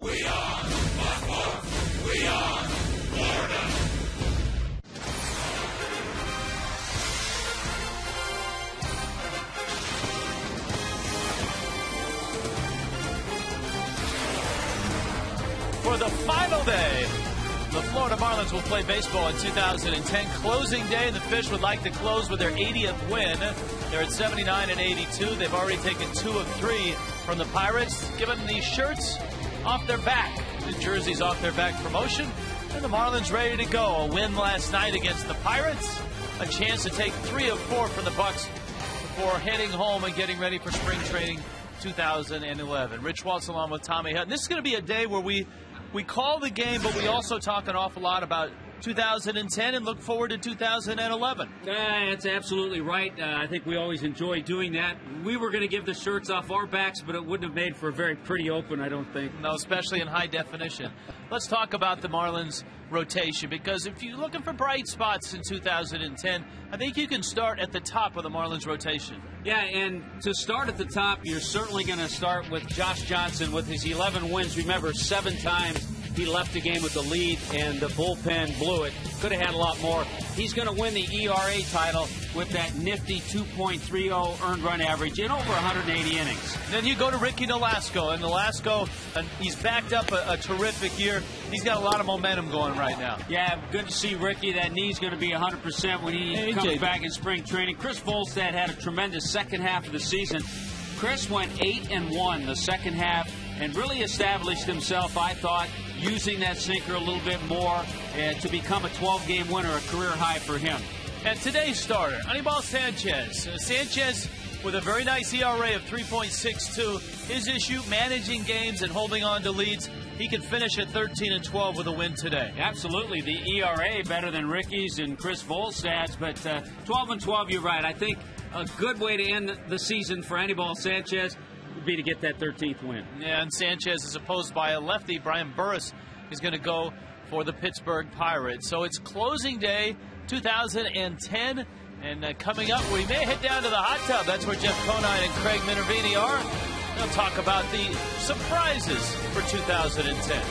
We are Buffalo. We are Florida. For the final day, the Florida Marlins will play baseball in 2010. Closing day, and the Fish would like to close with their 80th win. They're at 79 and 82. They've already taken 2 of 3 from the Pirates, giving the shirts off their back, the jerseys off their back promotion. And the Marlins ready to go. A win last night against the Pirates. A chance to take 3 of 4 from the Bucks before heading home and getting ready for spring training 2011. Rich Waltz along with Tommy Hutton. This is going to be a day where we call the game, but we also talk an awful lot about 2010 and look forward to 2011. That's absolutely right. I think we always enjoy doing that. We were going to give the shirts off our backs, but it wouldn't have made for a very pretty open, I don't think. No, especially in high definition. Let's talk about the Marlins rotation, because if you're looking for bright spots in 2010, I think you can start at the top of the Marlins rotation. Yeah, and to start at the top, you're certainly going to start with Josh Johnson with his 11 wins. Remember, 7 times he left the game with the lead, and the bullpen blew it. Could have had a lot more. He's going to win the ERA title with that nifty 2.30 earned run average in over 180 innings. Then you go to Ricky Nolasco, and Nolasco, he's backed up a terrific year. He's got a lot of momentum going right now. Yeah, good to see Ricky. That knee's going to be 100% when he comes back in spring training. Chris Volstad had a tremendous second half of the season. Chris went 8-1 the second half and really established himself, I thought, using that sinker a little bit more to become a 12-game winner, a career high for him. And today's starter, Anibal Sanchez. Sanchez with a very nice ERA of 3.62. His issue, managing games and holding on to leads. He could finish at 13-12 with a win today. Absolutely. The ERA better than Ricky's and Chris Volstad's, but 12-12, you're right. I think a good way to end the season for Anibal Sanchez would be to get that 13th win. Yeah, and Sanchez is opposed by a lefty. Brian Burris is going to go for the Pittsburgh Pirates. So it's closing day 2010, and coming up, we may head down to the hot tub. That's where Jeff Conine and Craig Minervini are. They'll talk about the surprises for 2010.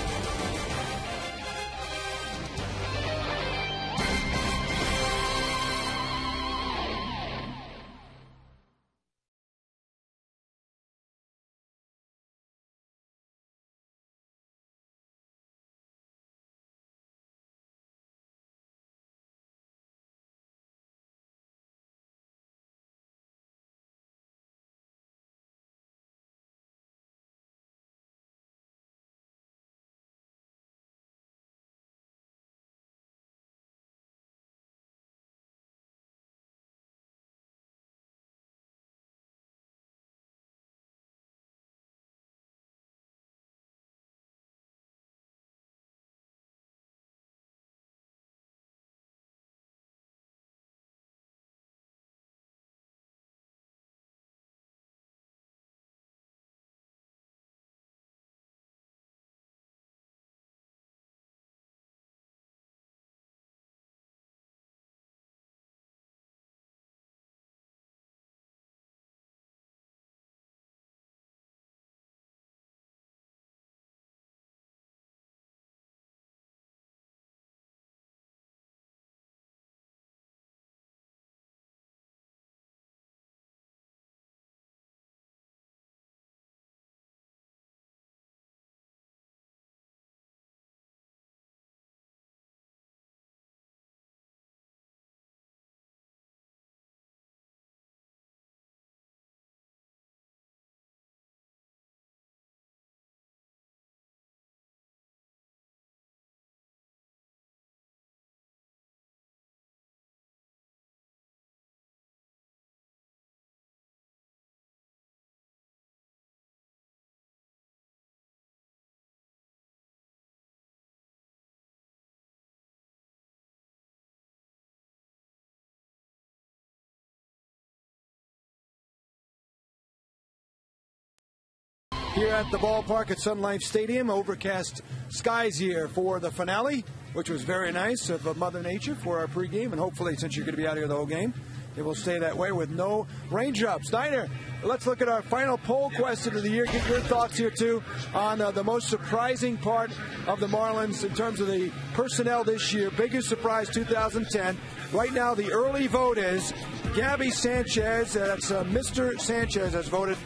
Here at the ballpark at Sun Life Stadium, overcast skies here for the finale, which was very nice of Mother Nature for our pregame, and hopefully, since you're going to be out here the whole game, it will stay that way with no raindrops. Steiner, let's look at our final poll question of the year. Get your thoughts here, too, on the most surprising part of the Marlins in terms of the personnel this year. Biggest surprise 2010. Right now, the early vote is Gabby Sanchez. That's Mr. Sanchez has voted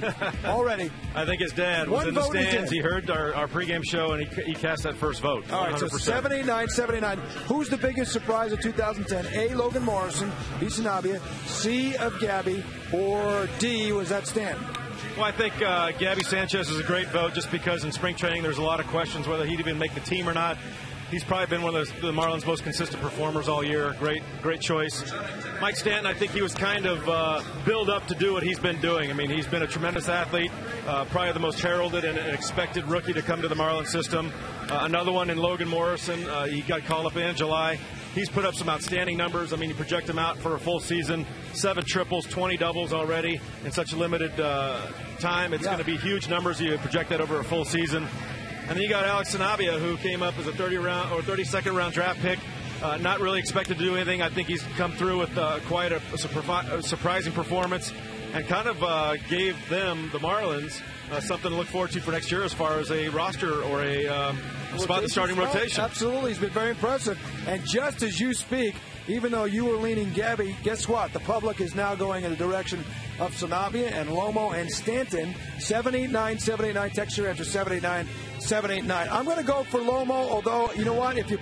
already. I think his dad was in the stands. He heard our pregame show, and he cast that first vote. All right, 100%. So 79. Who's the biggest surprise of 2010? A, Logan Morrison, B, Sanabria, C, of Gabby, or D, was that Stan? Well, I think Gabby Sanchez is a great vote just because in spring training there's a lot of questions whether he'd even make the team or not. He's probably been one of the Marlins' most consistent performers all year. Great choice. Mike Stanton, I think he was kind of built up to do what he's been doing. I mean, he's been a tremendous athlete, probably the most heralded and expected rookie to come to the Marlins system. Another one in Logan Morrison. He got called up in July. He's put up some outstanding numbers. I mean, you project him out for a full season, 7 triples, 20 doubles already in such a limited time. It's going to be huge numbers. You project that over a full season. And then you got Alex Sanabria, who came up as a 32nd round draft pick. Not really expected to do anything. I think he's come through with quite a surprising performance and kind of gave them, the Marlins, something to look forward to for next year as far as a roster or a spot in the starting rotation. Absolutely. He's been very impressive. And just as you speak, even though you were leaning Gabby, guess what? The public is now going in the direction of Sanabria and Lomo and Stanton. 789. Text your answer 789. I'm going to go for Lomo, although, you know what? If you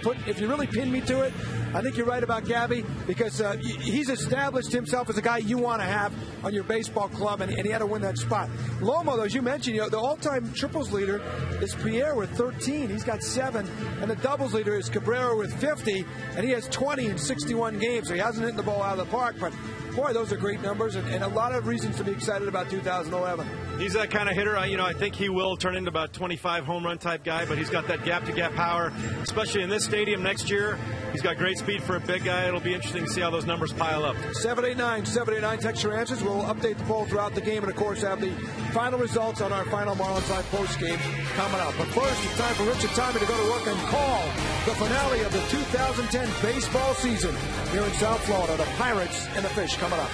really pin me to it, I think you're right about Gabby because he's established himself as a guy you want to have on your baseball club, and he had to win that spot. Lomo, though, as you mentioned, the all-time triples leader is Pierre with 13. He's got 7. And the doubles leader is Cabrera with 50, and he has 20 in 61 games. So he hasn't hit the ball out of the park, but boy, those are great numbers and a lot of reasons to be excited about 2011. He's that kind of hitter. I think he will turn into about 25 home run type guy, but he's got that gap-to-gap power, especially in this stadium next year. He's got great speed for a big guy. It'll be interesting to see how those numbers pile up. 789. Text your answers. We'll update the poll throughout the game and, of course, have the final results on our final Marlins Live post game coming up. But first, it's time for Richard Timey to go to work and call the finale of the 2010 baseball season here in South Florida. The Pirates and the Fish coming up.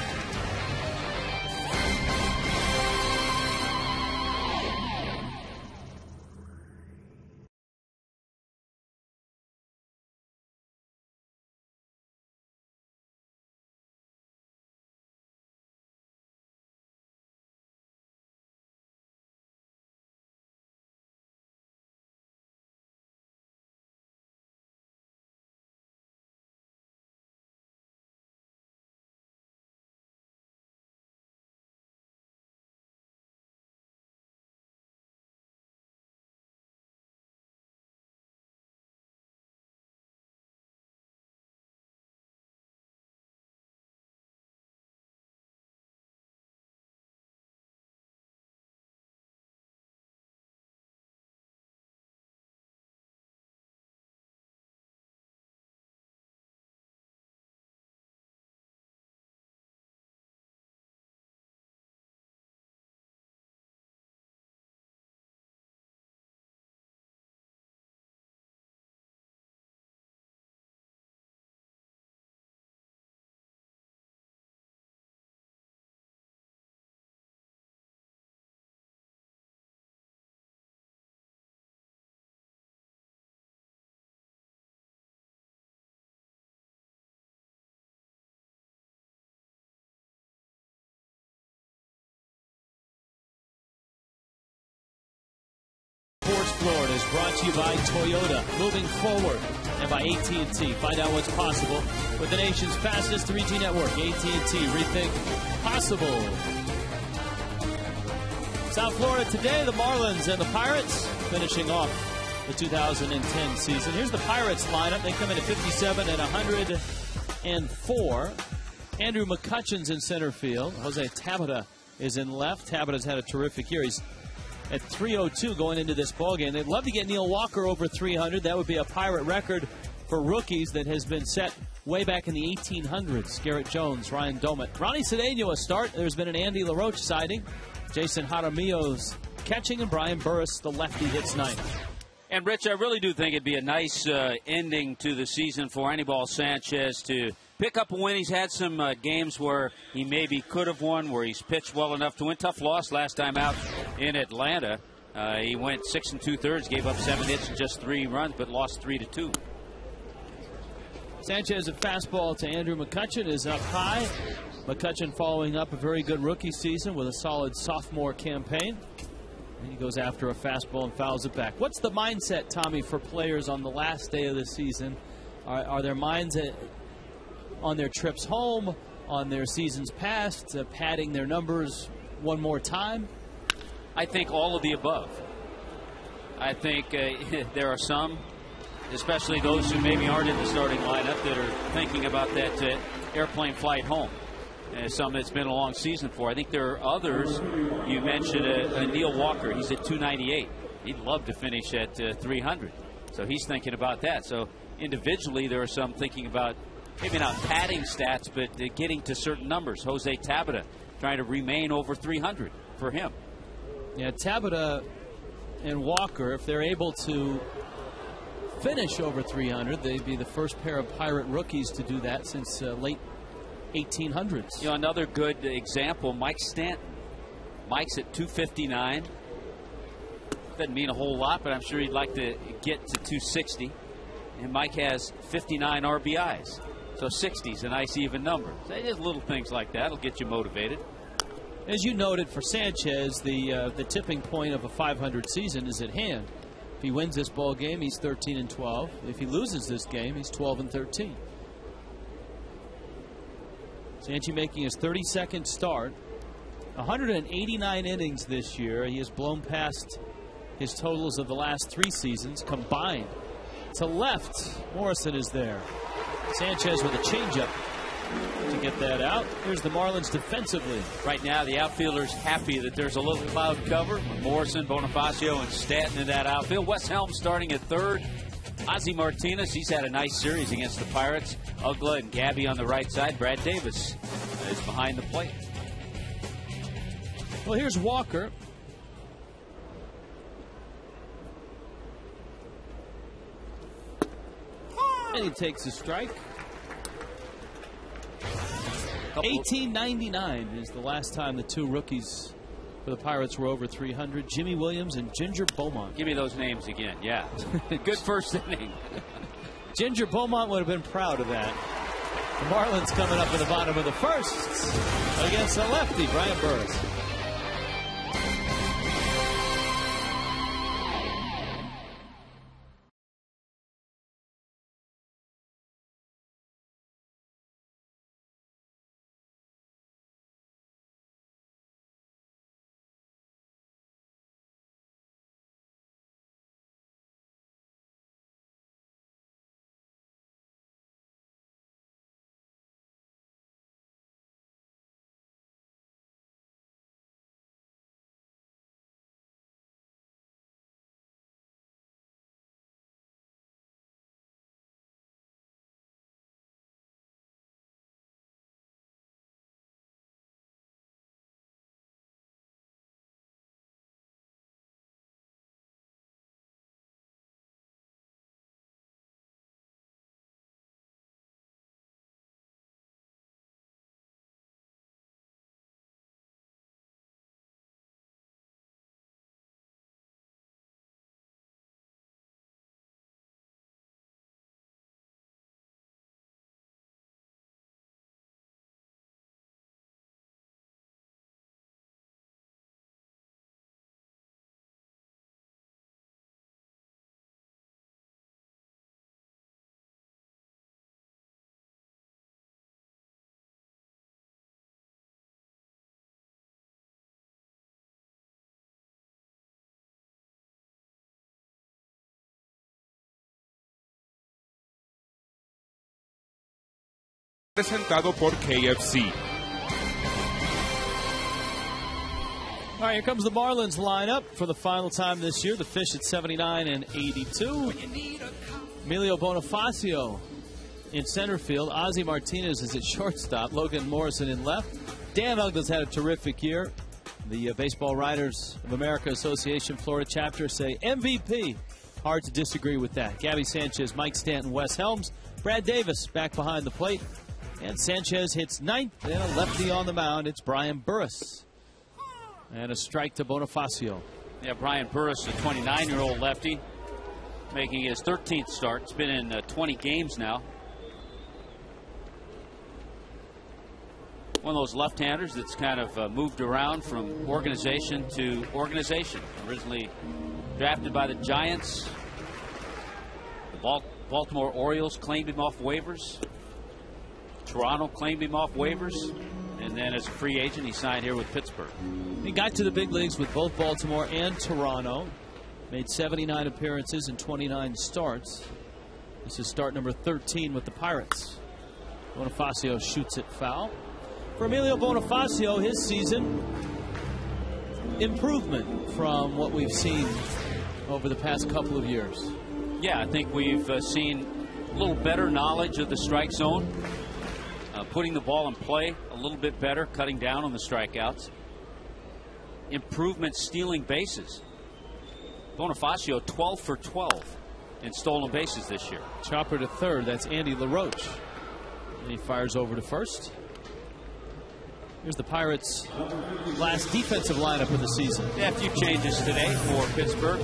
Florida is brought to you by Toyota, moving forward, and by AT&T. Find out what's possible with the nation's fastest 3G network. AT&T, rethink possible. South Florida today, the Marlins and the Pirates finishing off the 2010 season. Here's the Pirates lineup. They come in at 57 and 104. Andrew McCutcheon's in center field. Jose Tabata is in left. Tabata's had a terrific year. He's at 302 going into this ballgame. They'd love to get Neil Walker over 300. That would be a Pirate record for rookies that has been set way back in the 1800s. Garrett Jones, Ryan Domet. Ronnie Cedeno a start. There's been an Andy LaRoche sighting. Jason Jaramillo's catching, and Brian Burris, the lefty, hits 9th. And, Rich, I really do think it'd be a nice ending to the season for Anibal Sanchez to pick up a win. He's had some games where he maybe could have won, where he's pitched well enough to win. Tough loss last time out in Atlanta. He went 6 2/3, gave up 7 hits and just 3 runs, but lost 3-2. Sanchez, a fastball to Andrew McCutchen, is up high. McCutchen following up a very good rookie season with a solid sophomore campaign. And he goes after a fastball and fouls it back. What's the mindset, Tommy, for players on the last day of the season? Are their minds on their trips home, on their seasons past, padding their numbers one more time? I think all of the above. I think there are some, especially those who maybe aren't in the starting lineup, that are thinking about that airplane flight home. Some that's been a long season for. I think there are others. You mentioned Neil Walker. He's at 298. He'd love to finish at 300. So he's thinking about that. So individually, there are some thinking about maybe not padding stats, but getting to certain numbers. Jose Tabata trying to remain over 300 for him. Yeah, Tabata and Walker, if they're able to finish over 300, they'd be the first pair of Pirate rookies to do that since late 1800s. You know, another good example, Mike Stanton. Mike's at 259. Doesn't mean a whole lot, but I'm sure he'd like to get to 260. And Mike has 59 RBIs. So 60 is a nice even number. So just little things like that will get you motivated. As you noted for Sanchez, the tipping point of a 500 season is at hand. If he wins this ball game, he's 13-12. If he loses this game, he's 12-13. Sanchez making his 32nd start. 189 innings this year. He has blown past his totals of the last 3 seasons combined. To left, Morrison is there. Sanchez with a changeup to get that out. Here's the Marlins defensively. Right now, the outfielder's happy that there's a little cloud cover with Morrison, Bonifacio, and Stanton in that outfield. Wes Helms starting at third. Ozzie Martinez, he's had a nice series against the Pirates. Uggla and Gabby on the right side. Brad Davis is behind the plate. Well, here's Walker. And he takes a strike. 1899 is the last time the 2 rookies for the Pirates were over 300. Jimmy Williams and Ginger Beaumont. Give me those names again. Yeah. Good first inning. Ginger Beaumont would have been proud of that. The Marlins coming up in the bottom of the first against the lefty, Brian Burris. Presentado por KFC. All right, here comes the Marlins lineup for the final time this year. The Fish at 79 and 82. Emilio Bonifacio in center field. Ozzie Martinez is at shortstop. Logan Morrison in left. Dan Uggla's had a terrific year. The Baseball Writers of America Association Florida chapter say MVP. Hard to disagree with that. Gabby Sanchez, Mike Stanton, Wes Helms. Brad Davis back behind the plate. And Sanchez hits ninth, and a lefty on the mound. It's Brian Burris. And a strike to Bonifacio. Yeah, Brian Burris, a 29-year-old lefty, making his 13th start. It's been in 20 games now. One of those left-handers that's kind of moved around from organization to organization. Originally drafted by the Giants. The Baltimore Orioles claimed him off waivers. Toronto claimed him off waivers. And then as a free agent, he signed here with Pittsburgh. He got to the big leagues with both Baltimore and Toronto. Made 79 appearances and 29 starts. This is start number 13 with the Pirates. Bonifacio shoots it foul. For Emilio Bonifacio, his season, improvement from what we've seen over the past couple of years. Yeah, I think we've seen a little better knowledge of the strike zone. Putting the ball in play a little bit better, cutting down on the strikeouts. Improvement stealing bases. Bonifacio 12 for 12 in stolen bases this year. Chopper to third. That's Andy LaRoche. And he fires over to first. Here's the Pirates' last defensive lineup of the season. Yeah, a few changes today for Pittsburgh.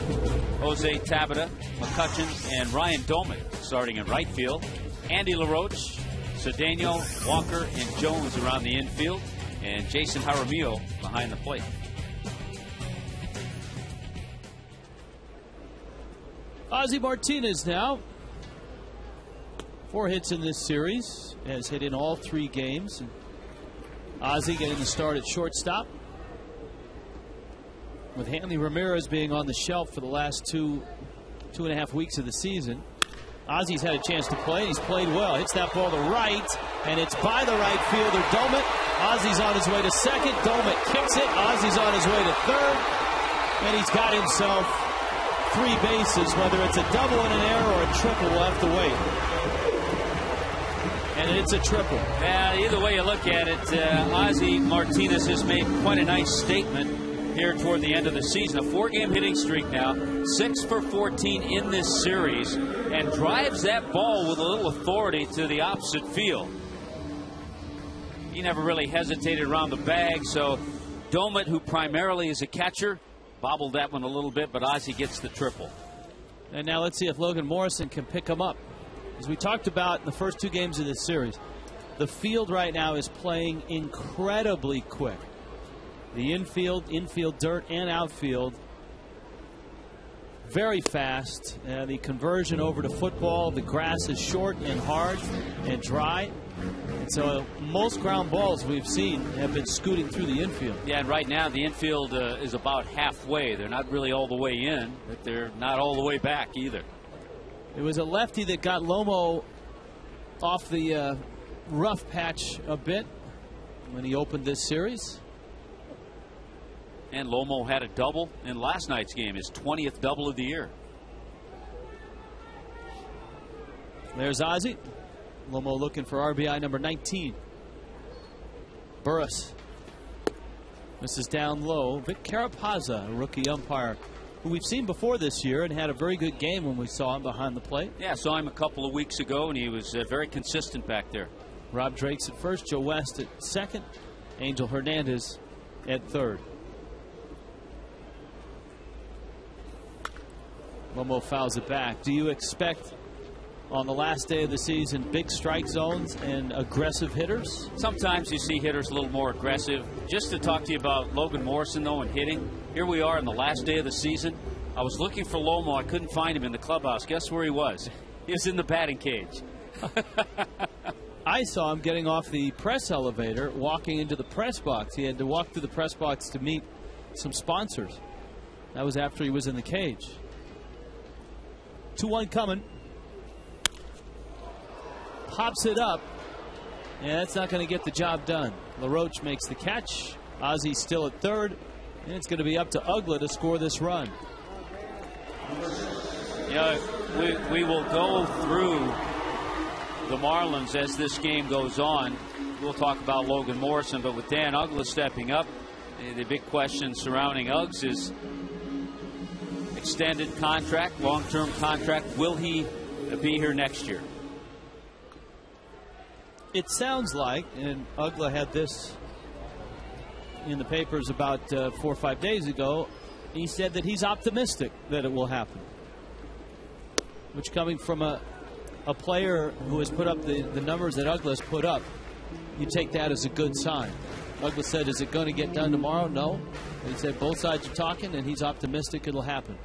Jose Tabata, McCutcheon, and Ryan Doman starting in right field. Andy LaRoche, Cedeno, Walker, and Jones around the infield. And Jason Jaramillo behind the plate. Ozzie Martinez now. 4 hits in this series. Has hit in all 3 games. Ozzie getting the start at shortstop. With Hanley Ramirez being on the shelf for the last two and a half weeks of the season. Ozzie's had a chance to play. He's played well. Hits that ball to right, and it's by the right fielder, Domet. Ozzie's on his way to second. Domet kicks it. Ozzie's on his way to third. And he's got himself 3 bases, whether it's a double and an error or a triple, we'll have to wait. And it's a triple. Yeah, either way you look at it, Ozzie Martinez has made quite a nice statement here toward the end of the season. A 4-game hitting streak now, 6 for 14 in this series, and drives that ball with a little authority to the opposite field. He never really hesitated around the bag, so Domet, who primarily is a catcher, bobbled that one a little bit, but Ozzie gets the triple. And now let's see if Logan Morrison can pick him up. As we talked about in the first 2 games of this series, the field right now is playing incredibly quick. The infield dirt, and outfield very fast. The conversion over to football, the grass is short and hard and dry. And so most ground balls we've seen have been scooting through the infield. Yeah, and right now the infield is about halfway. They're not really all the way in, but they're not all the way back either. It was a lefty that got Lomo off the rough patch a bit when he opened this series. And Lomo had a double in last night's game, his 20th double of the year. There's Ozzie. Lomo looking for RBI number 19. Burris. This is down low. Vic Carapazza, a rookie umpire, who we've seen before this year and had a very good game when we saw him behind the plate. Yeah, saw him a couple of weeks ago, and he was very consistent back there. Rob Drake's at first, Joe West at second, Angel Hernandez at third. Lomo fouls it back. Do you expect on the last day of the season big strike zones and aggressive hitters? Sometimes you see hitters a little more aggressive. Just to talk to you about Logan Morrison, though, and hitting, here we are on the last day of the season. I was looking for Lomo. I couldn't find him in the clubhouse. Guess where he was? He was in the batting cage. I saw him getting off the press elevator, walking into the press box. He had to walk through the press box to meet some sponsors. That was after he was in the cage. 2-1 coming. Pops it up. And that's not going to get the job done. LaRoche makes the catch. Ozzie's still at third. And it's going to be up to Uggla to score this run. You know, we will go through the Marlins as this game goes on. We'll talk about Logan Morrison, but with Dan Uggla stepping up, the big question surrounding Uggs is extended contract, long-term contract. Will he be here next year? it sounds like, and Uggla had this in the papers about 4 or 5 days ago, he said that he's optimistic that it will happen. Which, coming from a player who has put up the numbers that Uggla has put up, you take that as a good sign. Uggla said, is it going to get done tomorrow? No. He said both sides are talking, and he's optimistic it'll happen.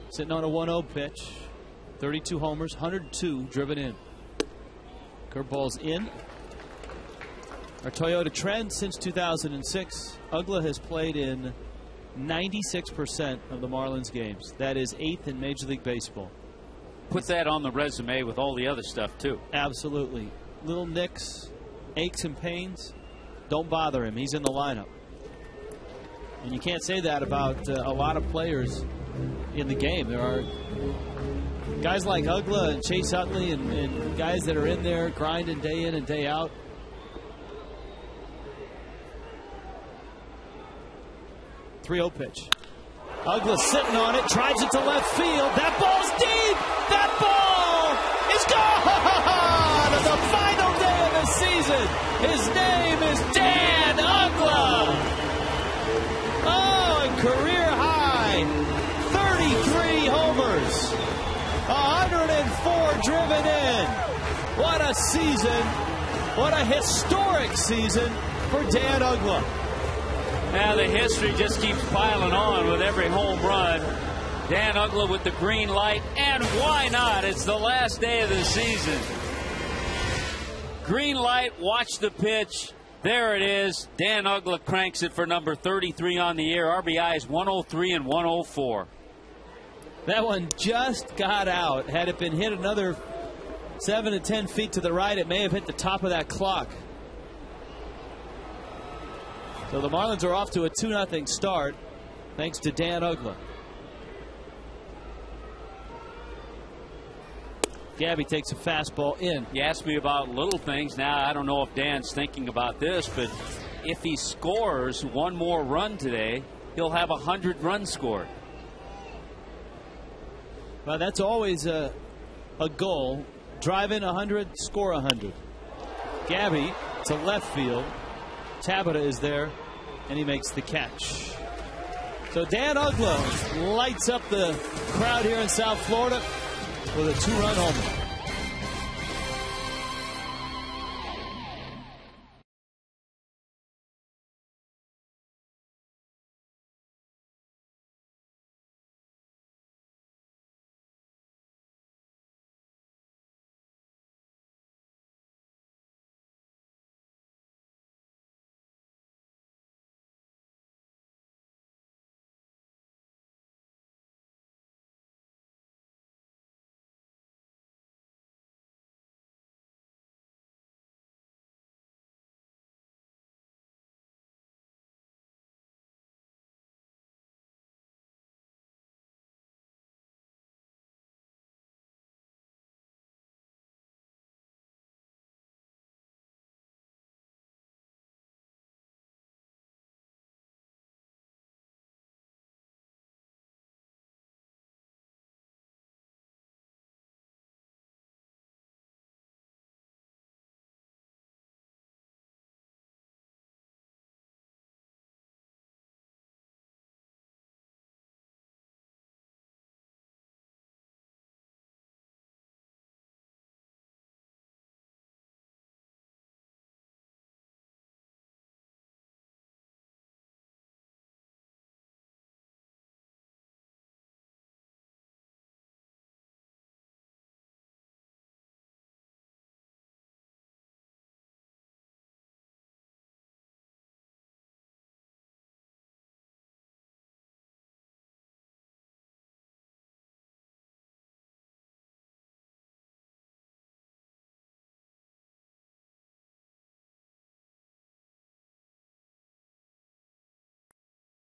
Sitting on a 1-0 pitch. 32 homers, 102 driven in. Curveball's in. Our Toyota trend since 2006, Uggla has played in 96% of the Marlins games. That is 8th in Major League Baseball. Put that on the resume with all the other stuff, too. Absolutely. Little nicks, aches and pains, don't bother him. He's in the lineup. And you can't say that about a lot of players in the game. There are guys like Uggla and Chase Utley and guys that are in there grinding day in and day out. .3-0 pitch. Uggla sitting on it, drives it to left field. That ball's deep. That ball is gone. The final day of the season. His name is Dan Uggla. Oh, and career high 33 homers, 104 driven in. What a season. What a historic season for Dan Uggla. Now the history just keeps piling on with every home run. Dan Uggla with the green light, and why not? It's the last day of the season. Green light, watch the pitch. There it is. Dan Uggla cranks it for number 33 on the year. RBIs 103 and 104. That one just got out. Had it been hit another 7 to 10 feet to the right, it may have hit the top of that clock. So the Marlins are off to a 2-0 start thanks to Dan Uggla. Gabby takes a fastball in. You asked me about little things. Now, I don't know if Dan's thinking about this, but if he scores one more run today, he'll have 100 runs scored. Well, that's always a goal. Drive in 100, score 100. Gabby to left field. Tabata is there, and he makes the catch. So Dan Uggla lights up the crowd here in South Florida with a 2-run homer.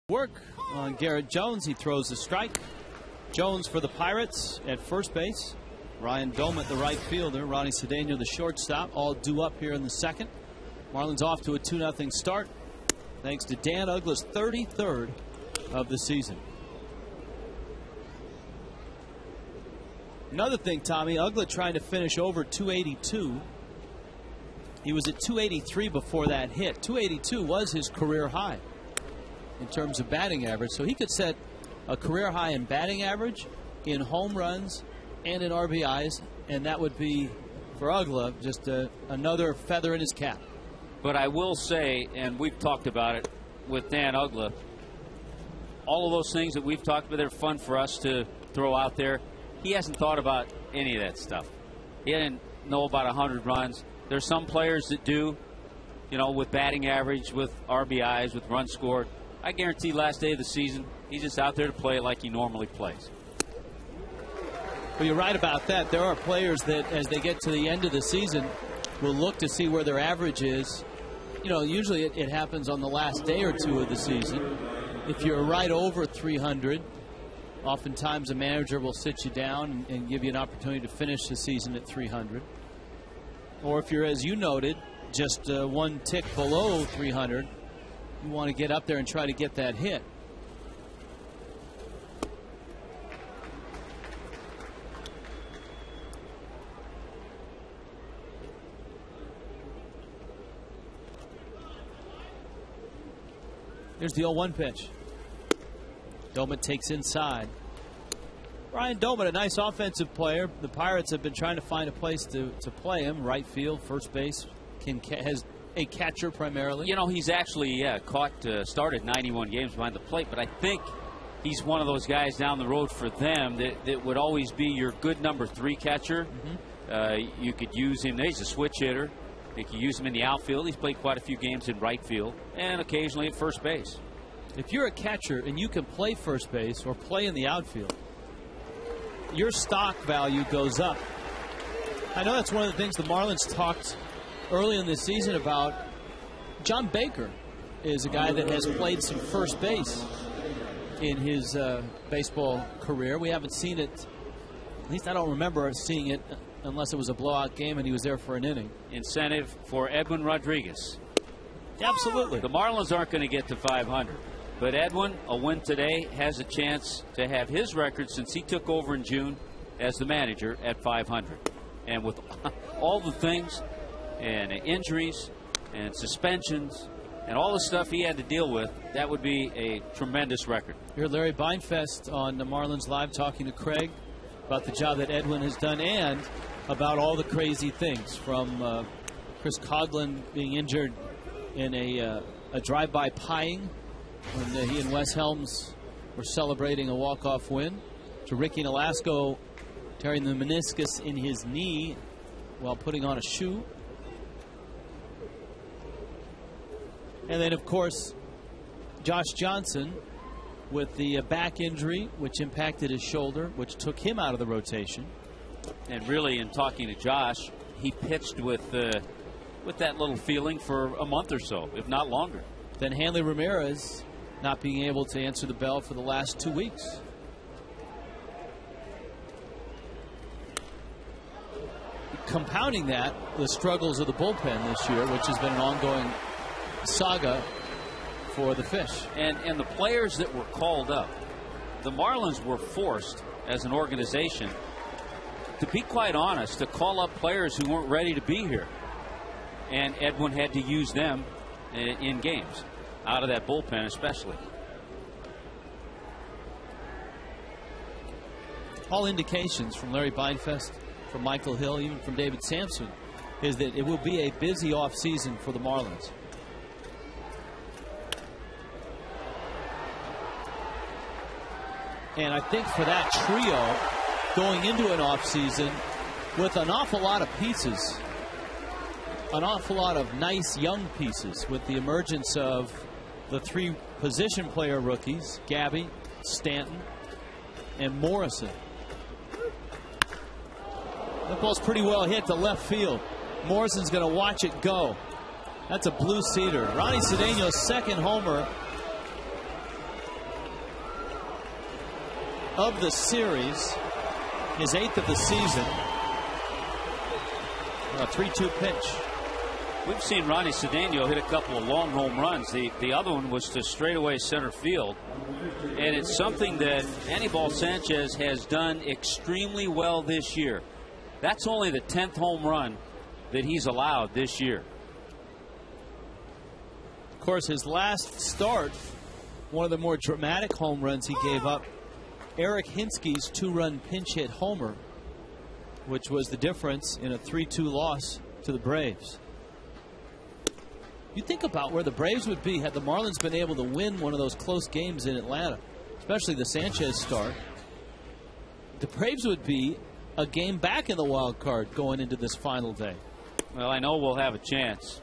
Work on Garrett Jones. He throws the strike. Jones for the Pirates at first base. Ryan Domet, the right fielder. Ronnie Cedeno, the shortstop. All due up here in the second. Marlins off to a 2-0 start thanks to Dan Uggla's 33rd of the season. Another thing, Tommy, Uggla trying to finish over 282. He was at 283 before that hit. 282 was his career high in terms of batting average. So he could set a career high in batting average, in home runs, and in RBIs, and that would be, for Uggla, just another feather in his cap. But I will say, and we've talked about it with Dan Uggla, all of those things that we've talked about, they're fun for us to throw out there. He hasn't thought about any of that stuff. He didn't know about 100 runs. There's some players that do, you know, with batting average, with RBIs, with runs scored. I guarantee last day of the season, he's just out there to play like he normally plays. Well, you're right about that. There are players that, as they get to the end of the season, will look to see where their average is. You know, usually it happens on the last day or two of the season. If you're right over 300, oftentimes a manager will sit you down and give you an opportunity to finish the season at 300. Or if you're, as you noted, just one tick below 300, you want to get up there and try to get that hit. Here's the 0-1 pitch. Doman takes inside. Ryan Doman, a nice offensive player. The Pirates have been trying to find a place to play him. Right field, first base. Has a catcher primarily. You know, he's actually started 91 games behind the plate, but I think he's one of those guys down the road for them that would always be your good number 3 catcher. Mm-hmm. You could use him. He's a switch hitter. You could use him in the outfield. He's played quite a few games in right field and occasionally at first base. If you're a catcher and you can play first base or play in the outfield, your stock value goes up. I know that's one of the things the Marlins talked early in the season about. John Baker is a guy that has played some first base in his baseball career. We haven't seen it, at least I don't remember seeing it, unless it was a blowout game and he was there for an inning. Incentive for Edwin Rodriguez. Absolutely. The Marlins aren't going to get to 500. But Edwin, a win today, has a chance to have his record since he took over in June as the manager at 500. And with all the things and injuries and suspensions and all the stuff he had to deal with, that would be a tremendous record. Here's Larry Beinfest on the Marlins Live talking to Craig about the job that Edwin has done and about all the crazy things, from Chris Coughlin being injured in a drive-by pieing when he and Wes Helms were celebrating a walk-off win, to Ricky Nolasco tearing the meniscus in his knee while putting on a shoe. And then, of course, Josh Johnson with the back injury, which impacted his shoulder, which took him out of the rotation. And really, in talking to Josh, he pitched with that little feeling for a month or so, if not longer. Then Hanley Ramirez not being able to answer the bell for the last 2 weeks. Compounding that, the struggles of the bullpen this year, which has been an ongoing saga for the Fish. And the players that were called up, the Marlins were forced as an organization, to be quite honest, to call up players who weren't ready to be here. And Edwin had to use them in games, out of that bullpen especially. All indications from Larry Beinfest, from Michael Hill, even from David Sampson, is that it will be a busy offseason for the Marlins. And I think for that trio, going into an offseason with an awful lot of pieces, an awful lot of nice young pieces, with the emergence of the 3 position player rookies, Gabby, Stanton, and Morrison. That ball's pretty well hit to left field. Morrison's going to watch it go. That's a blue seater. Ronnie Cedeno's second homer of the series, his 8th of the season. A 3-2 pitch. We've seen Ronnie Cedeno hit a couple of long home runs. The other one was to straightaway center field. And it's something that Anibal Sanchez has done extremely well this year. That's only the 10th home run that he's allowed this year. Of course, his last start, one of the more dramatic home runs he gave up, Eric Hinsky's 2-run pinch hit homer, which was the difference in a 3-2 loss to the Braves. You think about where the Braves would be had the Marlins been able to win one of those close games in Atlanta, especially the Sanchez start. The Braves would be a game back in the wild card going into this final day. Well, I know we'll have a chance.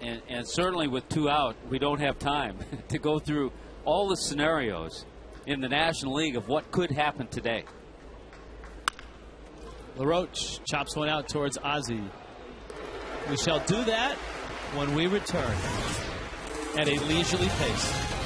And certainly with 2 out, we don't have time to go through all the scenarios in the National League of what could happen today. LaRoche chops one out towards Ozzie. We shall do that when we return at a leisurely pace.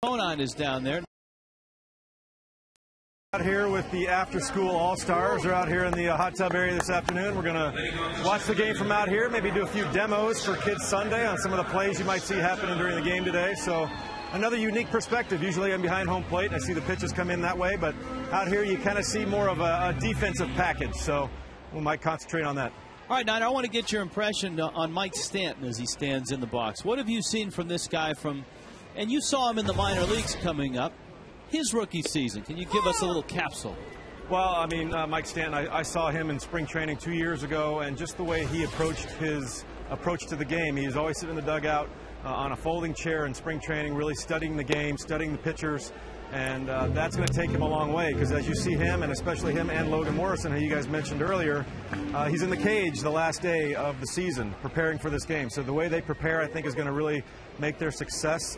Conan is down there. Out here with the after-school All-Stars. They're out here in the hot tub area this afternoon. We're going to watch the game from out here, maybe do a few demos for Kids Sunday on some of the plays you might see happening during the game today. So another unique perspective. Usually I'm behind home plate and I see the pitches come in that way, but out here you kind of see more of a defensive package. So we might concentrate on that. All right, Niner, I want to get your impression on Mike Stanton as he stands in the box. What have you seen from this guy and you saw him in the minor leagues coming up, his rookie season? Can you give us a little capsule? Well, I mean, Mike Stanton, I saw him in spring training 2 years ago, and just the way he approached his approach to the game. He was always sitting in the dugout on a folding chair in spring training, really studying the game, studying the pitchers, and that's going to take him a long way, because as you see him, and especially him and Logan Morrison, who you guys mentioned earlier, he's in the cage the last day of the season preparing for this game. So the way they prepare, I think, is going to really make their success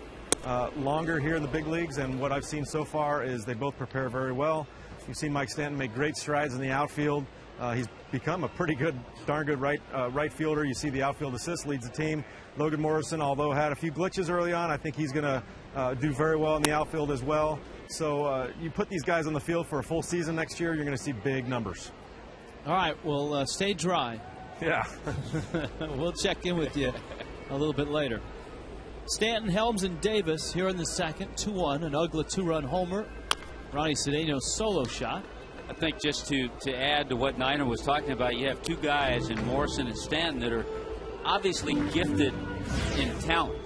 longer here in the big leagues, and what I've seen so far is they both prepare very well. You've seen Mike Stanton make great strides in the outfield. He's become a pretty good, darn good right fielder. You see the outfield assist, leads the team. Logan Morrison, although had a few glitches early on, I think he's going to do very well in the outfield as well. So you put these guys on the field for a full season next year, you're going to see big numbers. All right, well, stay dry. Yeah. We'll check in with you a little bit later. Stanton, Helms, and Davis here in the second. 2-1, an Uggla 2-run homer. Ronnie Cedeno's solo shot. I think just to add to what Niner was talking about, you have two guys in Morrison and Stanton that are obviously gifted in talent,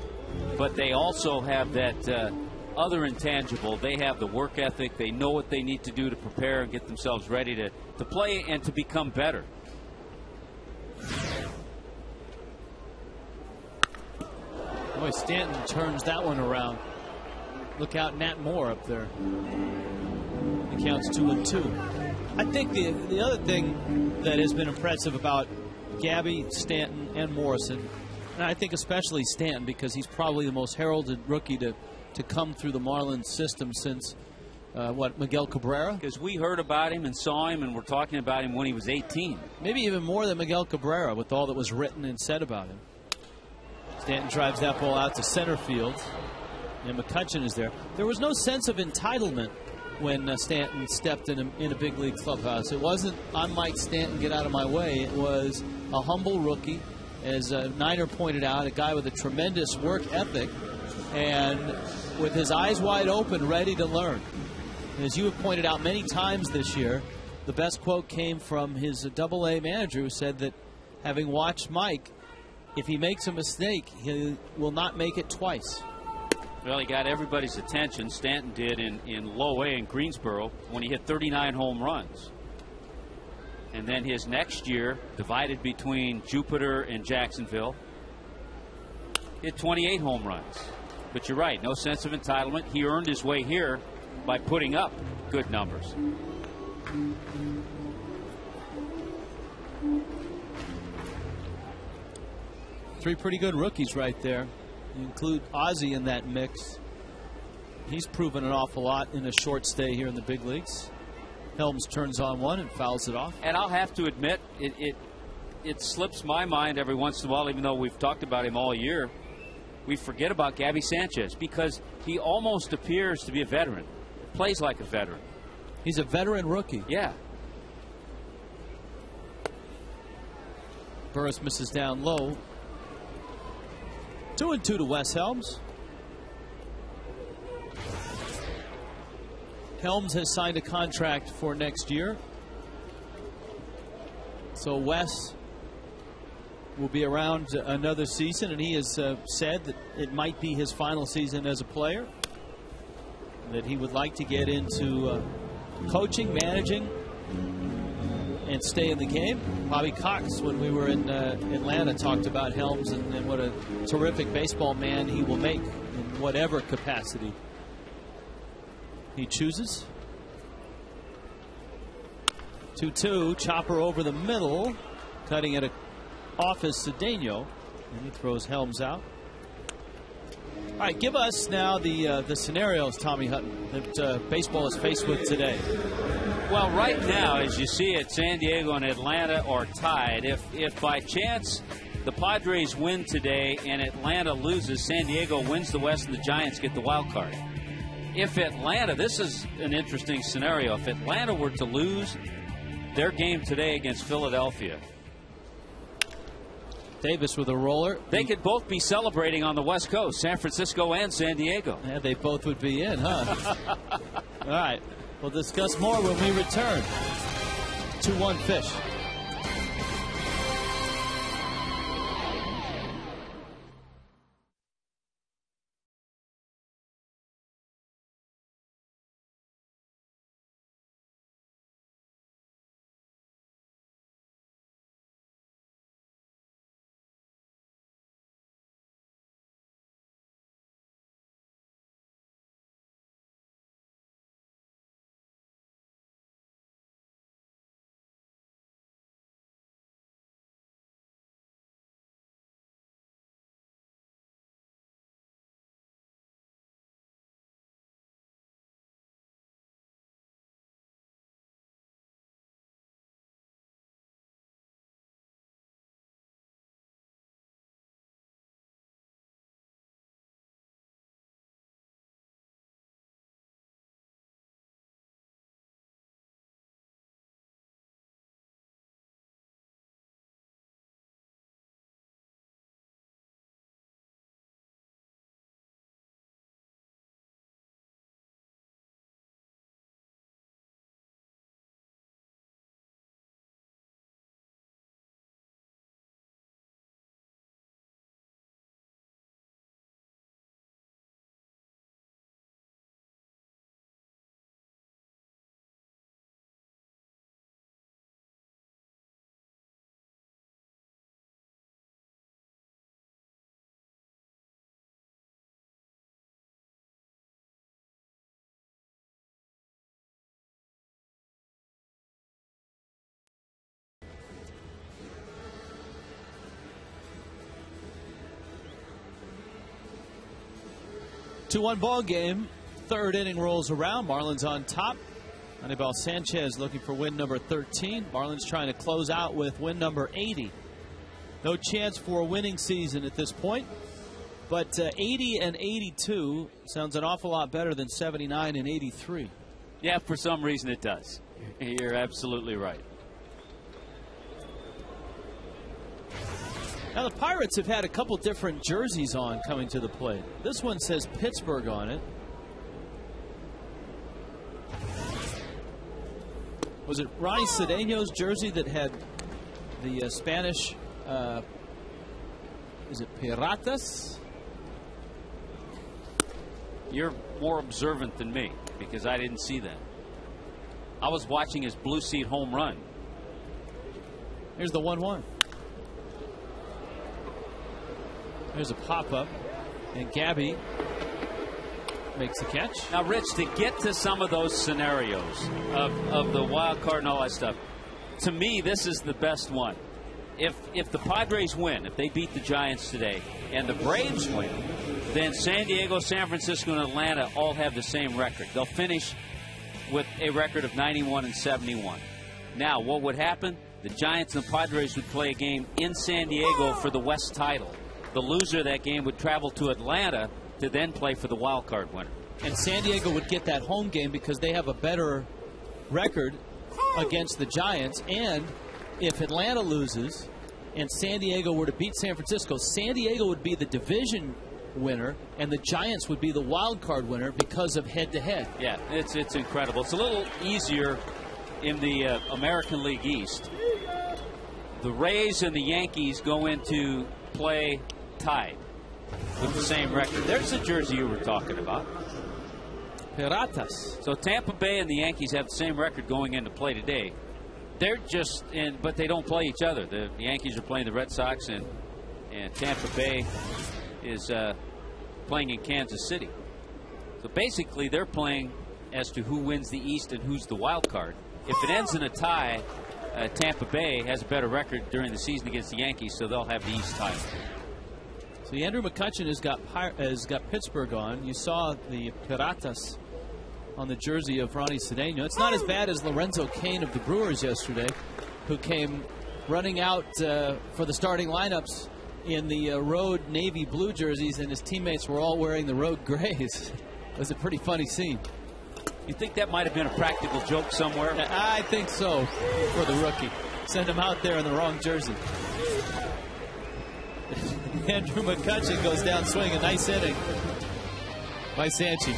but they also have that other intangible. They have the work ethic. They know what they need to do to prepare and get themselves ready to play and to become better. Boy, Stanton turns that one around. Look out, Nat Moore up there. It counts 2-2. I think the other thing that has been impressive about Gabby, Stanton, and Morrison, And I think especially Stanton, because he's probably the most heralded rookie to come through the Marlins system since, Miguel Cabrera? Because we heard about him and saw him and were talking about him when he was 18. Maybe even more than Miguel Cabrera with all that was written and said about him. Stanton drives that ball out to center field, and McCutchen is there. There was no sense of entitlement when Stanton stepped in a big league clubhouse. It wasn't, I'm Mike Stanton, get out of my way. It was a humble rookie, as Niner pointed out, a guy with a tremendous work ethic and with his eyes wide open, ready to learn. And as you have pointed out many times this year, the best quote came from his AA manager, who said that, having watched Mike, if he makes a mistake, he will not make it twice. Well, he got everybody's attention. Stanton did in low A in Greensboro when he hit 39 home runs. And then his next year, divided between Jupiter and Jacksonville, hit 28 home runs. But you're right, no sense of entitlement. He earned his way here by putting up good numbers. Three pretty good rookies right there. You include Ozzie in that mix. He's proven an awful lot in a short stay here in the big leagues. Helms turns on one and fouls it off. And I'll have to admit, it slips my mind every once in a while, even though we've talked about him all year. We forget about Gabby Sanchez because he almost appears to be a veteran. Plays like a veteran. He's a veteran rookie. Yeah. Burris misses down low. 2-2 to Wes Helms. Helms has signed a contract for next year. So Wes will be around another season, and he has said that it might be his final season as a player, that he would like to get into coaching, managing, and stay in the game. Bobby Cox, when we were in Atlanta, talked about Helms and what a terrific baseball man he will make in whatever capacity he chooses. 2-2, chopper over the middle, cutting it off is Cedeno, and he throws Helms out. All right, give us now the scenarios, Tommy Hutton, that baseball is faced with today. Well, right now, as you see it, San Diego and Atlanta are tied. If by chance the Padres win today and Atlanta loses, San Diego wins the West and the Giants get the wild card. If Atlanta, this is an interesting scenario, if Atlanta were to lose their game today against Philadelphia, Davis with a roller. They could both be celebrating on the West Coast, San Francisco and San Diego. Yeah, they both would be in, huh? All right. We'll discuss more when we return. 2-1 Fish. 2-1 ball game. Third inning rolls around. Marlins on top. Anibal Sanchez looking for win number 13. Marlins trying to close out with win number 80. No chance for a winning season at this point. But 80 and 82 sounds an awful lot better than 79 and 83. Yeah, for some reason it does. You're absolutely right. Now the Pirates have had a couple different jerseys on coming to the plate. This one says Pittsburgh on it. Was it Ronnie Cedeno's jersey that had the Spanish, is it Piratas? You're more observant than me because I didn't see that. I was watching his blue seat home run. Here's the 1-1. There's a pop-up, and Gabby makes the catch. Now, Rich, to get to some of those scenarios of the wild card and all that stuff, to me, this is the best one. If the Padres win, if they beat the Giants today, and the Braves win, then San Diego, San Francisco, and Atlanta all have the same record. They'll finish with a record of 91 and 71. Now, what would happen? The Giants and the Padres would play a game in San Diego for the West title. The loser of that game would travel to Atlanta to then play for the wild card winner. And San Diego would get that home game because they have a better record against the Giants. And if Atlanta loses and San Diego were to beat San Francisco, San Diego would be the division winner and the Giants would be the wild card winner because of head-to-head. Yeah, it's incredible. It's a little easier in the American League East. The Rays and the Yankees go into play tied with the same record. There's the jersey you were talking about. Piratas. So Tampa Bay and the Yankees have the same record going into play today. They're just in, but they don't play each other. The Yankees are playing the Red Sox, and Tampa Bay is playing in Kansas City. So basically, they're playing as to who wins the East and who's the wild card. If it ends in a tie, Tampa Bay has a better record during the season against the Yankees, so they'll have the East title. So Andrew McCutchen has got Pittsburgh on. You saw the Piratas on the jersey of Ronnie Cedeno. It's not as bad as Lorenzo Cain of the Brewers yesterday, who came running out for the starting lineups in the road navy blue jerseys, and his teammates were all wearing the road grays. It was a pretty funny scene. You think that might have been a practical joke somewhere? I think so, for the rookie. Send him out there in the wrong jersey. Andrew McCutchen goes down swinging. A nice inning by Sanchi.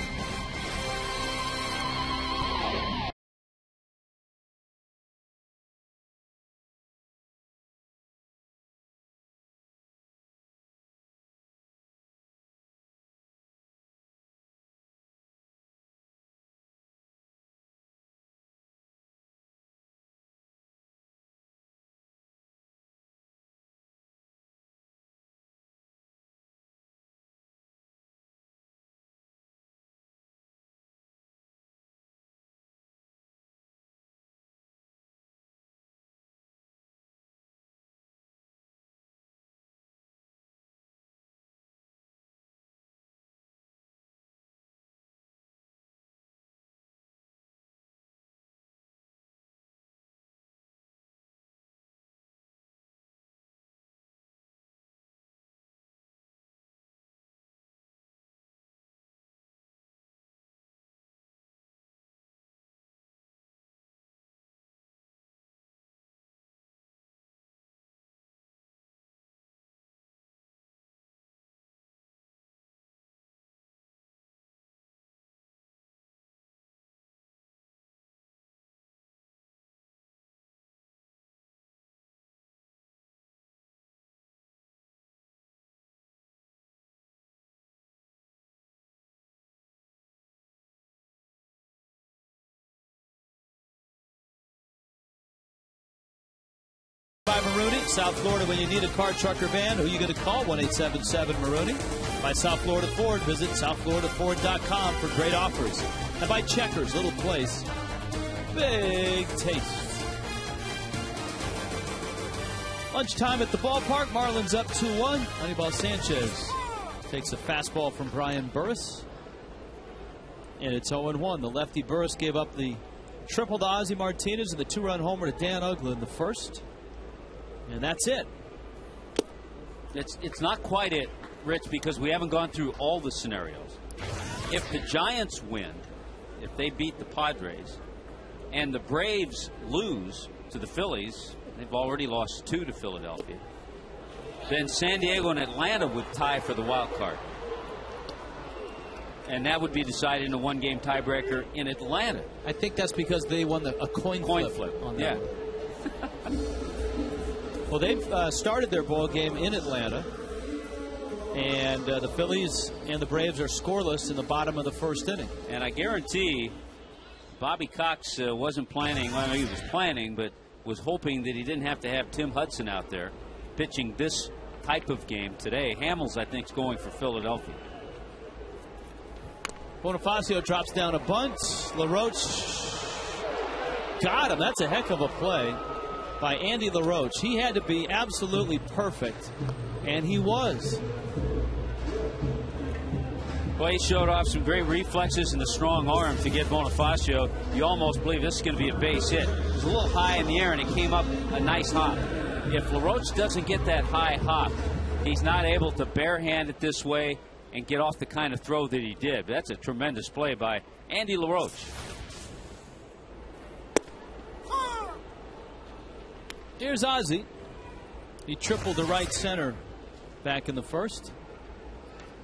By Maroney, South Florida, when you need a car, truck, or van, who are you going to call? 1-877-MARONEY. By South Florida Ford, visit southfloridaford.com for great offers. And by Checkers, little place, big taste. Lunchtime at the ballpark. Marlins up 2-1. Anibal Sanchez takes a fastball from Brian Burris. And it's 0-1. The lefty Burris gave up the triple to Ozzie Martinez and the 2-run homer to Dan Uggla in the first. And that's it. It's not quite it, Rich, because we haven't gone through all the scenarios. If the Giants win, if they beat the Padres, and the Braves lose to the Phillies, they've already lost 2 to Philadelphia, then San Diego and Atlanta would tie for the wild card. And that would be decided in a one-game tiebreaker in Atlanta. I think that's because they won a coin flip on that. Yeah. Well, they've started their ball game in Atlanta, and the Phillies and the Braves are scoreless in the bottom of the first inning. And I guarantee Bobby Cox wasn't planning. Well, he was planning, but was hoping that he didn't have to have Tim Hudson out there pitching this type of game today. Hamels, I think, is going for Philadelphia. Bonifacio drops down a bunt. LaRoche got him. That's a heck of a play by Andy LaRoche. He had to be absolutely perfect, and he was. Well, he showed off some great reflexes and a strong arm to get Bonifacio. You almost believe this is going to be a base hit. It was a little high in the air, and it came up a nice hop. If LaRoche doesn't get that high hop, he's not able to barehand it this way and get off the kind of throw that he did. But that's a tremendous play by Andy LaRoche. Here's Ozzie. He tripled to right center back in the first.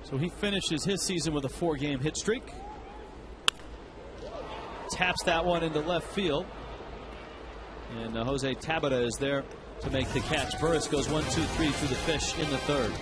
So he finishes his season with a 4-game hit streak. Taps that one into left field. And Jose Tabata is there to make the catch. Burris goes 1-2-3 through the fish in the third.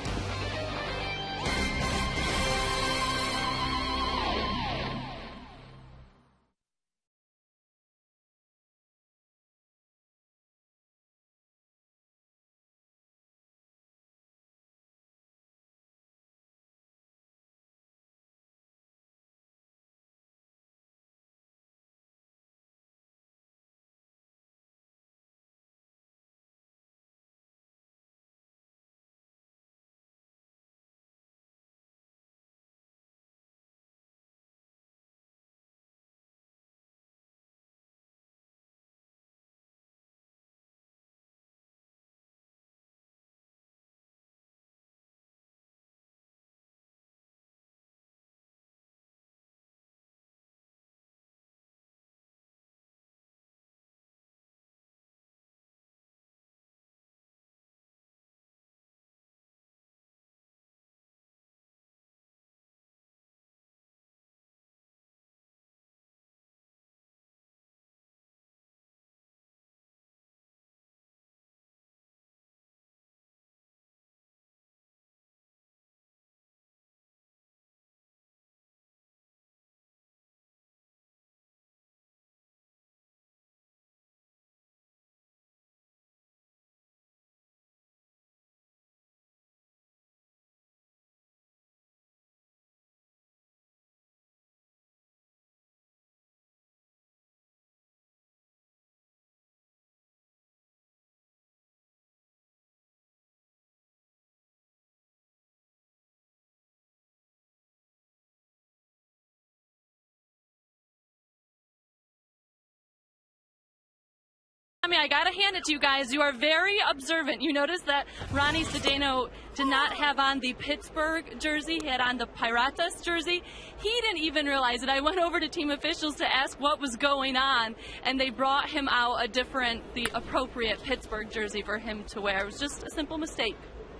I got to hand it to you guys. You are very observant. You notice that Ronnie Cedeno did not have on the Pittsburgh jersey. He had on the Piratas jersey. He didn't even realize it. I went over to team officials to ask what was going on, and they brought him out the appropriate Pittsburgh jersey for him to wear. It was just a simple mistake,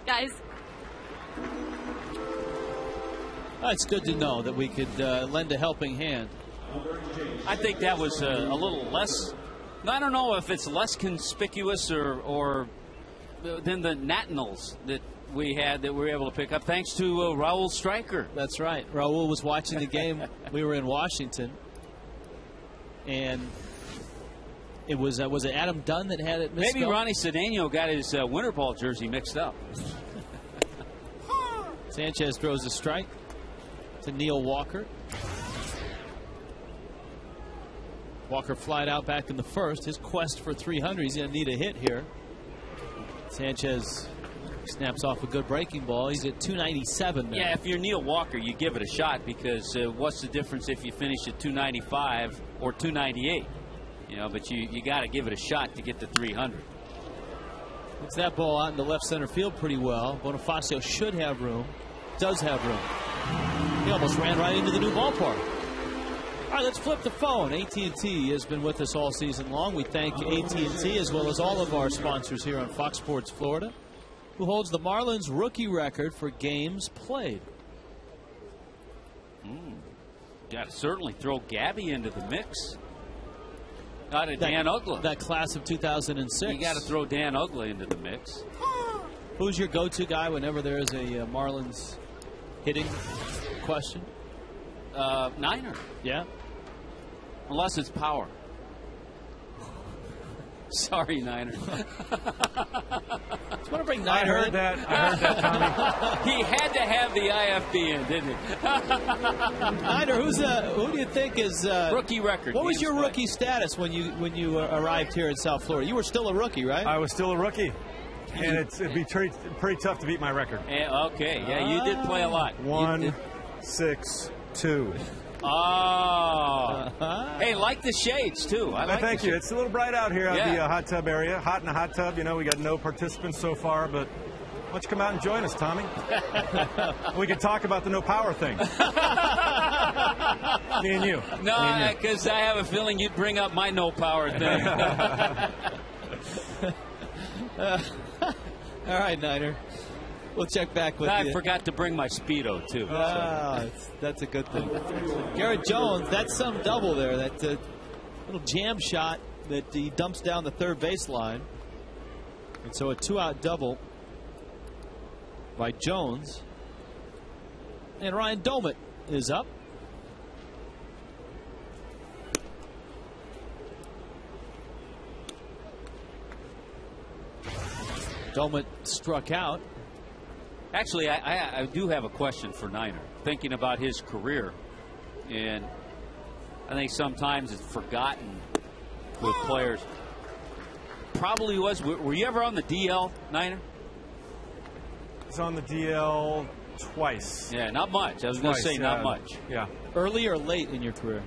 guys. It's good to know that we could lend a helping hand. I think that was a little less. I don't know if it's less conspicuous or than the Nationals that we had that we were able to pick up, thanks to Raul Stryker. That's right. Raul was watching the game. We were in Washington, and it was it Adam Dunn that had it missed? Maybe Ronnie Cedeno got his winter ball jersey mixed up. Sanchez throws a strike to Neil Walker. Walker flied out back in the first. His quest for 300. He's going to need a hit here. Sanchez Snaps off a good breaking ball. He's at 297 now. Yeah, if you're Neil Walker, you give it a shot because what's the difference if you finish at 295 or 298? You know, but you got to give it a shot to get to 300. Puts that ball out in the left center field pretty well. Bonifacio should have room. Does have room. He almost ran right into the new ballpark. All right, let's flip the phone. AT&T has been with us all season long. We thank AT&T as well as all of our sponsors here on Fox Sports Florida, who holds the Marlins rookie record for games played. Got to certainly throw Gabby into the mix. Not a Dan Uggla. That class of 2006. You got to throw Dan Uggla into the mix. Who's your go-to guy whenever there is a Marlins hitting question? Niner. Yeah. Unless it's power. Sorry, Niner. Just want to bring Niner in. I heard that, Tommy. He had to have the IFB in, didn't he? Niner, who do you think is rookie record? What was your rookie status when you arrived here in South Florida? You were still a rookie, right? I was still a rookie, and it'd be pretty tough to beat my record. Okay, yeah, you did play a lot. 1-6-2. Oh. Hey, like the shades, too. Thank you. It's a little bright out here at the hot tub area. Hot in the hot tub. You know, we got no participants so far, but why don't you come out and join us, Tommy? We could talk about the no power thing. Me and you. No, because I have a feeling you'd bring up my no power thing. All right, Niner. We'll check back with you. I forgot to bring my Speedo, too. That's a good thing. Garrett Jones, that's some double there. That little jam shot that he dumps down the third baseline. And so a two-out double by Jones. And Ryan Domit is up. Domit struck out. Actually, I do have a question for Niner. Thinking about his career, and I think sometimes it's forgotten with players. Probably was. Were you ever on the DL, Niner? I was on the DL twice. Yeah, not much. I was going to say not much. Yeah. Early or late in your career?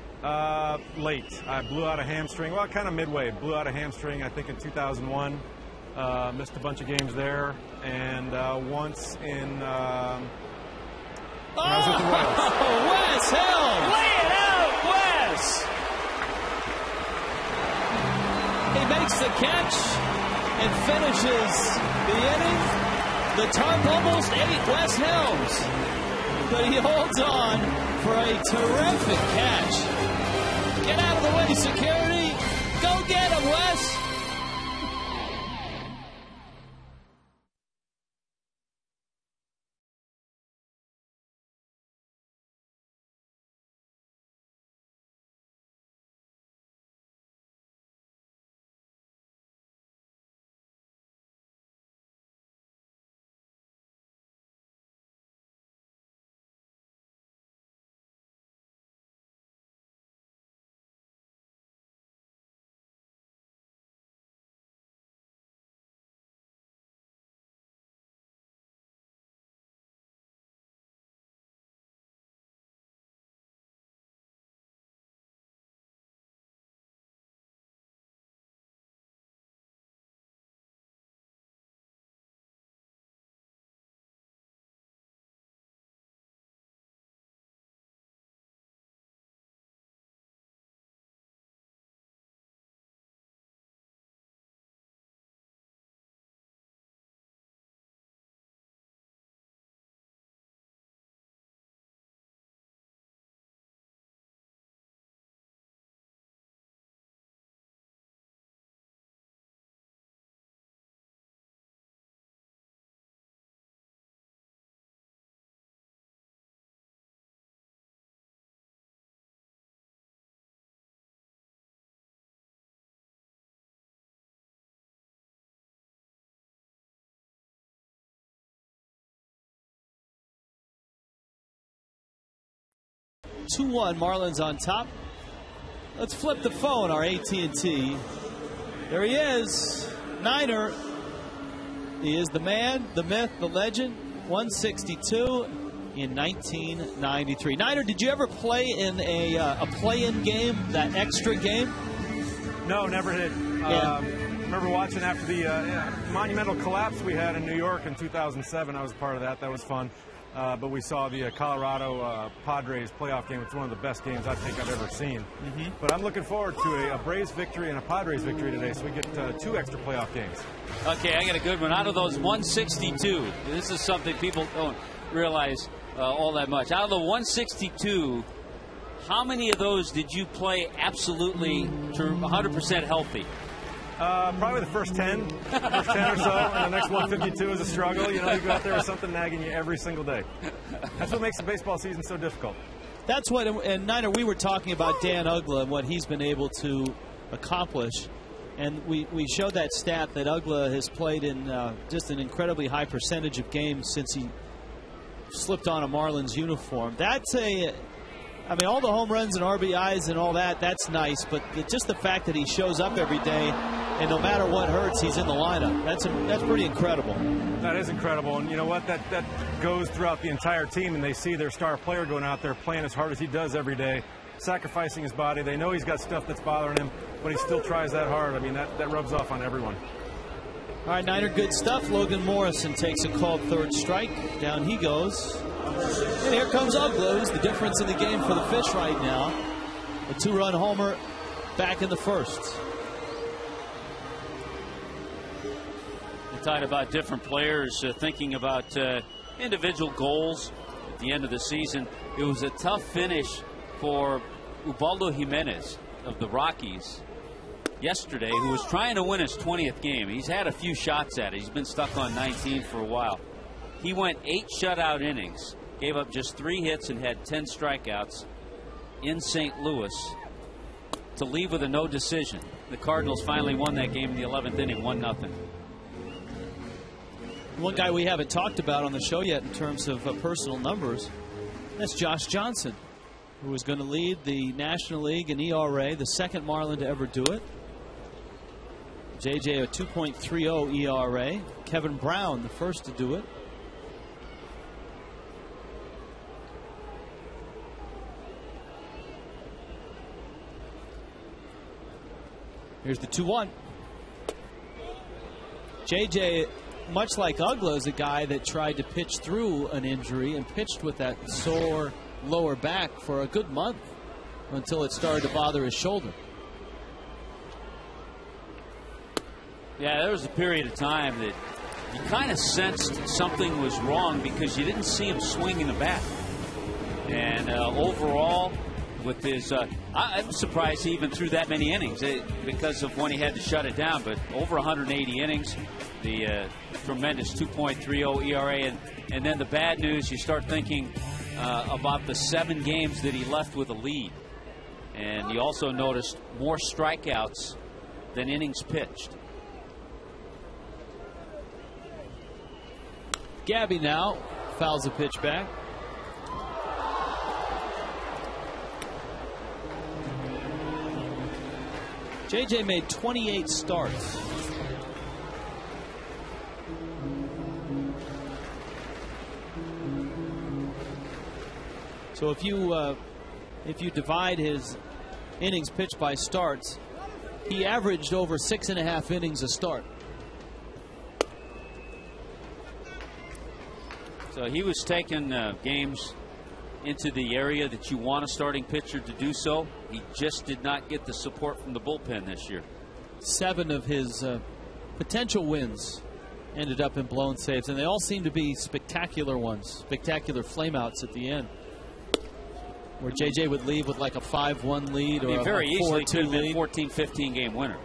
Late. I blew out a hamstring. Well, kind of midway. Blew out a hamstring, I think, in 2001. Missed a bunch of games there, and once in when I was with the Royals. Wes Helms! Lay it out, Wes! He makes the catch and finishes the inning. The tarp almost ate Wes Helms, but he holds on for a terrific catch. Get out of the way, security! Go get him, Wes! (2-1) Marlins on top. Let's flip the phone, our AT&T. There he is, Niner. He is the man, the myth, the legend. 162 in 1993. Niner, did you ever play in a play-in game, that extra game? No, never did. Yeah. Remember watching after the monumental collapse we had in New York in 2007. I was part of that. That was fun. But we saw the Colorado Padres playoff game. It's one of the best games I think I've ever seen. But I'm looking forward to a Braves victory and a Padres victory today, so we get 2 extra playoff games. Okay, I got a good one. Out of those 162, this is something people don't realize all that much. Out of the 162, how many of those did you play absolutely to 100% healthy? Probably the first 10 or so, and the next 152 is a struggle. You know, you go out there with something nagging you every single day. That's what makes the baseball season so difficult. That's what, and Niner, we were talking about Dan Uggla and what he's been able to accomplish. And we showed that stat that Uggla has played in just an incredibly high percentage of games since he slipped on a Marlins uniform. That's I mean, all the home runs and RBIs and all that, that's nice. But just the fact that he shows up every day and no matter what hurts, he's in the lineup. That's pretty incredible. That is incredible. And you know what? That goes throughout the entire team, and they see their star player going out there playing as hard as he does every day, sacrificing his body. They know he's got stuff that's bothering him, but he still tries that hard. I mean, that rubs off on everyone. All right, Niner, good stuff. Logan Morrison takes a called third strike. Down he goes. And here comes Uggla, who's the difference in the game for the Fish right now. A 2-run homer back in the first. You talked about different players thinking about individual goals at the end of the season. It was a tough finish for Ubaldo Jimenez of the Rockies yesterday, who was trying to win his 20th game. He's had a few shots at it. He's been stuck on 19 for a while. He went 8 shutout innings, gave up just 3 hits and had 10 strikeouts in St. Louis to leave with a no decision. The Cardinals finally won that game in the 11th inning, 1-0. One guy we haven't talked about on the show yet in terms of personal numbers, that's Josh Johnson, who is going to lead the National League in ERA, the second Marlin to ever do it. JJ a 2.30 ERA. Kevin Brown the first to do it. Here's the 2-1. JJ, much like Uggla, is a guy that tried to pitch through an injury and pitched with that sore lower back for a good month until it started to bother his shoulder. Yeah, there was a period of time that you kind of sensed something was wrong because you didn't see him swinging the bat. And overall, with his, I'm surprised he even threw that many innings because of when he had to shut it down. But over 180 innings, the tremendous 2.30 ERA, and then the bad news, you start thinking about the 7 games that he left with a lead, and you also noticed more strikeouts than innings pitched. Gabby now fouls a pitch back. JJ made 28 starts. So if you divide his innings pitched by starts, he averaged over 6.5 innings a start. So he was taking games into the area that you want a starting pitcher to do so. He just did not get the support from the bullpen this year. 7 of his potential wins ended up in blown saves, and they all seem to be spectacular ones, spectacular flameouts at the end, where JJ would leave with like a 5-1 lead or very a easily 4-2 could have been lead. 14-15 game winner.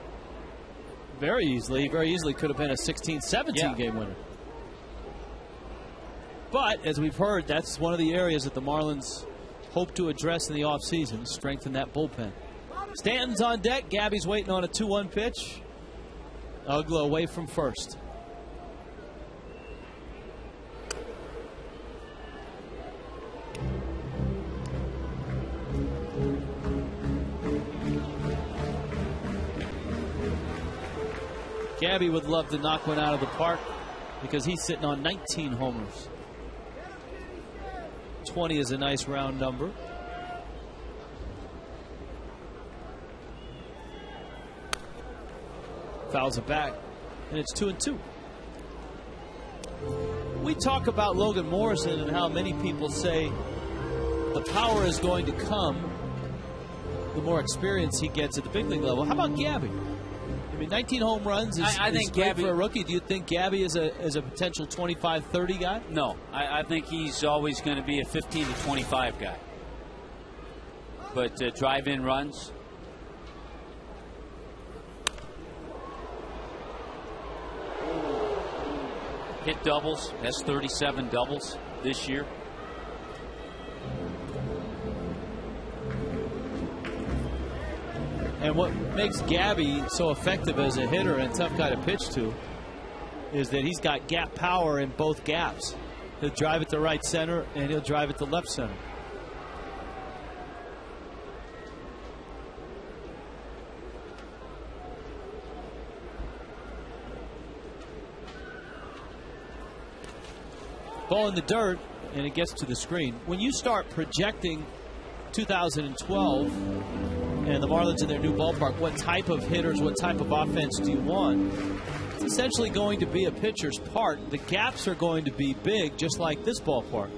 Very easily could have been a 16-17 game winner. But as we've heard, that's one of the areas that the Marlins hope to address in the offseason, strengthen that bullpen. Stanton's on deck. Gabby's waiting on a 2-1 pitch. Uggla away from first. Gabby would love to knock one out of the park. because he's sitting on 19 homers. 20 is a nice round number. Fouls it back, and it's 2-2. We talk about Logan Morrison and how many people say the power is going to come the more experience he gets at the big league level. How about Gabby? I mean, 19 home runs is, I think is great Gabby, for a rookie. Do you think Gabby is a potential 25-30 guy? No, I think he's always going to be a 15 to 25 guy. But drive-in runs. Hit doubles. That's 37 doubles this year. And what makes Gabby so effective as a hitter and tough guy to pitch to is that he's got gap power in both gaps. He'll drive it to right center and he'll drive it to left center. Ball in the dirt, and it gets to the screen. When you start projecting 2012 and the Marlins in their new ballpark, what type of hitters, what type of offense do you want? It's essentially going to be a pitcher's park. The gaps are going to be big, just like this ballpark.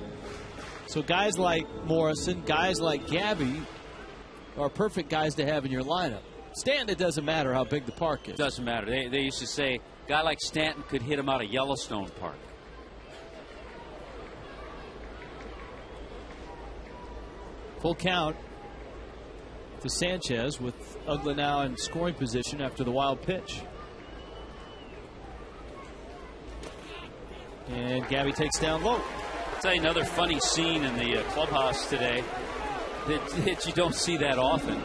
So guys like Morrison, guys like Gabby are perfect guys to have in your lineup. Stanton, it doesn't matter how big the park is. Doesn't matter. They used to say a guy like Stanton could hit him out of Yellowstone Park. Full count to Sanchez with Uggla now in scoring position after the wild pitch. And Gabby takes down low. I'll tell you another funny scene in the clubhouse today that you don't see that often.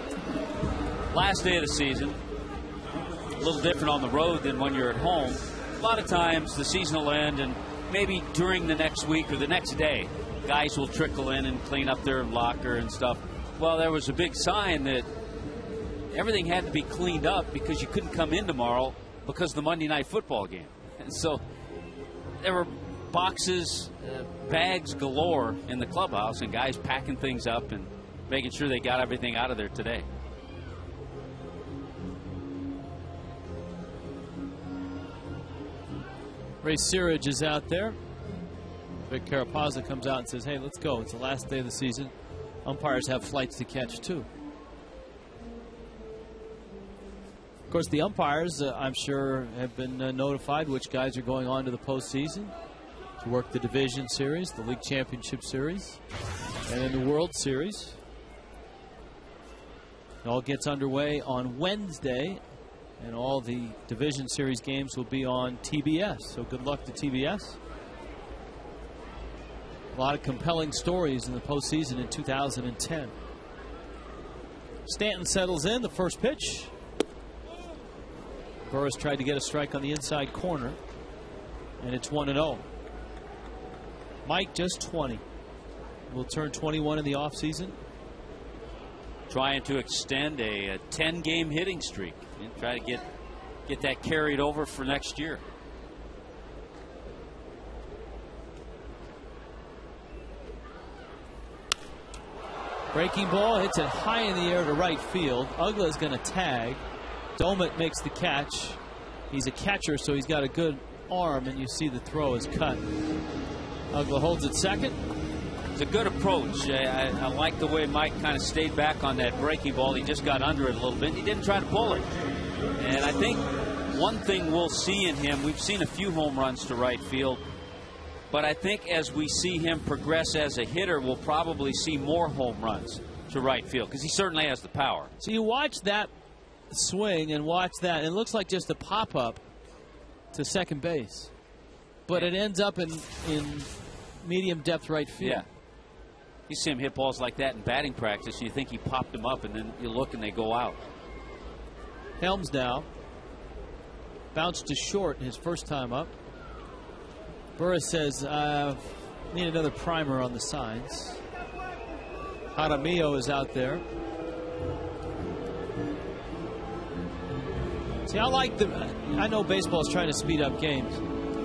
Last day of the season, a little different on the road than when you're at home. A lot of times the season will end and maybe during the next week or the next day, guys will trickle in and clean up their locker and stuff. Well, there was a big sign that everything had to be cleaned up because you couldn't come in tomorrow because of the Monday night football game. And so there were boxes, bags galore in the clubhouse, and guys packing things up and making sure they got everything out of there today. Ray Searage is out there. Vic Carapazza comes out and says, hey, let's go. It's the last day of the season. Umpires have flights to catch, too. Of course, the umpires, I'm sure, have been notified which guys are going on to the postseason to work the division series, the league championship series, and then the World Series. It all gets underway on Wednesday, and all the division series games will be on TBS. So good luck to TBS. A lot of compelling stories in the postseason in 2010. Stanton settles in, the first pitch. Burris tried to get a strike on the inside corner, and it's 1-0. Mike just 20. Will turn 21 in the offseason. Trying to extend a 10-game hitting streak and try to get that carried over for next year. Breaking ball hits it high in the air to right field. Uggla is going to tag. Domit makes the catch. He's a catcher, so he's got a good arm, and you see the throw is cut. Uggla holds it second. It's a good approach. I like the way Mike kind of stayed back on that breaking ball. He just got under it a little bit. He didn't try to pull it. And I think one thing we'll see in him, we've seen a few home runs to right field, but I think as we see him progress as a hitter, we'll probably see more home runs to right field because he certainly has the power. So you watch that swing and watch that, and it looks like just a pop-up to second base. But it ends up in medium depth right field. Yeah. You see him hit balls like that in batting practice, and you think he popped them up, and then you look and they go out. Helms now bounced to short his first time up. Burris says, need another primer on the signs. Jaramillo is out there. See, I know baseball is trying to speed up games.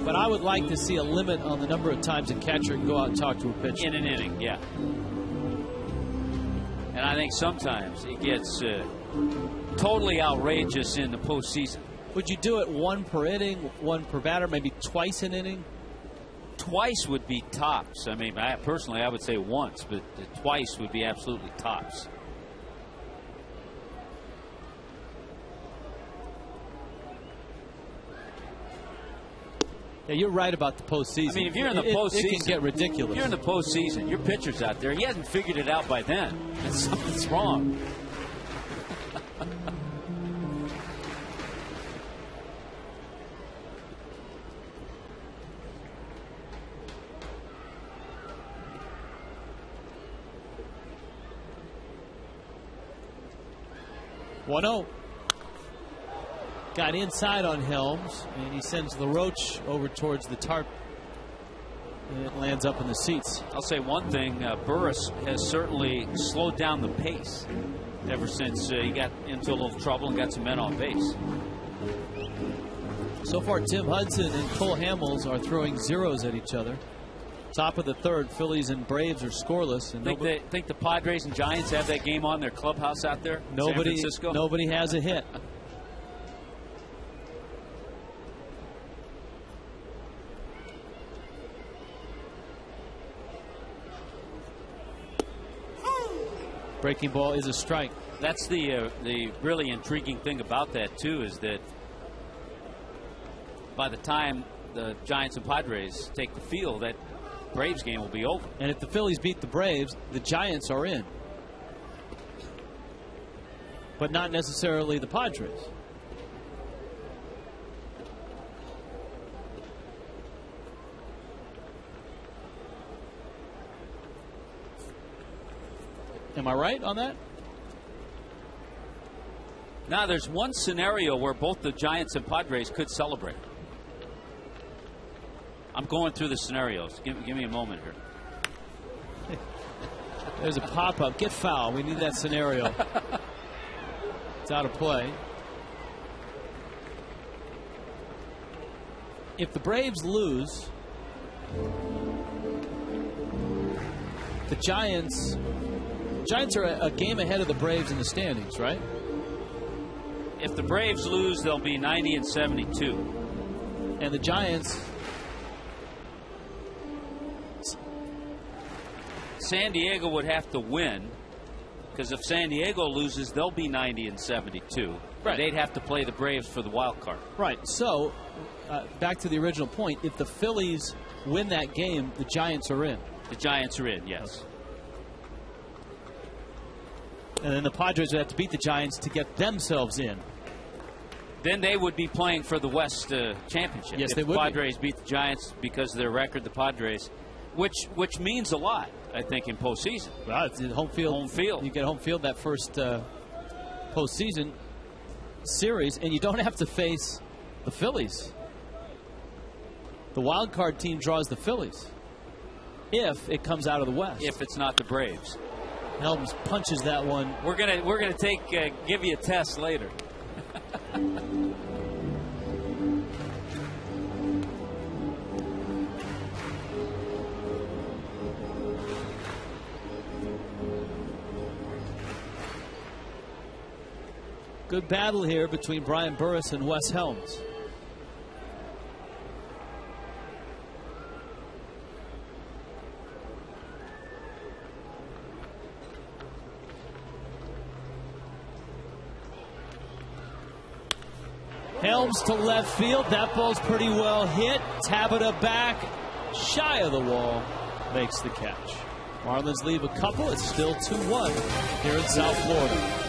But I would like to see a limit on the number of times a catcher can go out and talk to a pitcher. In an inning, yeah. And I think sometimes it gets totally outrageous in the postseason. Would you do it one per inning, one per batter, maybe twice an inning? Twice would be tops. I mean, personally, I would say once, but twice would be absolutely tops. Yeah, you're right about the postseason. I mean, if you're in the postseason, it can get ridiculous. If you're in the postseason, your pitcher's out there. He hasn't figured it out by then. And something's wrong. One-0. Got inside on Helms, and he sends LaRoche over towards the tarp, and it lands up in the seats. I'll say one thing, Burris has certainly slowed down the pace ever since he got into a little trouble and got some men on base. So far, Tim Hudson and Cole Hamels are throwing zeros at each other. Top of the third, Phillies and Braves are scoreless. And think the Padres and Giants have that game on their clubhouse out there in San Francisco? Nobody has a hit. Breaking ball is a strike. That's the really intriguing thing about that, too, is that by the time the Giants and Padres take the field, that Braves game will be over. And if the Phillies beat the Braves, the Giants are in. But not necessarily the Padres. Am I right on that? Now, there's one scenario where both the Giants and Padres could celebrate. I'm going through the scenarios. Give me a moment here. There's a pop-up. Get foul. We need that scenario. It's out of play. If the Braves lose, the Giants are a game ahead of the Braves in the standings, right? If the Braves lose, they'll be 90 and 72. And the Giants... San Diego would have to win, because if San Diego loses, they'll be 90 and 72. Right. They'd have to play the Braves for the wild card. Right. So, back to the original point, if the Phillies win that game, the Giants are in. The Giants are in, yes. And then the Padres would have to beat the Giants to get themselves in. Then they would be playing for the West Championship. Yes, if they would. The Padres beat the Giants because of their record, the Padres, which means a lot, I think, in postseason. Well, it's home field. Home field. You get home field that first postseason series, and you don't have to face the Phillies. The wild card team draws the Phillies if it comes out of the West. If it's not the Braves. Helms punches that one. We're gonna give you a test later. Good battle here between Brian Burris and Wes Helms. Helms to left field. That ball's pretty well hit. Tabata back, shy of the wall, makes the catch. Marlins leave a couple. It's still 2-1 here in South Florida.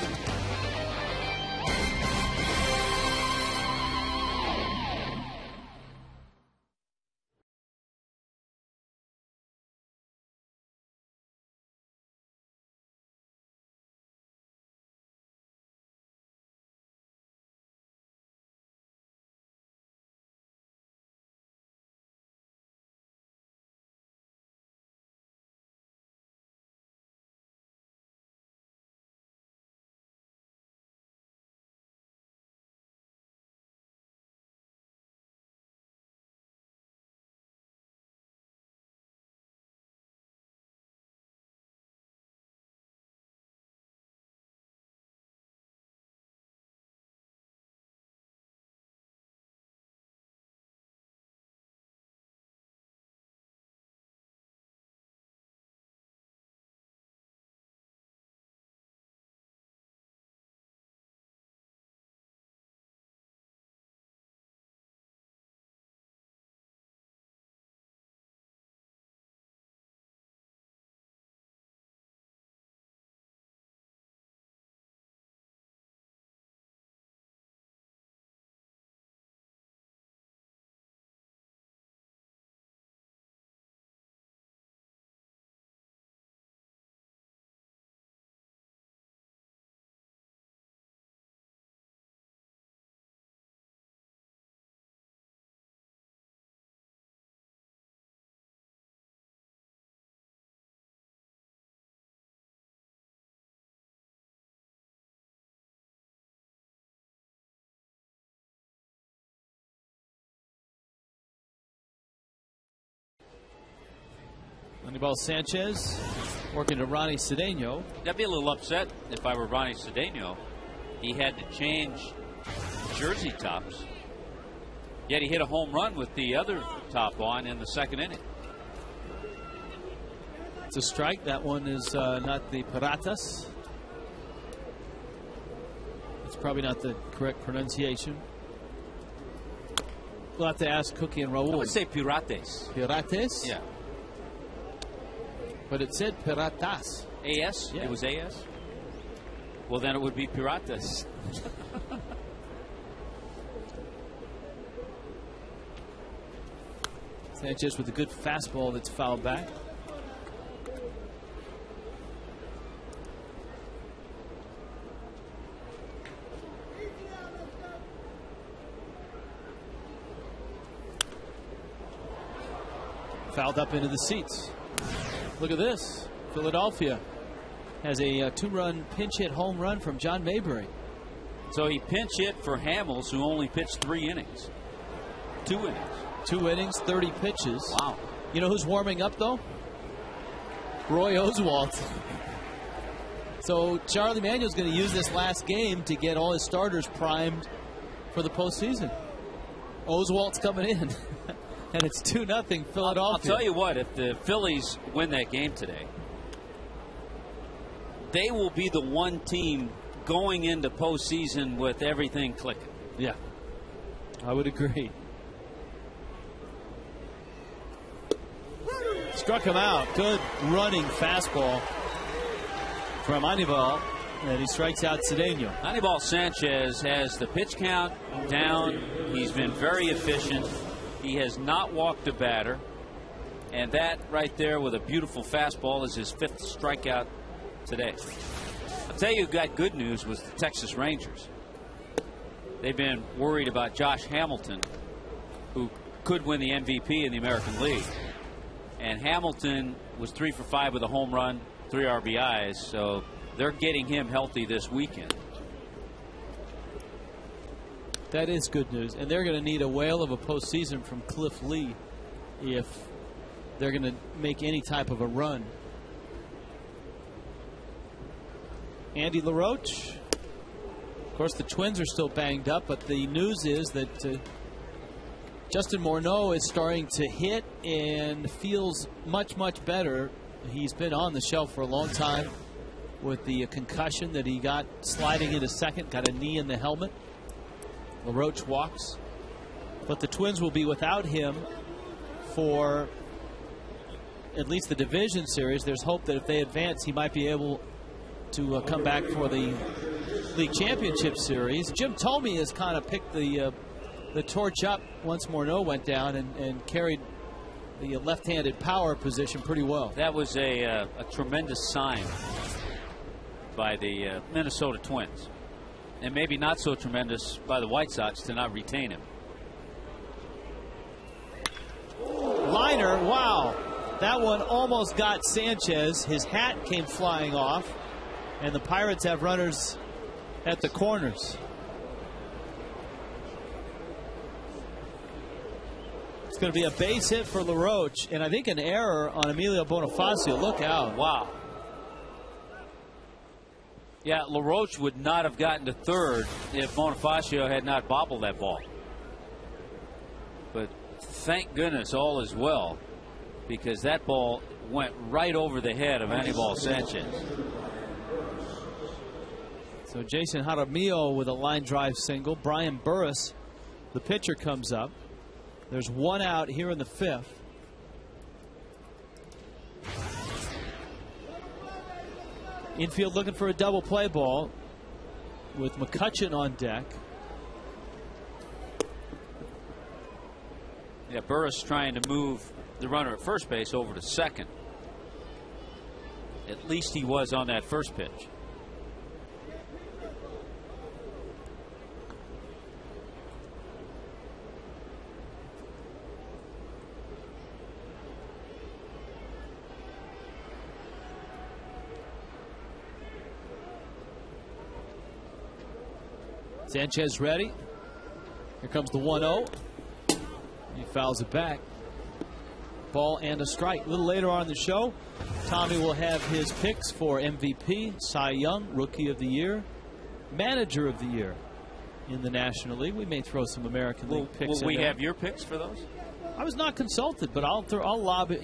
Anibal Sanchez working to Ronnie Cedeno. I'd be a little upset if I were Ronnie Cedeno. He had to change jersey tops. Yet he hit a home run with the other top on in the second inning. It's a strike. That one is not the Piratas. It's probably not the correct pronunciation. We'll have to ask Cookie and Raul. I would say Pirates. Pirates? Yeah. But it said Piratas. AS? Yeah. It was AS? Well, then it would be Piratas. Sanchez with a good fastball that's fouled back. Fouled up into the seats. Look at this. Philadelphia has a two-run pinch hit home run from John Mayberry. So he pinch hit for Hamels, who only pitched 3 innings. 2 innings. 2 innings, 30 pitches. Wow. You know who's warming up, though? Roy Oswalt. So Charlie Manuel's going to use this last game to get all his starters primed for the postseason. Oswalt's coming in. And it's 2-0 Philadelphia. I'll tell you what, if the Phillies win that game today, they will be the one team going into postseason with everything clicking. Yeah, I would agree. Struck him out. Good running fastball from Anibal, and he strikes out Cedeno. Anibal Sanchez has the pitch count down. He's been very efficient. He has not walked a batter. And that right there with a beautiful fastball is his 5th strikeout today. I'll tell you who got good news was the Texas Rangers. They've been worried about Josh Hamilton, who could win the MVP in the American League. And Hamilton was 3 for 5 with a home run, 3 RBIs. So they're getting him healthy this weekend. That is good news. And they're going to need a whale of a postseason from Cliff Lee if they're going to make any type of a run. Andy LaRoche. Of course, the Twins are still banged up, but the news is that Justin Morneau is starting to hit and feels much, much better. He's been on the shelf for a long time with the concussion that he got sliding into second, got a knee in the helmet. LaRoche walks, but the Twins will be without him for at least the division series. There's hope that if they advance, he might be able to come back for the league championship series. Jim Thome has kind of picked the torch up once Morneau went down and carried the left-handed power position pretty well. That was a tremendous sign by the Minnesota Twins. And maybe not so tremendous by the White Sox to not retain him. Liner, wow. That one almost got Sanchez. His hat came flying off. And the Pirates have runners at the corners. It's going to be a base hit for LaRoche. And I think an error on Emilio Bonifacio. Look out. Wow. Yeah, LaRoche would not have gotten to third if Bonifacio had not bobbled that ball. But thank goodness all is well, because that ball went right over the head of Anibal Sanchez. So Jason Jaramillo with a line drive single. Brian Burris, the pitcher, comes up. There's 1 out here in the 5th. Infield looking for a double play ball with McCutchen on deck. Yeah, Burris trying to move the runner at first base over to second. At least he was on that first pitch. Sanchez ready. Here comes the 1-0. He fouls it back. ball and a strike. A little later on in the show, Tommy will have his picks for MVP, Cy Young, Rookie of the Year, Manager of the Year in the National League. We may throw some American League picks in Will we there. have your picks for those? I was not consulted, but I'll lob it.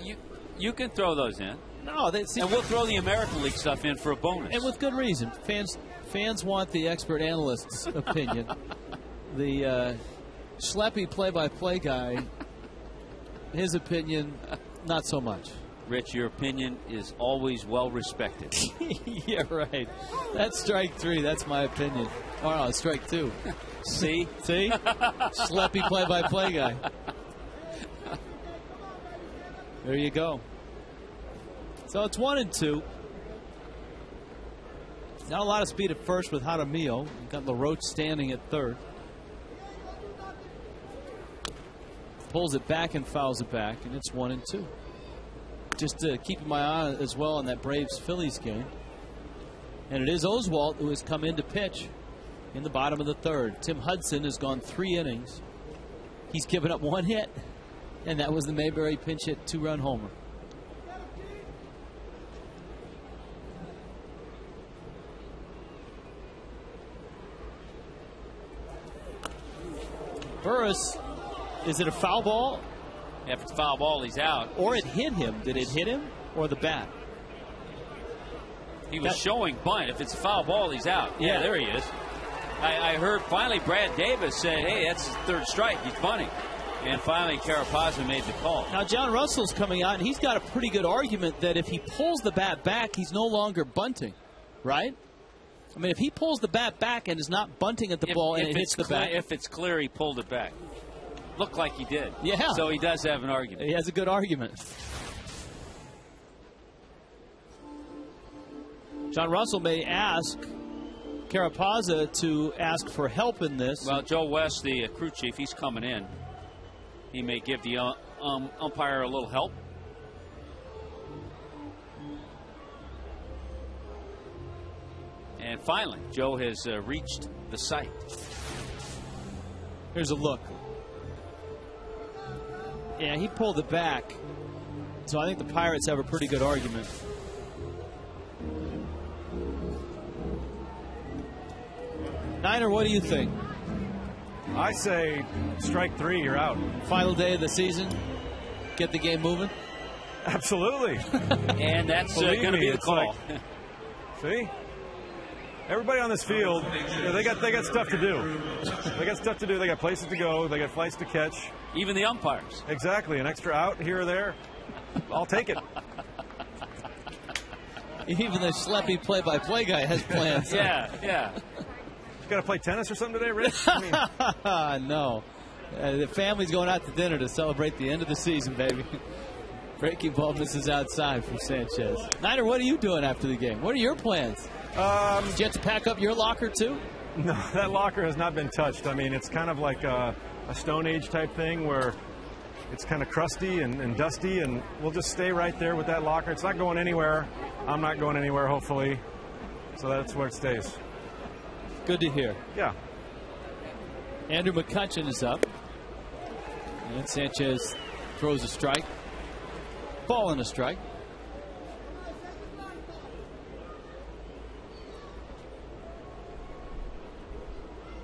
You can throw those in. No, and we'll throw the American League stuff in for a bonus. And with good reason. Fans want the expert analyst's opinion. The schleppy play-by-play guy, his opinion, not so much. Rich, your opinion is always well respected. Yeah, right. That's strike 3. That's my opinion. Oh, no, strike 2. See? Schleppy play-by-play guy. There you go. So it's 1-2. Not a lot of speed at first with Jaramillo. You've got LaRoche standing at third. Pulls it back and fouls it back, and it's 1-2. Just keeping my eye as well on that Braves-Phillies game. And it is Oswalt who has come in to pitch in the bottom of the third. Tim Hudson has gone 3 innings. He's given up 1 hit, and that was the Mayberry pinch hit 2-run homer. Burris, is it a foul ball? If it's a foul ball, he's out. Or it hit him. Did it hit him or the bat? He was showing bunt. If it's a foul ball, he's out. Yeah, there he is. I heard finally Brad Davis said, hey, that's his 3rd strike. He's bunting. And finally Carapazza made the call. Now John Russell's coming out, and he's got a pretty good argument that if he pulls the bat back, he's no longer bunting, right? I mean, if he pulls the bat back and is not bunting at the ball and it hits the bat. If it's clear he pulled it back. Looked like he did. Yeah. So he does have an argument. He has a good argument. John Russell may ask Carapazza to ask for help in this. Well, Joe West, the crew chief, he's coming in. He may give the umpire a little help. And finally, Joe has reached the site. Here's a look. Yeah, he pulled it back. So I think the Pirates have a pretty good argument. Niner, what do you think? I say strike 3, you're out. Final day of the season. Get the game moving. Absolutely. And that's going to be the call. Like, see? Everybody on this field, they got stuff to do. They got stuff to do. They got places to go. They got flights to catch. Even the umpires. Exactly. An extra out here or there. I'll take it. Even the schleppy play-by-play guy has plans. Yeah. You got to play tennis or something today, Rich? I mean. No. The family's going out to dinner to celebrate the end of the season, baby. Breaking ball misses outside from Sanchez. Niner, what are you doing after the game? What are your plans? Did you have to pack up your locker, too? No, that locker has not been touched. I mean, it's kind of like a Stone Age type thing where it's kind of crusty and dusty, and we'll just stay right there with that locker. It's not going anywhere. I'm not going anywhere, hopefully. So that's where it stays. Good to hear. Yeah. Andrew McCutchen is up. And Sanchez throws a strike. Ball and a strike.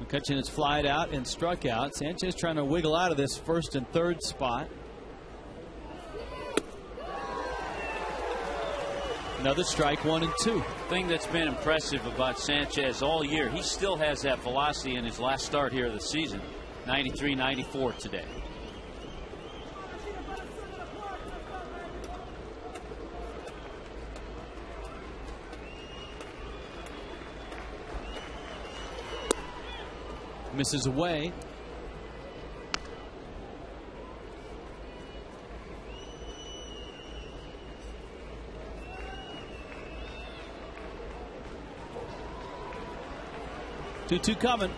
McCutchen has flied out and struck out. Sanchez trying to wiggle out of this 1st and 3rd spot. Another strike, 1-2. Thing that's been impressive about Sanchez all year, he still has that velocity in his last start here of the season. 93-94 today. Misses away. Two coming.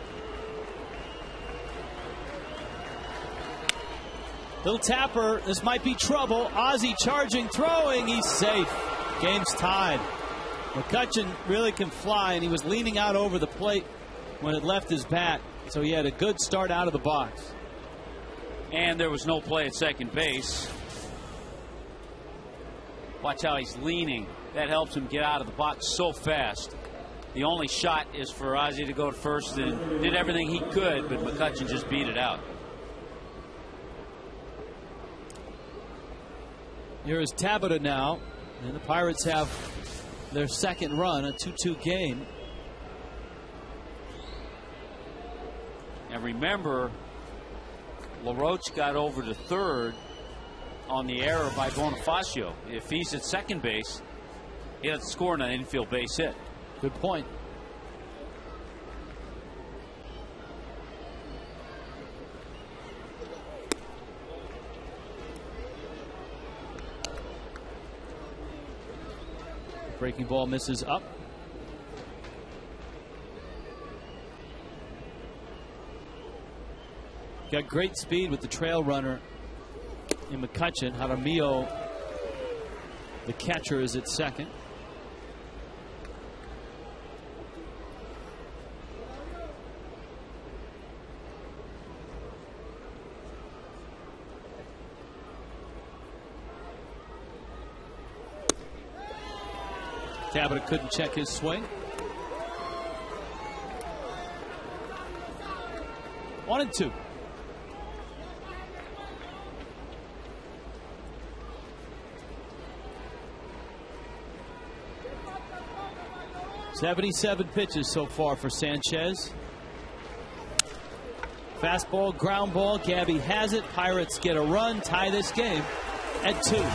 Little tapper. This might be trouble. Ozzie charging, throwing. He's safe. Game's tied. McCutchen really can fly, and he was leaning out over the plate when it left his bat. So he had a good start out of the box. And there was no play at second base. Watch how he's leaning. That helps him get out of the box so fast. The only shot is for Ozzie to go to first and did everything he could, but McCutchen just beat it out. Here is Tabata now, and the Pirates have their second run, a 2-2 game. And remember, LaRoche got over to third on the error by Bonifacio. If he's at second base, he doesn't score on an infield base hit. Good point. Breaking ball misses up. Got great speed with the trail runner in McCutchen. Jaramillo, the catcher, is at second. Tabata couldn't check his swing. 1-2. "77 pitches so far for Sanchez. Fastball, ground ball. Gabby has it. Pirates get a run, tie this game at 2.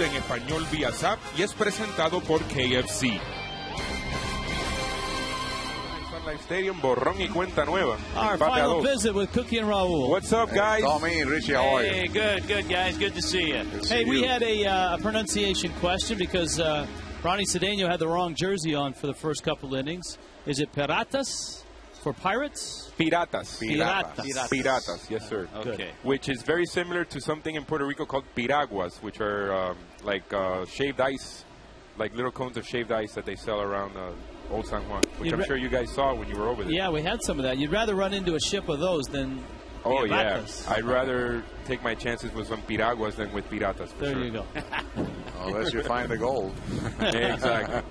En español vía Zap y es presentado por KFC. Live Stadium, borrón y cuenta nueva. Our final visit with Cookie and Raul. What's up, guys? Tommy and Richie, how are you? Hey, good, guys. Good to see you. Hey, we had a pronunciation question because Ronnie Cedeno had the wrong jersey on for the first couple innings. Is it Piratas for Pirates? Piratas. Piratas, yes, sir. Okay. Which is very similar to something in Puerto Rico called piraguas, which are like shaved ice, like little cones of shaved ice that they sell around Old San Juan, which I'm sure you guys saw when you were over there. Yeah, we had some of that. You'd rather run into a ship of those than Piratas. Yeah. I'd rather take my chances with some piraguas than with piratas, for there sure. You go. Unless you find the gold. Exactly.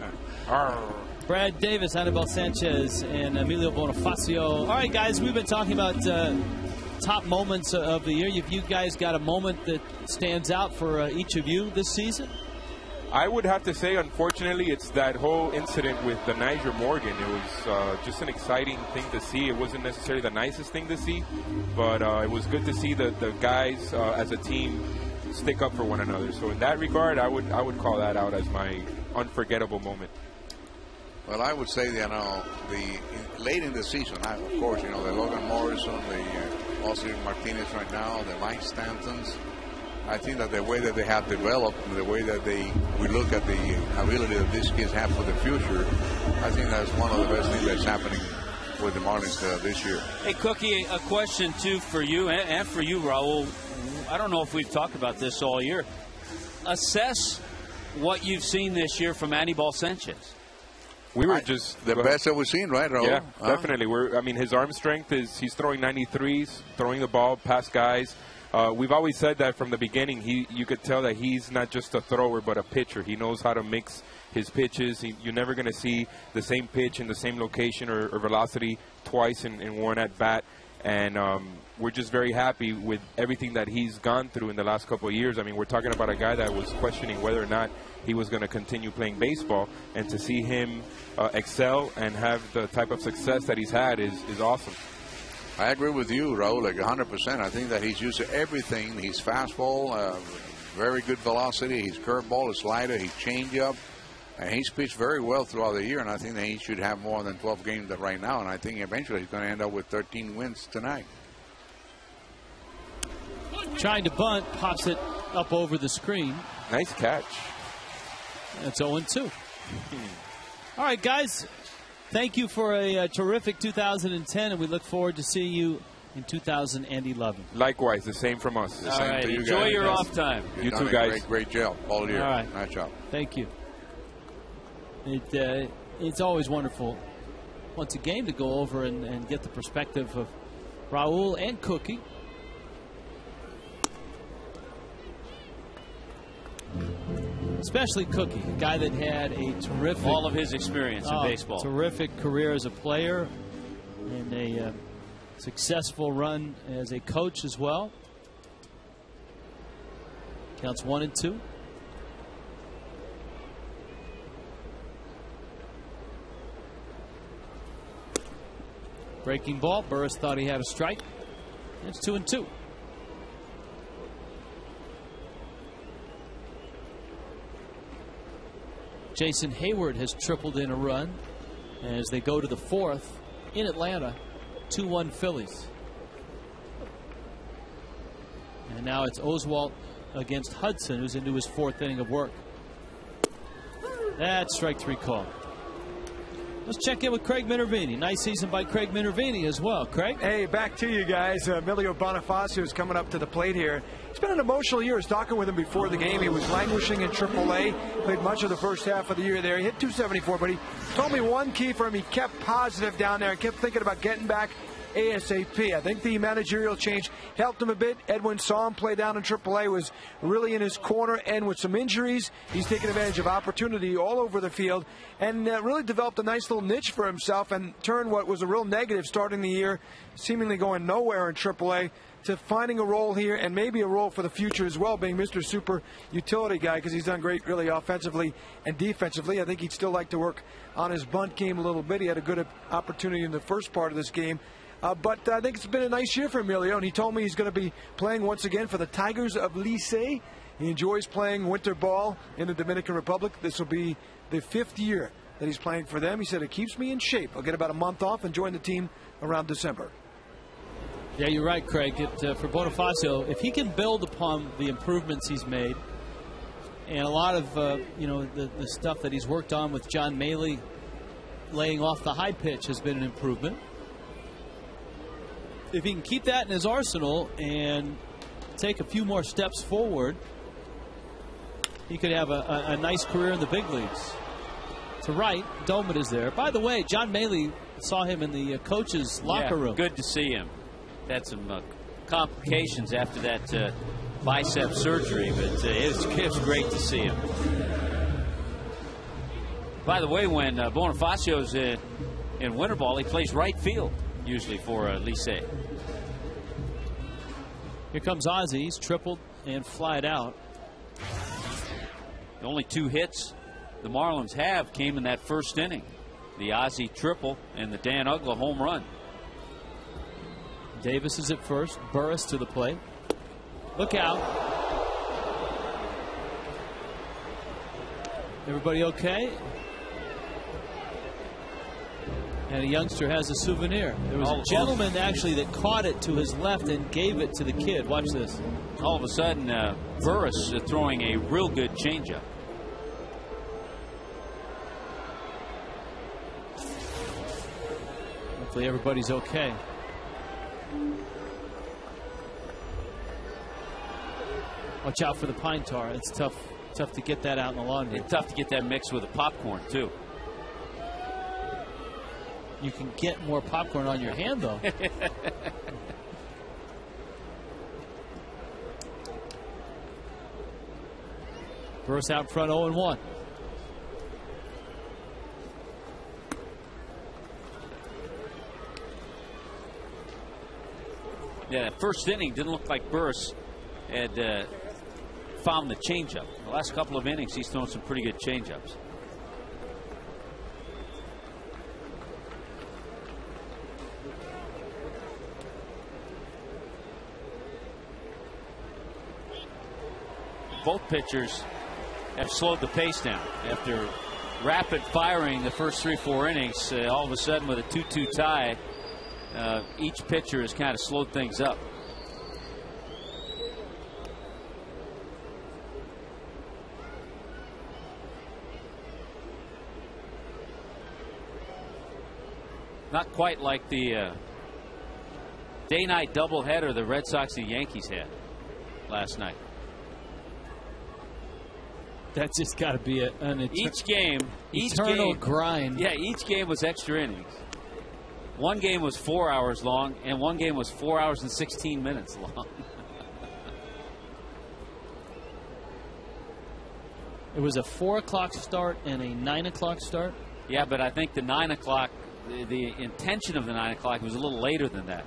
Brad Davis, Anibal Sanchez, and Emilio Bonifacio. All right, guys, we've been talking about top moments of the year. Have you guys got a moment that stands out for each of you this season? I would have to say, unfortunately, it's that whole incident with the Niger Morgan. It was just an exciting thing to see. It wasn't necessarily the nicest thing to see, but it was good to see the guys as a team stick up for one another. So in that regard, I would call that out as my unforgettable moment. Well, I would say, late in the season, of course, the Logan Morrison, the Oscar Martinez right now, the Mike Stantons, I think that the way that they have developed, the way that we look at the ability that these kids have for the future, I think that's one of the best things that's happening with the Marlins this year. Hey, Cookie, a question, too, for you and for you, Raul. I don't know if we've talked about this all year. Assess what you've seen this year from Anibal Sanchez. We were just the best that we've seen, right, Raul? Yeah, definitely. I mean, his arm strength he's throwing 93s, throwing the ball past guys. We've always said that from the beginning. You could tell that he's not just a thrower, but a pitcher. He knows how to mix his pitches. You're never going to see the same pitch in the same location or velocity twice in one at bat. And we're just very happy with everything that he's gone through in the last couple of years. I mean, we're talking about a guy that was questioning whether or not he was going to continue playing baseball, and to see him excel and have the type of success that he's had is awesome. I agree with you, Raul, like 100%. I think that he's used to everything. His fastball, very good velocity, his curveball, his slider, his changeup. And he's pitched very well throughout the year, and I think that he should have more than 12 games right now, and I think eventually he's going to end up with 13 wins tonight. Trying to bunt, pops it up over the screen. Nice catch. That's 0-2. All right, guys. Thank you for a terrific 2010, and we look forward to seeing you in 2011. Likewise, the same from us. All right, enjoy your off time. You too, guys. Great job all year. All right. Nice job. Thank you. It's always wonderful, once a game, to go over and get the perspective of Raul and Cookie. Especially Cookie, a guy that had a terrific... all of his experience in baseball. Terrific career as a player and a successful run as a coach as well. Counts 1-2. Breaking ball. Burris thought he had a strike. It's 2-2. Jason Hayward has tripled in a run as they go to the fourth in Atlanta. 2-1 Phillies. And now it's Oswalt against Hudson, who's into his fourth inning of work. That's strike three call. Let's check in with Craig Minervini. Nice season by Craig Minervini as well. Craig? Hey, back to you guys. Emilio Bonifacio is coming up to the plate here. It's been an emotional year. I was talking with him before the game. He was languishing in AAA. Played much of the first half of the year there. He hit 274, but he told me one key for him. He kept positive down there and kept thinking about getting back ASAP. I think the managerial change helped him a bit. Edwin saw him play down in AAA, was really in his corner, and with some injuries, he's taken advantage of opportunity all over the field and really developed a nice little niche for himself and turned what was a real negative starting the year, seemingly going nowhere in AAA, to finding a role here and maybe a role for the future as well, being Mr. Super Utility guy, because he's done great really offensively and defensively. I think he'd still like to work on his bunt game a little bit. He had a good opportunity in the first part of this game. But I think it's been a nice year for Emilio, and he told me he's going to be playing once again for the Tigers of Licey. He enjoys playing winter ball in the Dominican Republic. This will be the 5th year that he's playing for them. He said, it keeps me in shape. I'll get about a month off and join the team around December. Yeah, you're right, Craig. For Bonifacio, if he can build upon the improvements he's made, and a lot of the stuff that he's worked on with John Maley, laying off the high pitch has been an improvement. If he can keep that in his arsenal and take a few more steps forward, he could have a nice career in the big leagues. To right, Doman is there. By the way, John Maley saw him in the coach's locker room. Good to see him. Had some complications after that bicep surgery, but it was great to see him. By the way, when Bonifacio's in winter ball, he plays right field, usually for Licey. Here comes Ozzie. He's tripled and flied out. The only 2 hits the Marlins have came in that first inning. The Ozzie triple and the Dan Uggla home run. Davis is at first. Burris to the plate. Look out. Everybody okay? And a youngster has a souvenir. There was a gentleman actually that caught it to his left and gave it to the kid. Watch this. all of a sudden, Burris throwing a real good changeup. Hopefully everybody's okay. Watch out for the pine tar. It's tough to get that out in the laundry. It's tough to get that mixed with the popcorn, too. You can get more popcorn on your hand, though. Burris out front 0-1. Yeah, that first inning didn't look like Burris had found the changeup. The last couple of innings, he's thrown some pretty good changeups. Both pitchers have slowed the pace down after rapid firing the first 3-4 innings. All of a sudden, with a 2-2 tie, each pitcher has kind of slowed things up. Not quite like the day-night doubleheader the Red Sox and Yankees had last night. That's just got to be an eternal grind. Yeah, each game was extra innings. One game was 4 hours long, and one game was 4 hours and 16 minutes long. It was a 4 o'clock start and a 9 o'clock start. Yeah, but I think the 9 o'clock, the intention of the 9 o'clock was a little later than that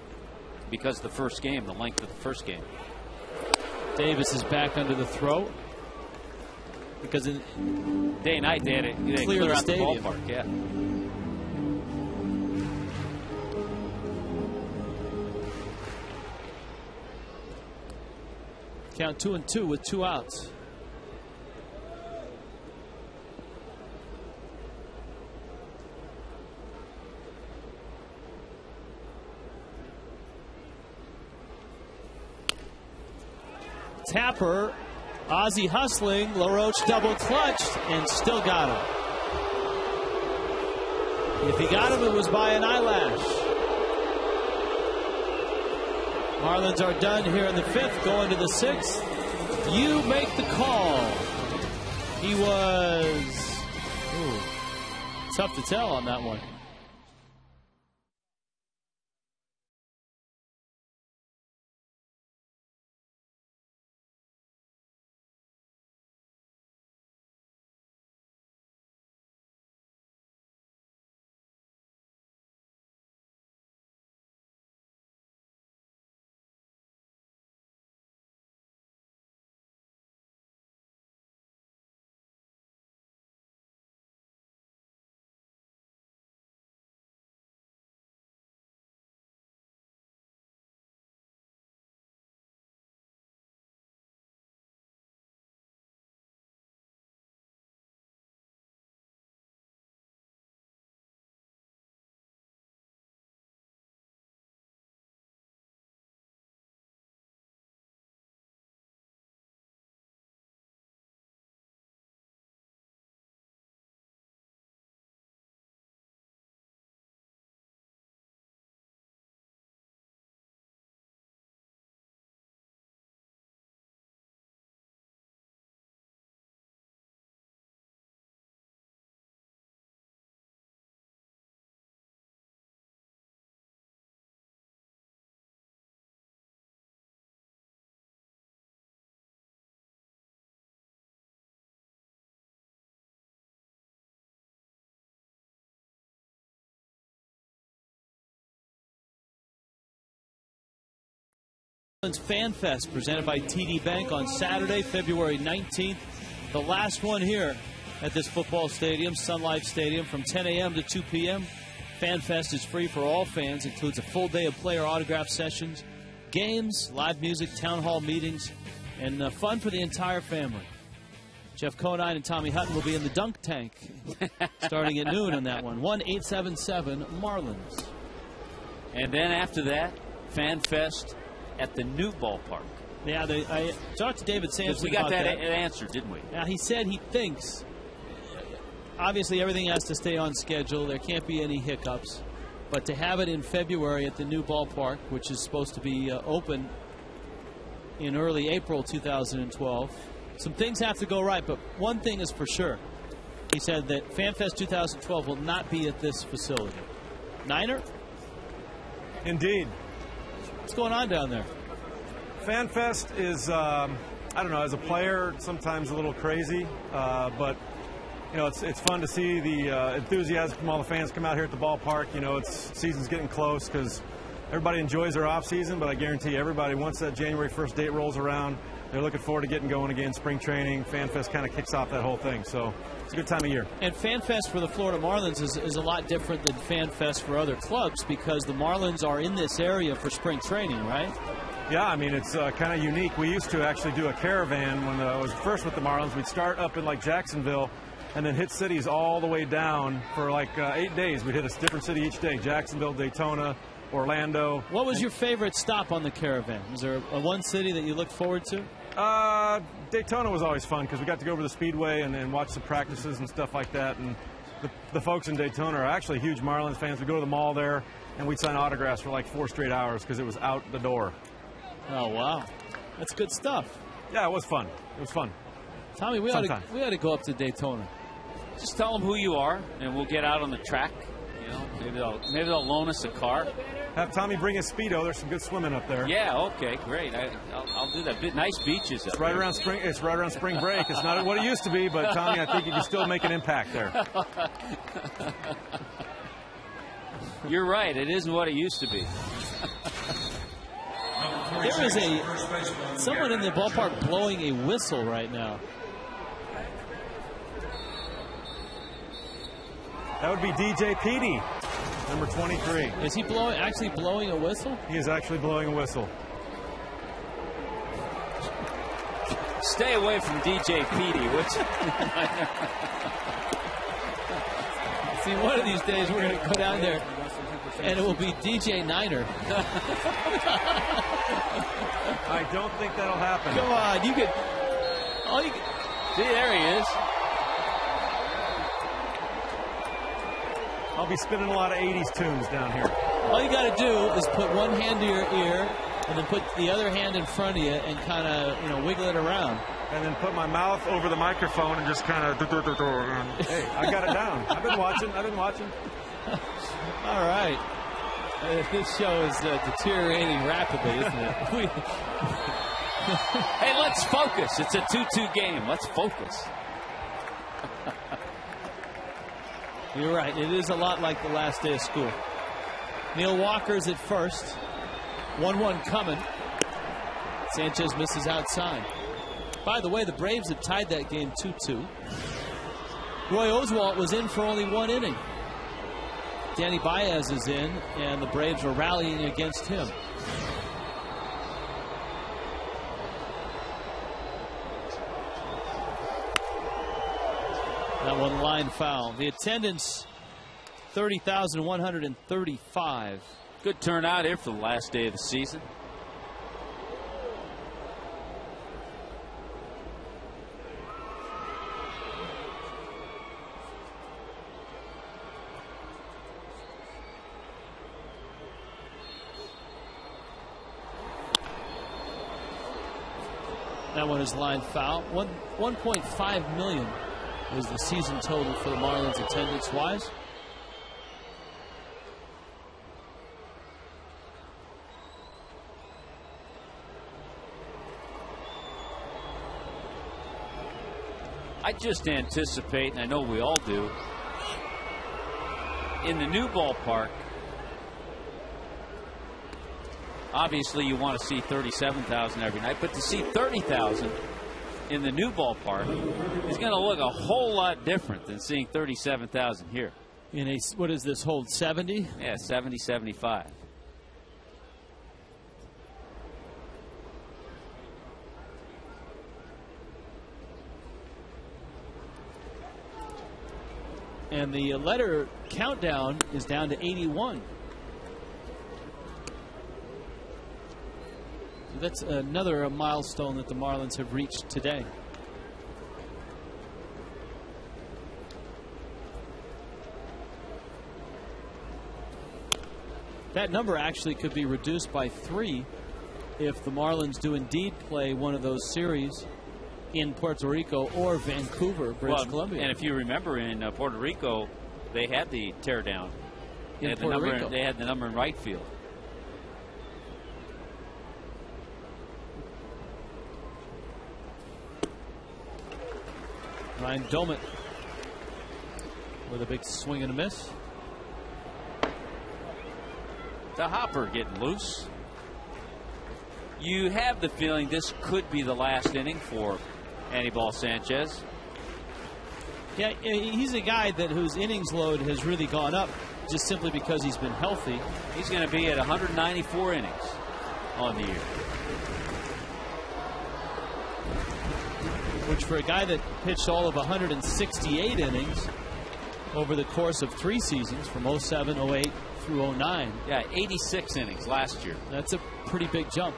because of the first game, the length of the first game. Davis is back under the throw. Because in day and night they had to clear out the ballpark. Yeah. Count 2-2 with 2 outs. Tapper. Ozzie hustling, LaRoche double clutched and still got him. If he got him, it was by an eyelash. Marlins are done here in the 5th, going to the 6th. You make the call. He was tough to tell on that one. FanFest presented by TD Bank on Saturday, February 19th. The last one here at this football stadium, Sun Life Stadium, from 10 a.m. to 2 p.m. FanFest is free for all fans, includes a full day of player autograph sessions, games, live music, town hall meetings, and fun for the entire family. Jeff Conine and Tommy Hutton will be in the dunk tank starting at noon on that one. 1-877-Marlins. And then after that, FanFest at the new ballpark Yeah, I talked to David Sampson. We got about that answer, didn't we? Yeah, he said he thinks, obviously everything has to stay on schedule. There can't be any hiccups. But to have it in February at the new ballpark, which is supposed to be open in early April 2012, some things have to go right. But one thing is for sure. He said that FanFest 2012 will not be at this facility. Niner? Indeed. What's going on down there? FanFest is, I don't know, as a player, sometimes a little crazy, but you know, it's fun to see the enthusiasm from all the fans come out here at the ballpark. You know, season's getting close because everybody enjoys their off season, but I guarantee everybody, once that January 1st date rolls around, they're looking forward to getting going again. Spring training, FanFest kind of kicks off that whole thing, so it's a good time of year. And FanFest for the Florida Marlins is a lot different than FanFest for other clubs because the Marlins are in this area for spring training, right? Yeah, I mean, it's kind of unique. We used to actually do a caravan when I was first with the Marlins. We'd start up in like Jacksonville and then hit cities all the way down for like 8 days. We'd hit a different city each day: Jacksonville, Daytona, Orlando. What was your favorite stop on the caravan? Was there one city that you looked forward to? Daytona was always fun because we got to go over the speedway and watch the practices and stuff like that. And the folks in Daytona are actually huge Marlins fans. We go to the mall there and we'd sign autographs for like 4 straight hours because it was out the door. Oh, wow. That's good stuff. Yeah, it was fun. It was fun. Tommy, we ought to go up to Daytona. Just tell them who you are, and we'll get out on the track. You know, maybe they'll loan us a car. Have Tommy bring his Speedo. There's some good swimming up there. Yeah, okay, great. I'll do that. Nice beaches up right around spring. It's right around spring break. It's not what it used to be, but Tommy, I think you can still make an impact there. You're right. It isn't what it used to be. There is someone in the ballpark blowing a whistle right now. That would be DJ Petey, number 23. Is he actually blowing a whistle? He is actually blowing a whistle. Stay away from DJ Petey, which. See, one of these days we're going to go down there, and it will be DJ Niner. I don't think that'll happen. Come on, you could. See, there he is. I'll be spinning a lot of 80s tunes down here. All you got to do is put one hand to your ear and then put the other hand in front of you and kind of, wiggle it around. And then put my mouth over the microphone and just kind of... Hey, I got it down. I've been watching. All right. This show is deteriorating rapidly, isn't it? Hey, let's focus. It's a 2-2 game. Let's focus. You're right. It is a lot like the last day of school. Neil Walker's at first. 1-1 coming. Sanchez misses outside. By the way, the Braves have tied that game 2-2. Roy Oswalt was in for only 1 inning. Danny Baez is in, and the Braves are rallying against him. That one line foul. The attendance, 30,135. Good turnout here for the last day of the season. That one is line foul. 1.5 million was the season total for the Marlins attendance-wise. I just anticipate, and I know we all do, in the new ballpark, obviously you want to see 37,000 every night, but to see 30,000 in the new ballpark is going to look a whole lot different than seeing 37,000 here. In a, what does this hold, 70? Yeah, 70, 75. And the letter countdown is down to 81. that's another milestone that the Marlins have reached today. That number actually could be reduced by 3 if the Marlins do indeed play one of those series in Puerto Rico or Vancouver, British Columbia. And if you remember, in Puerto Rico, they had the teardown. They had the number in right field. Ryan Doumit with a big swing and a miss. The hopper getting loose. You have the feeling this could be the last inning for Anibal Sanchez. Yeah, he's a guy whose innings load has really gone up just simply because he's been healthy. He's going to be at 194 innings on the year. Which, for a guy that pitched all of 168 innings over the course of 3 seasons, from 07, 08 through 09. Yeah, 86 innings last year. That's a pretty big jump.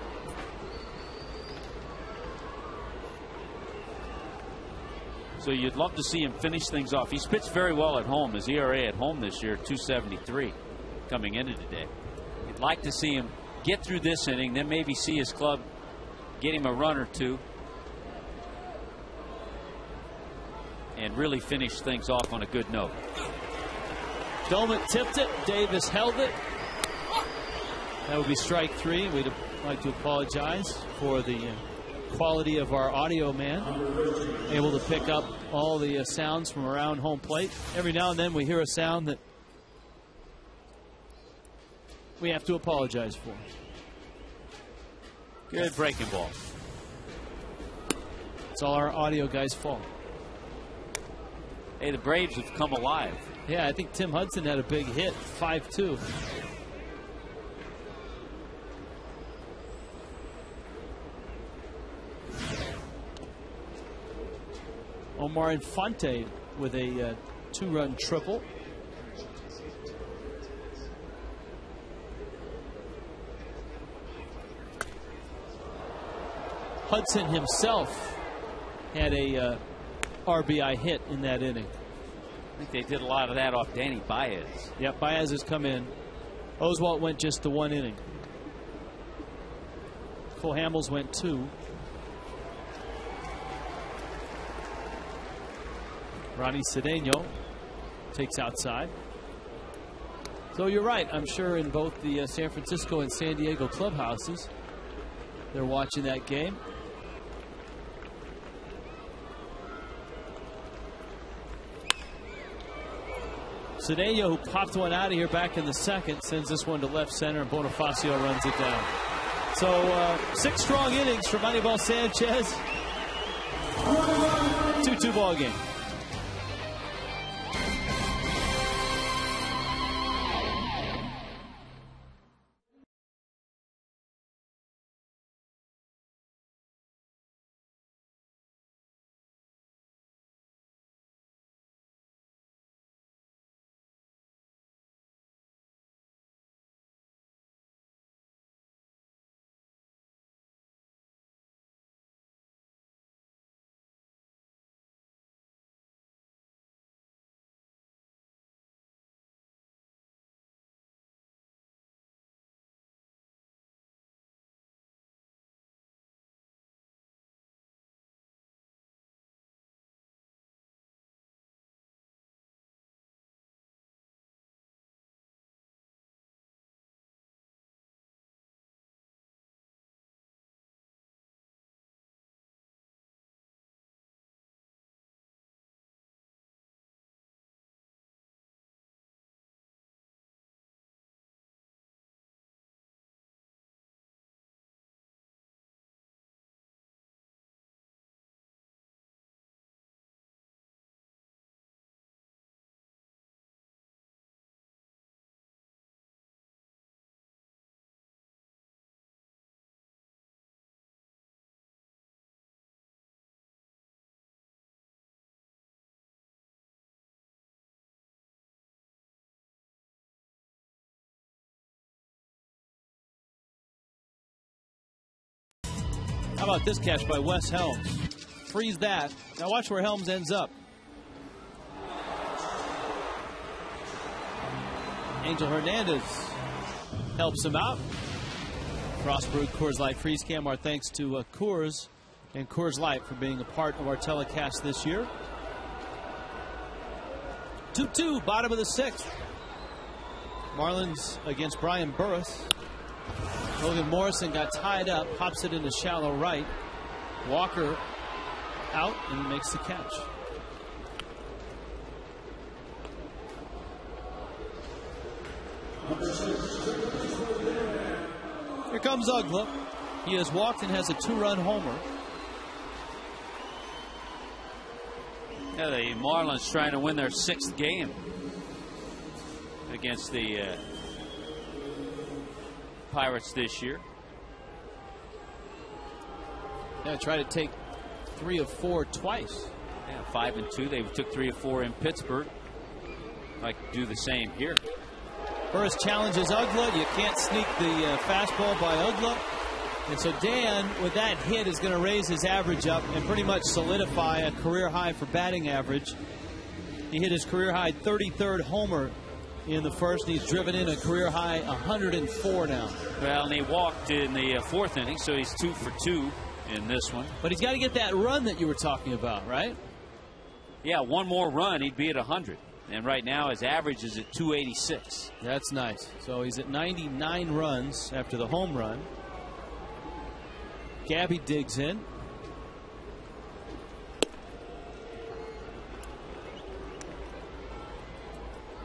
So you'd love to see him finish things off. He's pitched very well at home. His ERA at home this year, 2.73 coming into today. You'd like to see him get through this inning, then maybe see his club get him a run or two and really finish things off on a good note. Doumit tipped it. Davis held it. That would be strike 3. We'd like to apologize for the quality of our audio man, able to pick up all the sounds from around home plate. Every now and then we hear a sound that we have to apologize for. Good breaking ball. It's all our audio guys' fault. Hey, the Braves have come alive. Yeah, I think Tim Hudson had a big hit, 5-2. Omar Infante with a 2-run triple. Hudson himself had a RBI hit in that inning. I think they did a lot of that off Danny Baez. Yep, Baez has come in. Oswalt went just the 1 inning. Cole Hamels went 2. Ronnie Cedeno takes outside. So you're right. I'm sure in both the San Francisco and San Diego clubhouses, they're watching that game. Cedeno, who popped one out of here back in the second, sends this one to left center, and Bonifacio runs it down. So 6 strong innings from Anibal Sanchez. 2-2 ball game. How about this catch by Wes Helms? Freeze that. Now watch where Helms ends up. Angel Hernandez helps him out. Cross-brewed Coors Light Freeze Cam. Our thanks to Coors and Coors Light for being a part of our telecast this year. 2-2, bottom of the 6th. Marlins against Brian Burris. Logan Morrison got tied up, hops it into shallow right. Walker out and makes the catch. Here comes Uggla. He has walked and has a 2-run homer. Yeah, the Marlins trying to win their 6th game against the Pirates this year. Yeah, try to take 3 of 4 twice. Yeah, 5 and 2. They took 3 of 4 in Pittsburgh. Like to do the same here. Burris challenges Uggla. You can't sneak the fastball by Uggla. And so Dan, with that hit, is going to raise his average up and pretty much solidify a career high for batting average. He hit his career high 33rd homer in the first, and he's driven in a career high 104 now. Well, and he walked in the 4th inning, so he's 2 for 2 in this one. But he's got to get that run that you were talking about, right? Yeah, one more run, he'd be at 100. And right now his average is at 286. That's nice. So he's at 99 runs after the home run. Gabby digs in.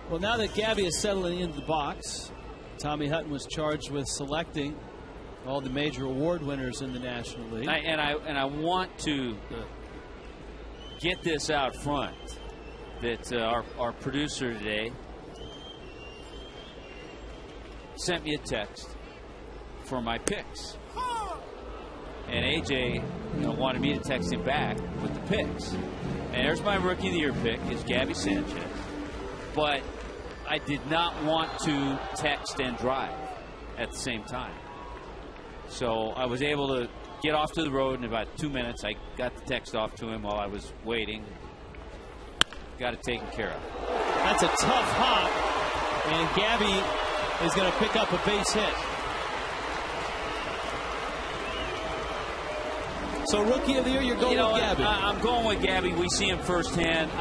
Well, now that Gabby is settling into the box, Tommy Hutton was charged with selecting all the major award winners in the National League. I want to get this out front, that our producer today sent me a text for my picks. And AJ wanted me to text him back with the picks. And there's my Rookie of the Year pick, is Gabby Sanchez. But I did not want to text and drive at the same time. So I was able to get off to the road in about 2 minutes. I got the text off to him while I was waiting. Got it taken care of. That's a tough hop. And Gabby is going to pick up a base hit. So Rookie of the Year, you're going with Gabby. I'm going with Gabby. We see him firsthand.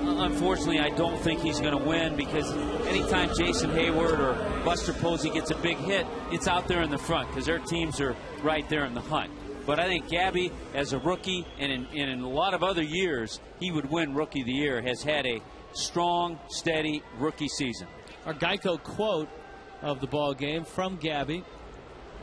Unfortunately, I don't think he's going to win, because anytime Jason Hayward or Buster Posey gets a big hit, it's out there in the front because their teams are right there in the hunt. But I think Gabby, as a rookie, and in a lot of other years, he would win Rookie of the Year, has had a strong, steady rookie season. Our Geico quote of the ball game from Gabby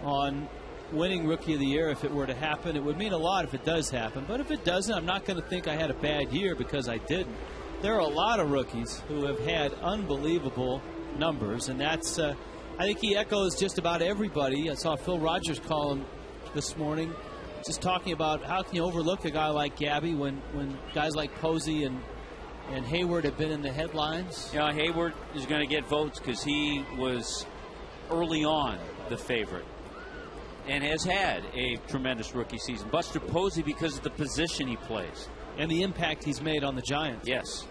on winning Rookie of the Year. If it were to happen, it would mean a lot if it does happen. But if it doesn't, I'm not going to think I had a bad year because I didn't. There are a lot of rookies who have had unbelievable numbers, and that's I think he echoes just about everybody. I saw Phil Rogers call him this morning, just talking about how can you overlook a guy like Gabby when guys like Posey and Hayward have been in the headlines. Yeah, Hayward is going to get votes because he was early on the favorite and has had a tremendous rookie season. Buster Posey because of the position he plays. And the impact he's made on the Giants. Yes.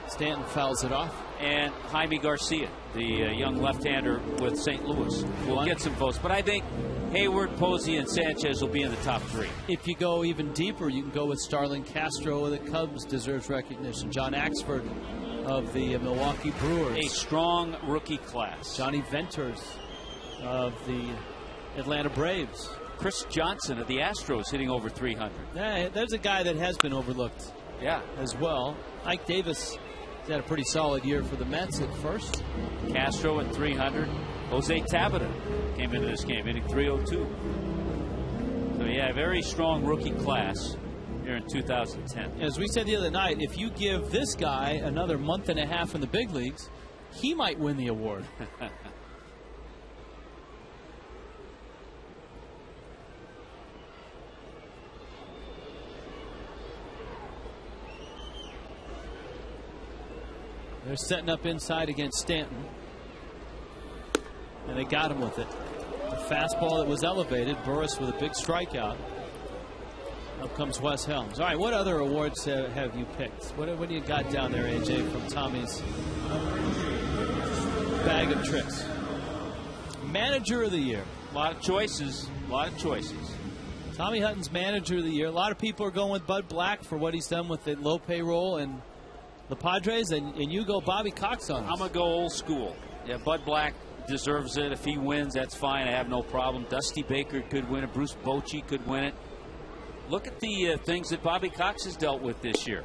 Stanton fouls it off. And Jaime Garcia, the young left-hander with St. Louis, will get some votes. But I think Hayward, Posey, and Sanchez will be in the top 3. If you go even deeper, you can go with Starlin Castro of the Cubs, deserves recognition. John Axford of the Milwaukee Brewers. A strong rookie class. Johnny Venters of the Atlanta Braves. Chris Johnson of the Astros hitting over 300. Yeah, there's a guy that has been overlooked. Yeah. As well. Ike Davis had a pretty solid year for the Mets at first. Castro at 300. Jose Tabata came into this game hitting 302. So yeah, a very strong rookie class here in 2010. As we said the other night, if you give this guy another month and a half in the big leagues, he might win the award. They're setting up inside against Stanton. And they got him with it. The fastball that was elevated. Burris with a big strikeout. Up comes Wes Helms. All right, what other awards have you picked? What do you got down there, AJ, from Tommy's bag of tricks? Manager of the Year. A lot of choices. A lot of choices. Tommy Hutton's Manager of the Year. A lot of people are going with Bud Black for what he's done with the low payroll and the Padres, and you go Bobby Cox on us. I'm going to go old school. Yeah, Bud Black deserves it. If he wins, that's fine. I have no problem. Dusty Baker could win it. Bruce Bochy could win it. Look at the things that Bobby Cox has dealt with this year.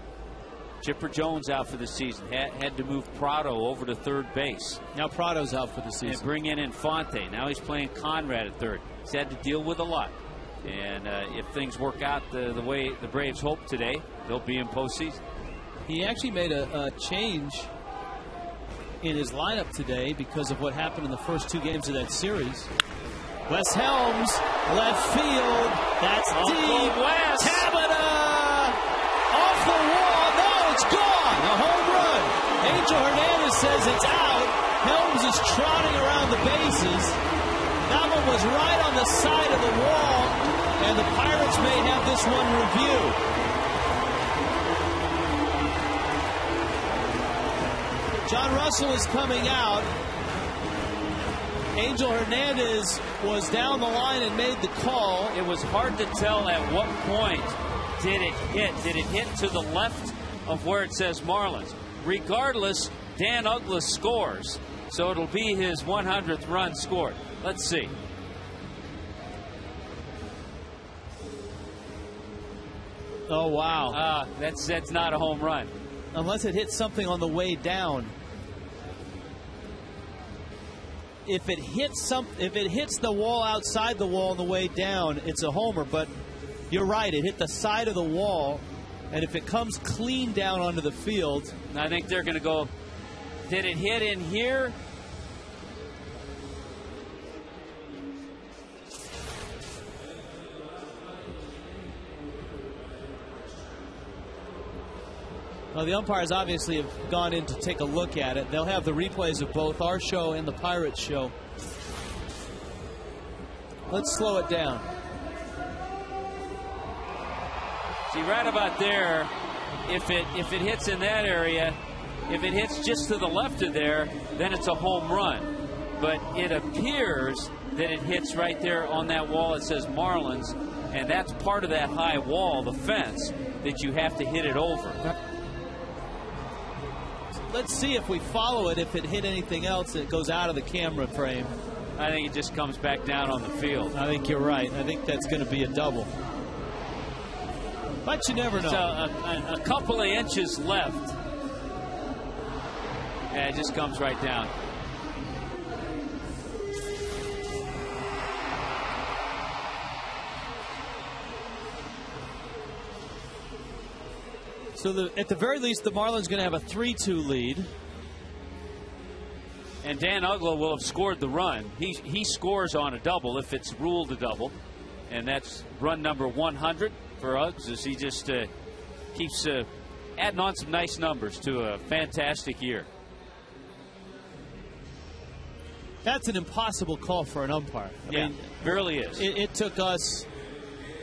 Chipper Jones out for the season. Had to move Prado over to third base. Now Prado's out for the season. And bring in Infante. Now he's playing Conrad at third. He's had to deal with a lot. And if things work out the way the Braves hope today, they'll be in postseason. He actually made a change in his lineup today because of what happened in the first 2 games of that series. Wes Helms, left field. That's deep. West. Tabata off the wall. No, it's gone. A home run. Angel Hernandez says it's out. Helms is trotting around the bases. That one was right on the side of the wall, and the Pirates may have this one reviewed. John Russell is coming out. Angel Hernandez was down the line and made the call. It was hard to tell at what point did it hit. Did it hit to the left of where it says Marlins? Regardless, Dan Uggla scores, so it'll be his 100th run scored. Let's see. Oh, wow. That's not a home run. Unless it hits something on the way down. If it hits the wall outside the wall on the way down, it's a homer. But you're right, it hit the side of the wall, and if it comes clean down onto the field, I think they're going to go. Did it hit in here? Well, the umpires obviously have gone in to take a look at it. They'll have the replays of both our show and the Pirates show. Let's slow it down. See, right about there, if it hits in that area, if it hits just to the left of there, then it's a home run. But it appears that it hits right there on that wall. It says Marlins, and that's part of that high wall, the fence, that you have to hit it over. Let's see if we follow it. If it hit anything else, it goes out of the camera frame. I think it just comes back down on the field. I think you're right. I think that's going to be a double. But you never know. So a couple of inches left. Yeah, it just comes right down. So at the very least, the Marlins going to have a 3-2 lead. And Dan Uggla will have scored the run. He scores on a double if it's ruled a double. And that's run number 100 for Uggs as he just keeps adding on some nice numbers to a fantastic year. That's an impossible call for an umpire. I mean, it really is. It took us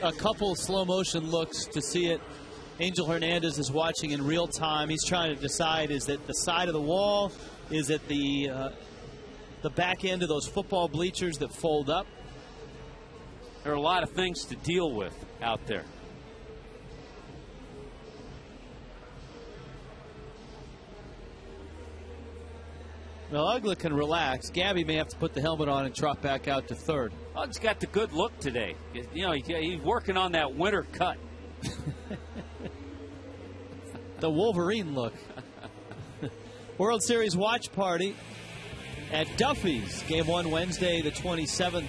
a couple slow motion looks to see it. Angel Hernandez is watching in real time. He's trying to decide, is it the side of the wall? Is it the back end of those football bleachers that fold up? There are a lot of things to deal with out there. Well, Uggla can relax. Gabby may have to put the helmet on and trot back out to third. Ugg's got the good look today. You know, he's working on that winter cut. The Wolverine look. World Series watch party at Duffy's. Game 1 Wednesday the 27th.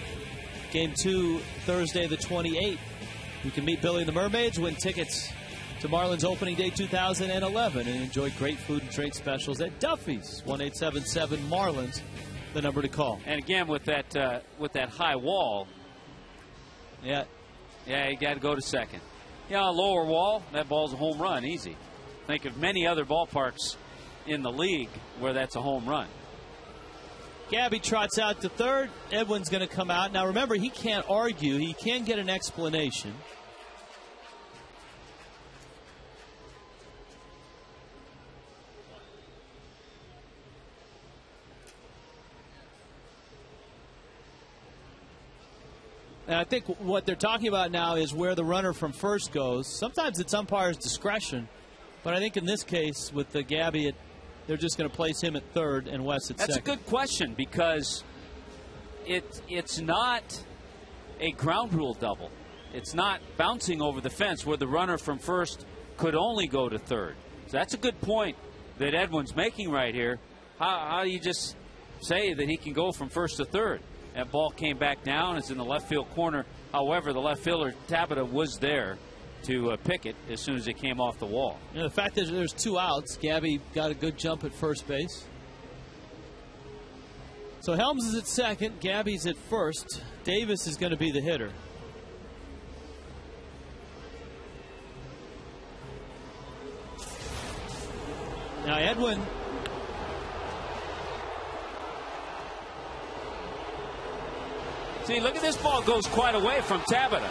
Game 2 Thursday the 28th. You can meet Billy and the Mermaids, win tickets to Marlins Opening Day 2011, and enjoy great food and drink specials at Duffy's. 1-877 Marlins, the number to call. And again, with that high wall, yeah, you got to go to second. Yeah, a lower wall, that ball's a home run, easy. Think of many other ballparks in the league where that's a home run. Gabby trots out to third. Edwin's going to come out. Now remember, he can't argue. He can get an explanation. And I think what they're talking about now is where the runner from first goes. Sometimes it's umpire's discretion, but I think in this case with the Gabby, they're just going to place him at third and Wes at second. That's a good question because it's not a ground rule double. It's not bouncing over the fence where the runner from first could only go to third. So that's a good point that Edwin's making right here. How do you just say that he can go from first to third? That ball came back down. It's in the left field corner. However, the left fielder, Tabata, was there to pick it as soon as it came off the wall. You know, the fact that there's 2 outs, Gabby got a good jump at first base. So Helms is at second. Gabby's at first. Davis is going to be the hitter. Now Edwin. See, look at this ball goes quite away from Tabata.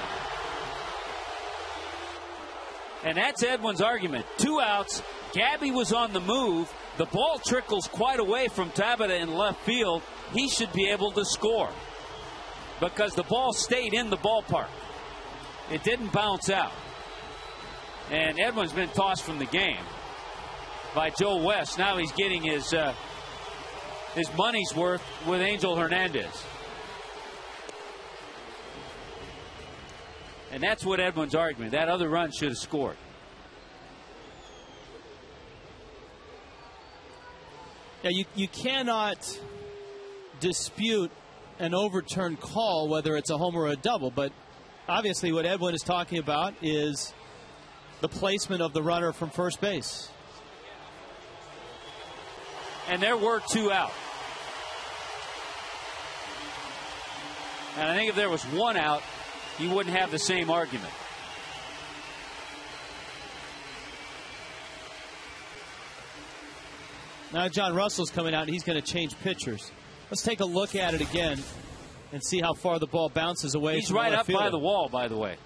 And that's Edwin's argument. 2 outs. Gabby was on the move. The ball trickles quite away from Tabata in left field. He should be able to score because the ball stayed in the ballpark. It didn't bounce out. And Edwin's been tossed from the game by Joe West. Now he's getting his money's worth with Angel Hernandez. And that's what Edwin's argument. That other run should have scored. Yeah, you cannot dispute an overturned call, whether it's a home or a double. But obviously what Edwin is talking about is the placement of the runner from first base. And there were 2 out. And I think if there was 1 out, you wouldn't have the same argument. Now John Russell's coming out and he's going to change pitchers. Let's take a look at it again and see how far the ball bounces away. He's from right the up by the wall, by the way.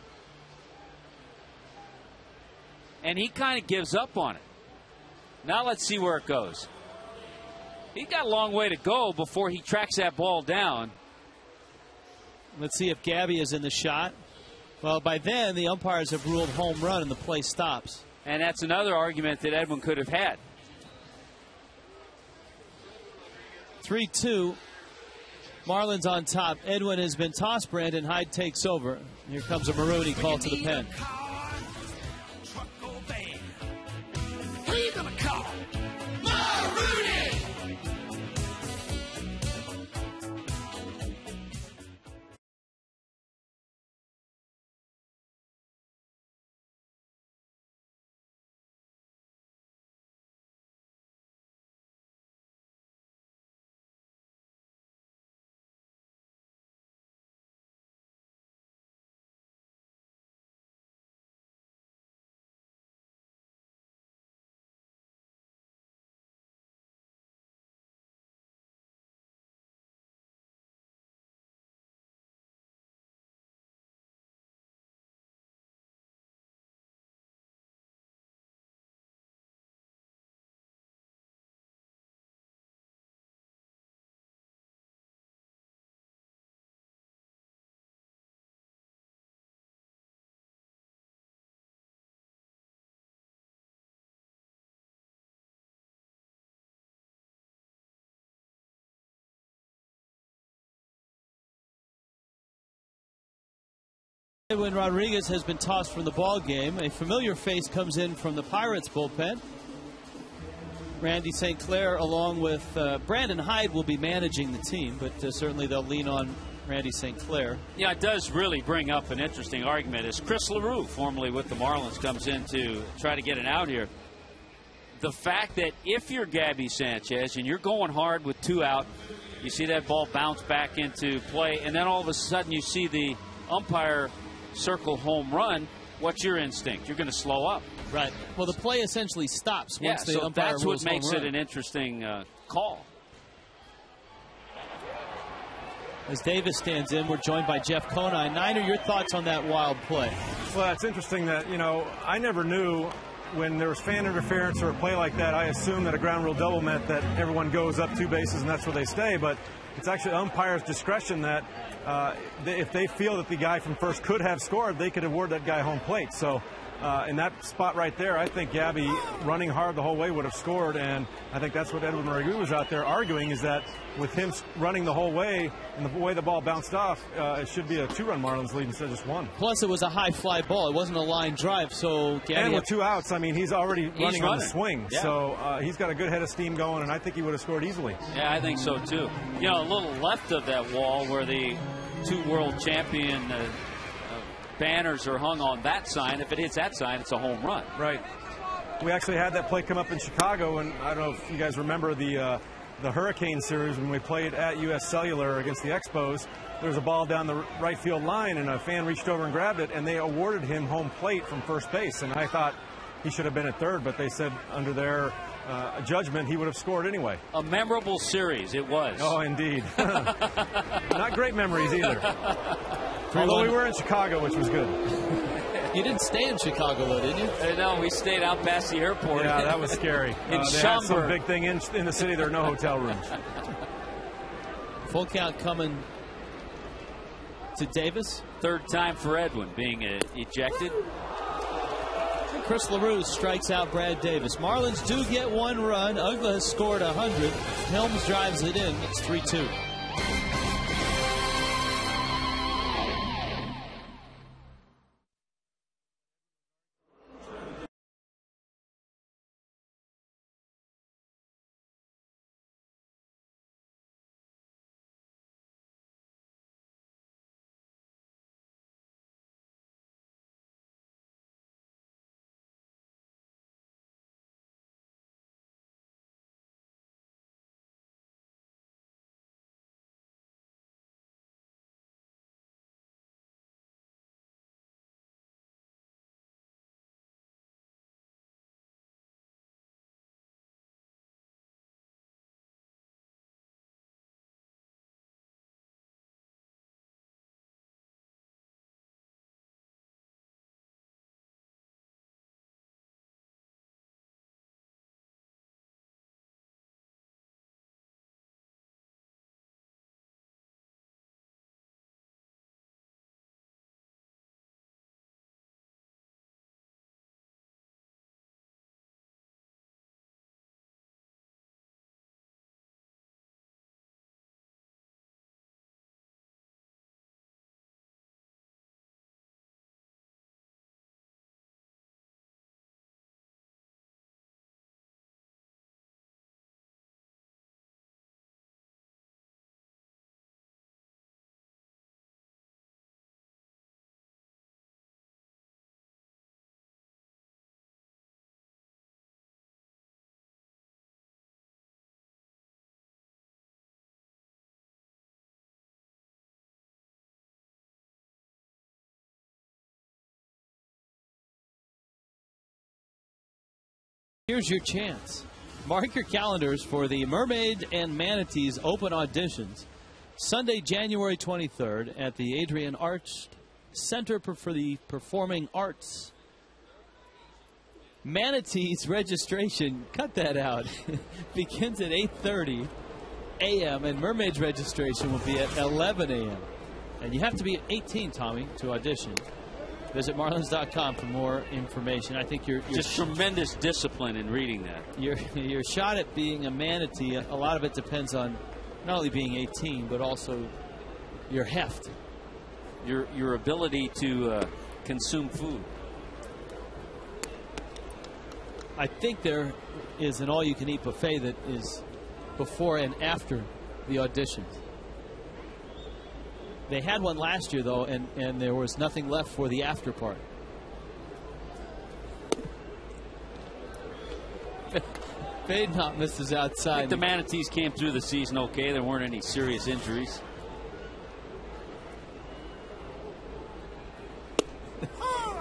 And he kind of gives up on it. Now let's see where it goes. He's got a long way to go before he tracks that ball down. Let's see if Gabby is in the shot. Well, by then, the umpires have ruled home run and the play stops. And that's another argument that Edwin could have had. 3-2. Marlins on top. Edwin has been tossed. Brandon Hyde takes over. Here comes a Marooney call to the pen. Who you gonna call? Marooney! Edwin Rodriguez has been tossed from the ball game. A familiar face comes in from the Pirates bullpen. Randy St. Clair along with Brandon Hyde will be managing the team, but certainly they'll lean on Randy St. Clair. Yeah, it does really bring up an interesting argument as Chris LaRue, formerly with the Marlins, comes in to try to get an out here. The fact that if you're Gabby Sanchez and you're going hard with 2 out, you see that ball bounce back into play, and then all of a sudden you see the umpire circle home run, what's your instinct? You're going to slow up. Right. Well, the play essentially stops once the so umpire that's rules what makes home it run. an interesting call. As Davis stands in, we're joined by Jeff Conine. Niner, your thoughts on that wild play? Well, it's interesting that, I never knew when there was fan interference or a play like that. I assumed that a ground rule double meant that everyone goes up 2 bases and that's where they stay. But it's actually umpire's discretion that if they feel that the guy from first could have scored, they could award that guy home plate. So in that spot right there, I think Gabby running hard the whole way would have scored, and I think that's what Edwin Maragou was out there arguing, is that with him running the whole way and the way the ball bounced off, it should be a 2-run Marlins lead instead of just 1. Plus, it was a high fly ball. It wasn't a line drive, so Gabby... And with 2 outs, I mean, he's already running on the swing. Yeah. So he's got a good head of steam going, and I think he would have scored easily. Yeah, I think so, too. A little left of that wall where the 2 world champion banners are hung on that sign. If it hits that sign, it's a home run. Right. We actually had that play come up in Chicago, and I don't know if you guys remember the Hurricane series when we played at U.S. Cellular against the Expos. There was a ball down the right field line, and a fan reached over and grabbed it, and they awarded him home plate from first base. And I thought he should have been at third, but they said under their judgment he would have scored anyway. A memorable series it was. Oh, indeed. Not great memories either. Although we were in Chicago, which was good. You didn't stay in Chicago, though, did you? No, we stayed out past the airport. Yeah, that was scary. In they had some big thing in the city. There are no hotel rooms. Full count coming to Davis. Third time for Edwin being ejected. Chris LaRue strikes out Brad Davis. Marlins do get 1 run. Uggla has scored 100. Helms drives it in. It's 3-2. Here's your chance. Mark your calendars for the Mermaid and Manatees open auditions. Sunday, January 23rd at the Adrian Arts Center for the Performing Arts. Manatees registration, cut that out, begins at 8:30 a.m. and Mermaids registration will be at 11 a.m. And you have to be 18, Tommy, to audition. Visit Marlins.com for more information. I think you're just tremendous discipline in reading that. Your shot at being a manatee, a lot of it depends on not only being 18, but also your heft. Your ability to consume food. I think there is an all-you-can-eat buffet that is before and after the auditions. They had one last year, though, and there was nothing left for the after party. Fade not misses outside. I think the Manatees came through the season okay. There weren't any serious injuries.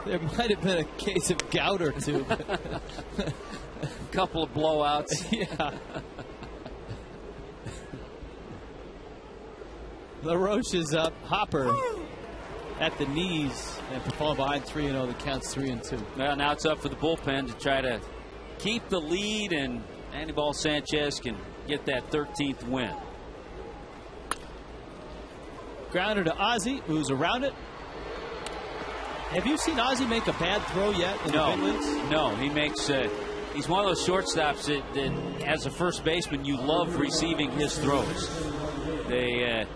There might have been a case of gout or two. A couple of blowouts. Yeah. LaRoche is up. Hopper at the knees. After falling behind 3-0, the count's 3-2. Well, now it's up for the bullpen to try to keep the lead, and Anibal Sanchez can get that 13th win. Grounder to Ozzie, who's around it. Have you seen Ozzie make a bad throw yet in the big leagues? No, he makes. He's one of those shortstops that, as a first baseman, you love receiving his throws. They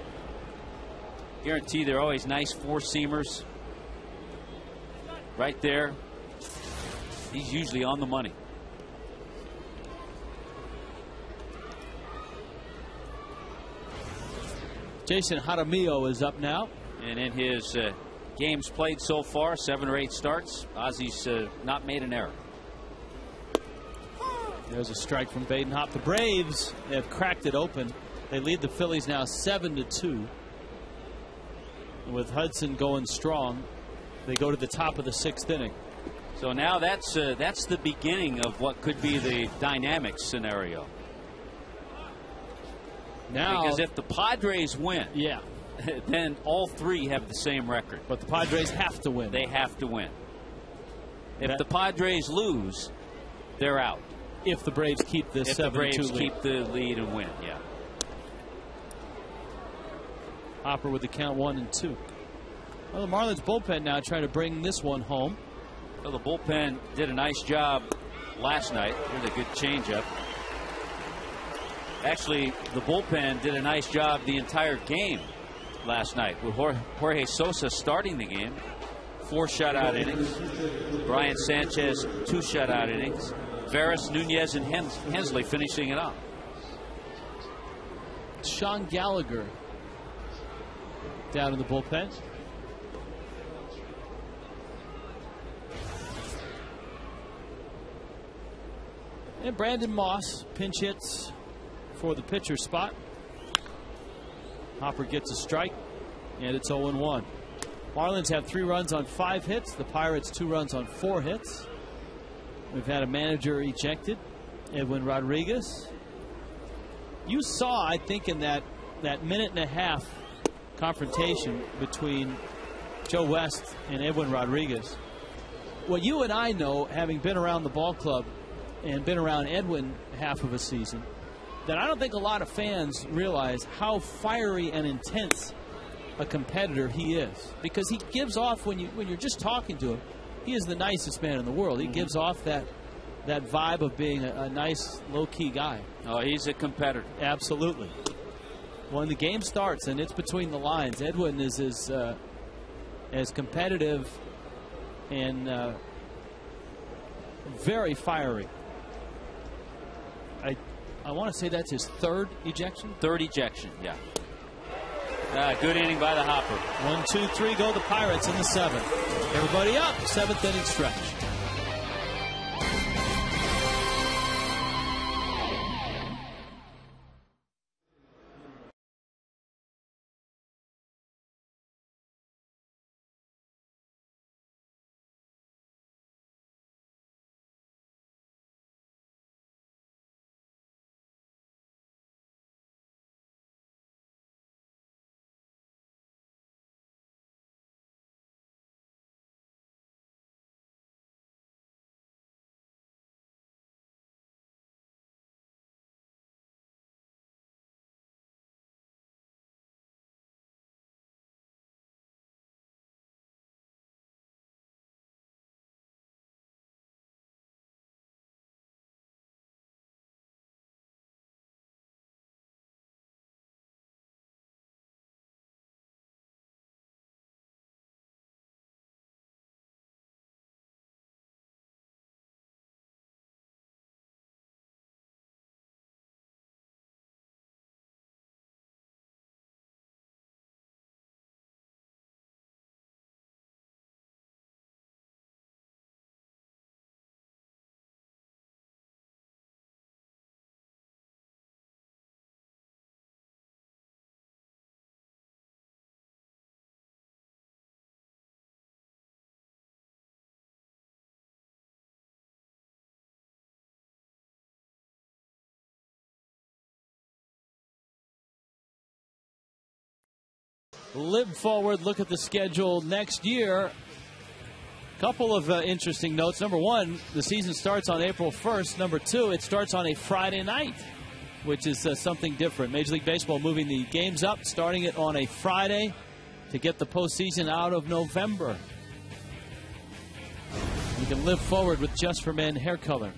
guarantee they're always nice four-seamers. Right there. He's usually on the money. Jason Jaramillo is up now. And in his games played so far, 7 or 8 starts, Ozzie's not made an error. There's a strike from Badenhop. The Braves have cracked it open. They lead the Phillies now 7-2. With Hudson going strong, they go to the top of the 6th inning. So now that's the beginning of what could be the dynamic scenario. Now, because if the Padres win, yeah, then all 3 have the same record. But the Padres have to win. They have to win. If the Padres lose, they're out. If the Braves keep this 7-2 lead. If the Braves keep the lead and win, yeah. Hopper with the count 1-2. Well, the Marlins bullpen now trying to bring this one home. Well, the bullpen did a nice job last night. Here's a good changeup. Actually, the bullpen did a nice job the entire game last night with Jorge Sosa starting the game. 4 shutout innings. Brian Sanchez, 2 shutout innings. Veras, Nunez, and Hensley finishing it up. Sean Gallagher down in the bullpen. And Brandon Moss pinch hits for the pitcher spot. Hopper gets a strike, and it's 0-1. Marlins have 3 runs on 5 hits. The Pirates 2 runs on 4 hits. We've had a manager ejected, Edwin Rodriguez. You saw, I think, in that minute and a half confrontation between Joe West and Edwin Rodriguez, what you and I know, having been around the ball club and been around Edwin half of a season, that I don't think a lot of fans realize how fiery and intense a competitor he is. Because he gives off, when you're just talking to him, he is the nicest man in the world. He gives off that vibe of being a nice, low-key guy. Oh, he's a competitor. Absolutely. When the game starts and it's between the lines, Edwin is as competitive and very fiery. I want to say that's his 3rd ejection. 3rd ejection, yeah. Good inning by the Hopper. 1, 2, 3 go the Pirates in the 7th. Everybody up. 7th inning stretch. live forward, look at the schedule next year. Couple of interesting notes. Number one, the season starts on April 1st. Number two, it starts on a Friday night, which is something different. Major League Baseball moving the games up, starting it on a Friday to get the postseason out of November. You can live forward with Just for Men hair color.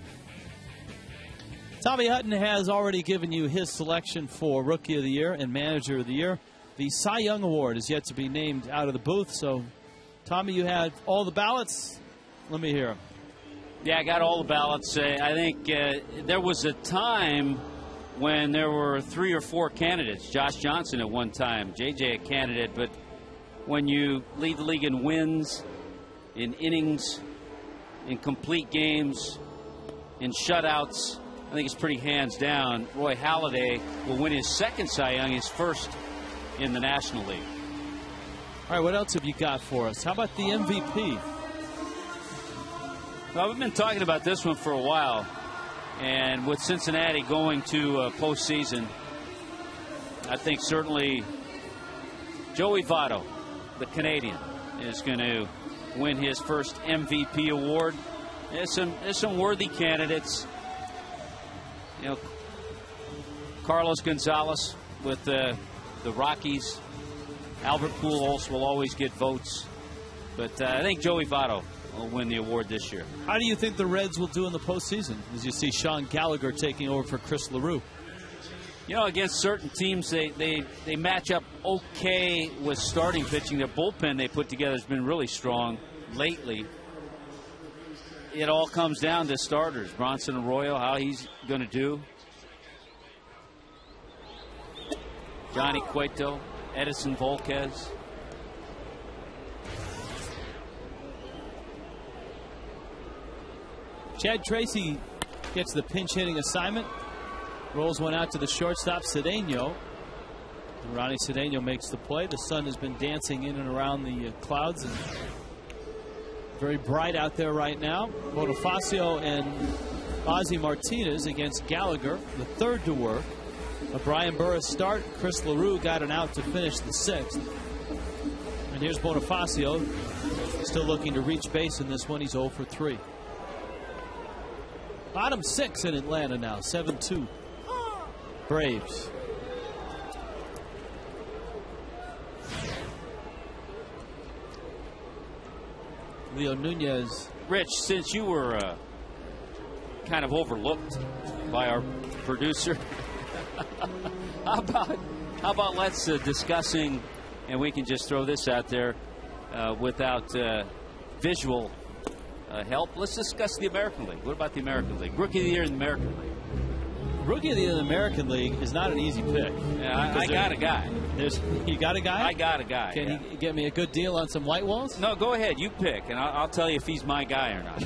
Tommy Hutton has already given you his selection for Rookie of the Year and Manager of the Year. The Cy Young Award is yet to be named out of the booth. So, Tommy, you had all the ballots. Let me hear them. Yeah, I got all the ballots. I think there was a time when there were 3 or 4 candidates. Josh Johnson at one time, JJ a candidate. But when you lead the league in wins, in innings, in complete games, in shutouts, I think it's pretty hands down. Roy Halladay will win his second Cy Young, his first in the National League. All right, what else have you got for us? How about the MVP? Well, we've been talking about this one for a while. And with Cincinnati going to postseason, I think certainly Joey Votto, the Canadian, is going to win his first MVP award. There's some worthy candidates. You know, Carlos Gonzalez with the Rockies. Albert Pujols will always get votes. But I think Joey Votto will win the award this year. How do you think the Reds will do in the postseason as you see Sean Gallagher taking over for Chris LaRue? You know, against certain teams, they match up okay with starting pitching. Their bullpen they put together has been really strong lately. It all comes down to starters. Bronson Arroyo, how he's going to do. Johnny Cueto, Edison Volquez. Chad Tracy gets the pinch hitting assignment. Rolls one out to the shortstop, Cedeno. Ronnie Cedeno makes the play. The sun has been dancing in and around the clouds and very bright out there right now. Bonifacio and Ozzie Martinez against Gallagher, the third to work. A Brian Burris start. Chris LaRue got an out to finish the 6th. And here's Bonifacio, still looking to reach base in this one. He's 0 for 3. Bottom 6 in Atlanta now, 7-2. Braves. Leo Nunez. Rich, since you were kind of overlooked by our producer, how about let's discussing, and we can just throw this out there without visual help. Let's discuss the American League. What about the American League? Rookie of the Year in the American League. Rookie of the Year in the American League is not an easy pick. Yeah, I got a guy. You got a guy? I got a guy. Can you get me a good deal on some white walls? No, go ahead. You pick, and I'll tell you if he's my guy or not.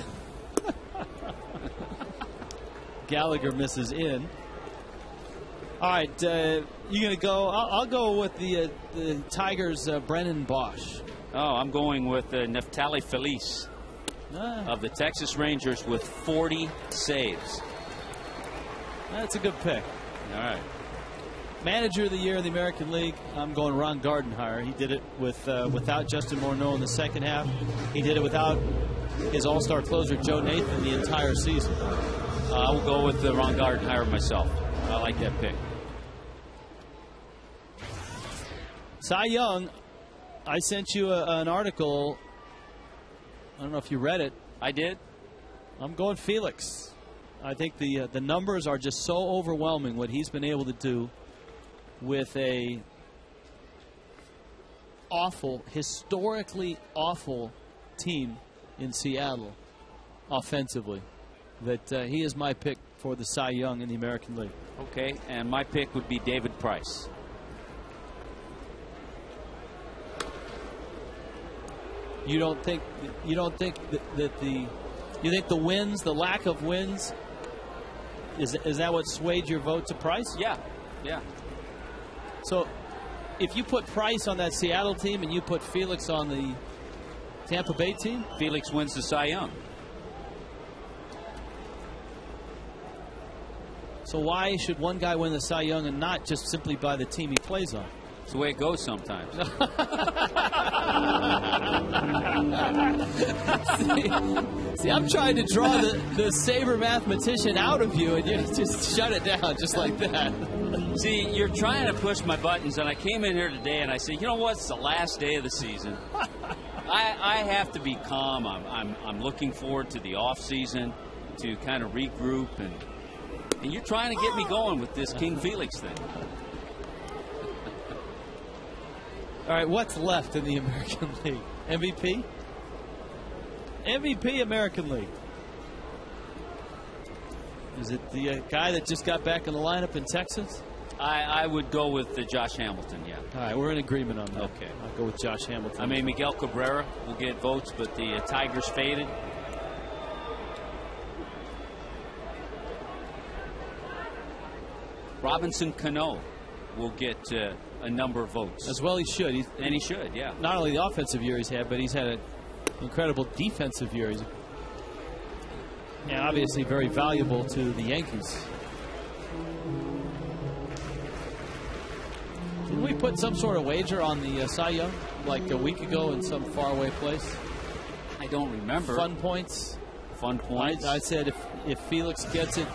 Gallagher misses in. All right, you're going to go. I'll go with the Tigers' Brennan Bosch. Oh, I'm going with Neftali Feliz of the Texas Rangers with 40 saves. That's a good pick. All right. Manager of the Year in the American League, I'm going Ron Gardenhire. He did it without Justin Morneau in the second half. He did it without his all-star closer, Joe Nathan, the entire season. I will go with Ron Gardenhire myself. I like that pick. Cy Young, I sent you an article. I don't know if you read it. I did. I'm going Felix. I think the numbers are just so overwhelming what he's been able to do with a awful, historically awful team in Seattle offensively, that he is my pick for the Cy Young in the American League. Okay, and my pick would be David Price. You think the wins, the lack of wins, is that what swayed your vote to Price? Yeah. So if you put Price on that Seattle team and you put Felix on the Tampa Bay team, Felix wins the Cy Young. So why should one guy win the Cy Young and not just simply by the team he plays on? It's the way it goes sometimes. See, I'm trying to draw the Sabre mathematician out of you, and you just shut it down just like that. See, you're trying to push my buttons, and I came in here today and I said, you know what? It's the last day of the season. I have to be calm. I'm looking forward to the off season to kind of regroup, and you're trying to get me going with this King Felix thing. All right, what's left in the American League? MVP? MVP American League. Is it the guy that just got back in the lineup in Texas? I would go with Josh Hamilton, yeah. All right, we're in agreement on that. Okay. I'll go with Josh Hamilton. I mean, Miguel Cabrera will get votes, but the Tigers faded. Robinson Cano will get a number of votes. As well he should. And he should, yeah. Not only the offensive year he's had, but he's had an incredible defensive year. He's obviously very valuable to the Yankees. Did we put some sort of wager on the Cy Young like a week ago in some faraway place? I don't remember. Fun points? Fun points. I said if Felix gets it,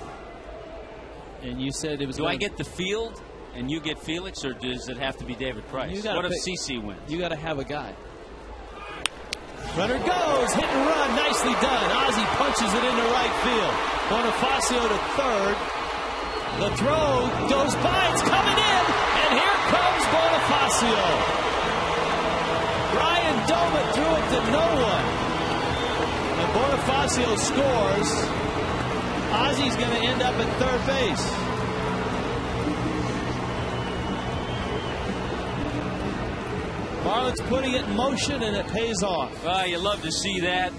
and you said it was. Do I get the field and you get Felix, or does it have to be David Price? What if CC wins? You got to have a guy. Runner goes, hit and run, nicely done. Ozzie punches it into right field. Bonifacio to third. The throw goes by, it's coming in, and here comes Bonifacio. Ryan Doma threw it to no one. And Bonifacio scores. Ozzie's going to end up at third base. Marlins putting it in motion, and it pays off. Well, you love to see that.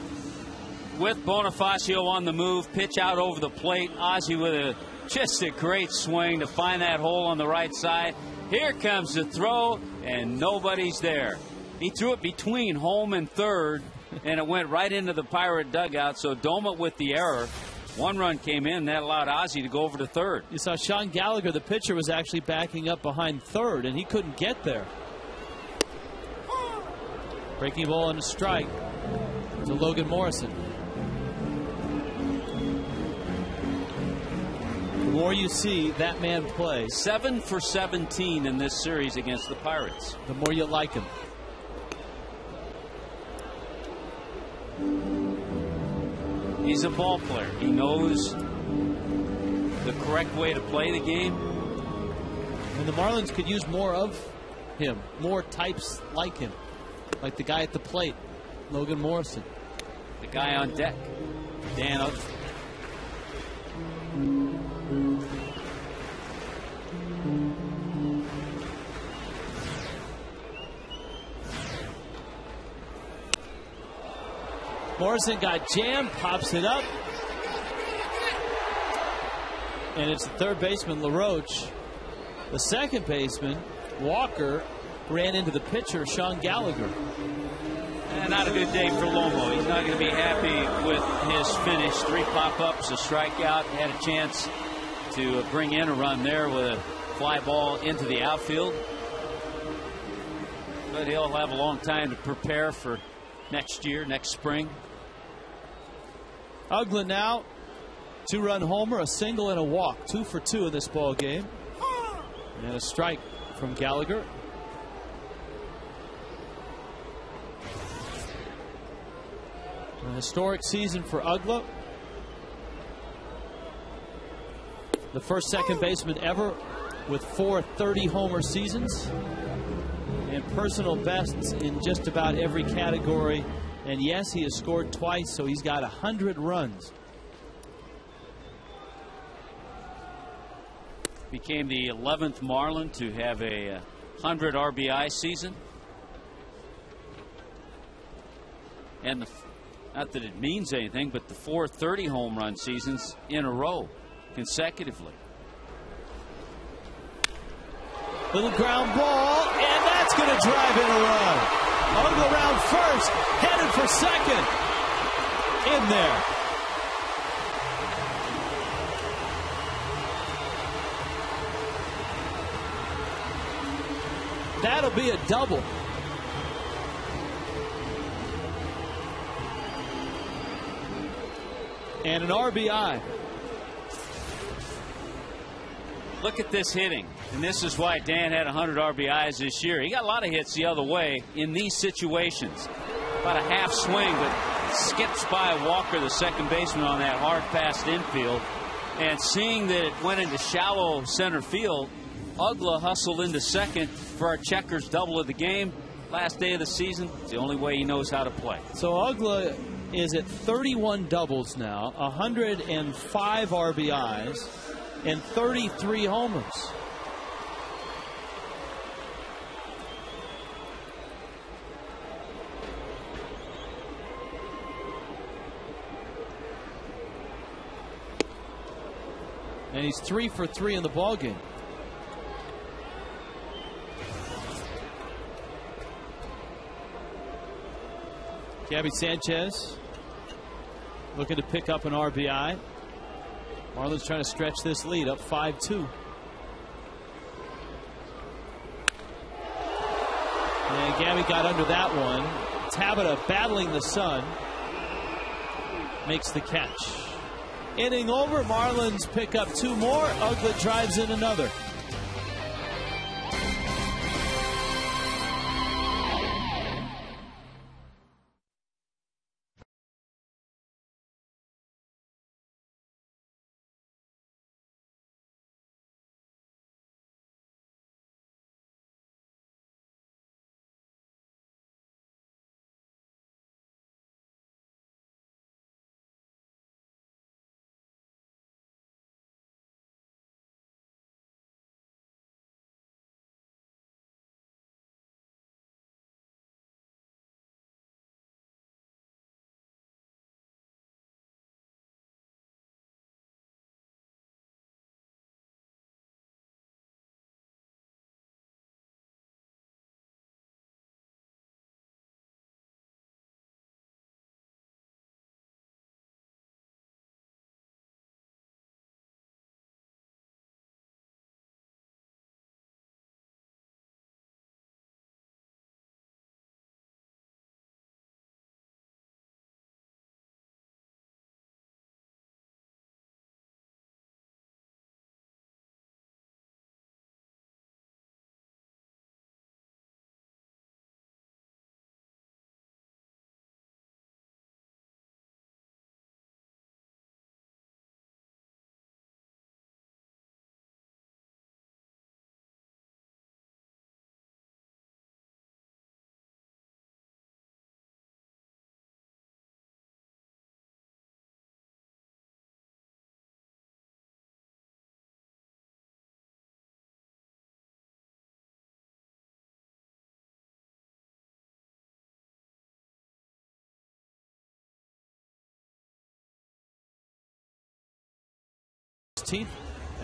With Bonifacio on the move, pitch out over the plate. Ozzie with just a great swing to find that hole on the right side. Here comes the throw, and nobody's there. He threw it between home and third, and it went right into the Pirate dugout. So Doma with the error. One run came in. That allowed Ozzie to go over to third. You saw Sean Gallagher, the pitcher, was actually backing up behind third, and he couldn't get there. Breaking ball and a strike to Logan Morrison. The more you see that man play, 7 for 17 in this series against the Pirates. The more you like him. He's a ball player. He knows the correct way to play the game. And the Marlins could use more of him, more types like him. Like the guy at the plate, Logan Morrison. The guy on deck, Dan Uggla. Morrison got jammed, pops it up. And it's the third baseman, LaRoche. The second baseman, Walker, ran into the pitcher, Sean Gallagher. And not a good day for Lomo. He's not going to be happy with his finish. 3 pop-ups, a strikeout. Had a chance to bring in a run there with a fly ball into the outfield. But he'll have a long time to prepare for next year, next spring. Uggla now, 2-run homer, a single and a walk. 2 for 2 in this ball game. And a strike from Gallagher. A historic season for Uggla. The first second baseman ever with 4 30-homer seasons. And personal bests in just about every category. And yes, he has scored twice, so he's got 100 runs. Became the 11th Marlin to have a 100 RBI season. And not that it means anything, but the 4 30-home run seasons in a row consecutively. Little ground ball, and that's going to drive in a run. Uggla around first, headed for second. In there. That'll be a double. And an RBI. Look at this hitting. And this is why Dan had 100 RBIs this year. He got a lot of hits the other way in these situations. About a half swing, but skips by Walker, the second baseman, on that hard pass infield. And seeing that it went into shallow center field, Uggla hustled into second for our Checkers double of the game. Last day of the season, it's the only way he knows how to play. So Uggla is at 31 doubles now, 105 RBIs, and 33 homers. And he's 3 for 3 in the ballgame. Gabby Sanchez looking to pick up an RBI. Marlins trying to stretch this lead up 5-2. And Gabby got under that one. Tabata battling the sun. Makes the catch. Inning over. Marlins pick up 2 more. Uggla drives in another.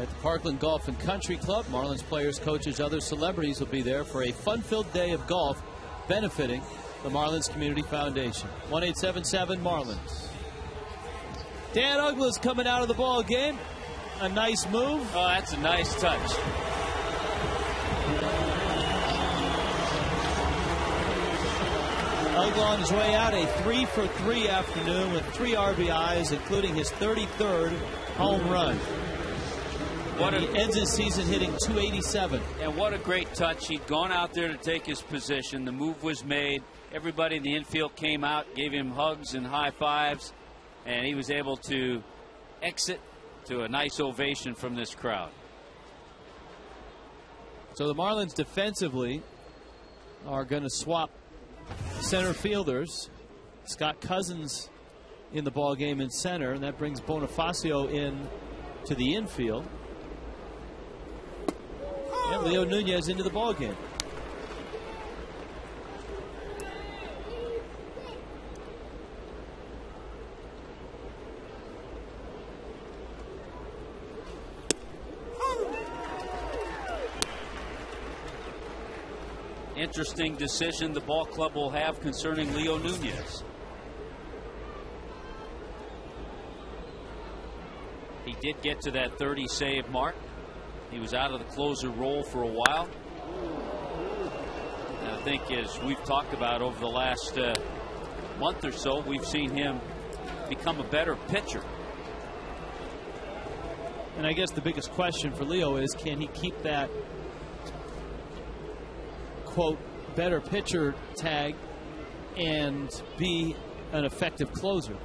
At the Parkland Golf and Country Club. Marlins players, coaches, other celebrities will be there for a fun-filled day of golf benefiting the Marlins Community Foundation. 1-877-Marlins. Dan Uggla's coming out of the ball game. A nice move. Oh, that's a nice touch. Uggla on his way out, a 3 for 3 afternoon with 3 RBIs, including his 33rd home run. He ends his season hitting .287. And what a great touch. He'd gone out there to take his position. The move was made. Everybody in the infield came out, gave him hugs and high fives, and he was able to exit to a nice ovation from this crowd. So the Marlins defensively are going to swap center fielders. Scott Cousins in the ball game in center, and that brings Bonifacio in to the infield. And Leo Nunez into the ball game. Interesting decision the ball club will have concerning Leo Nunez. He did get to that 30 save mark. He was out of the closer role for a while. I think, as we've talked about over the last month or so, we've seen him become a better pitcher. And I guess the biggest question for Leo is, can he keep that, quote, better pitcher tag and be an effective closer?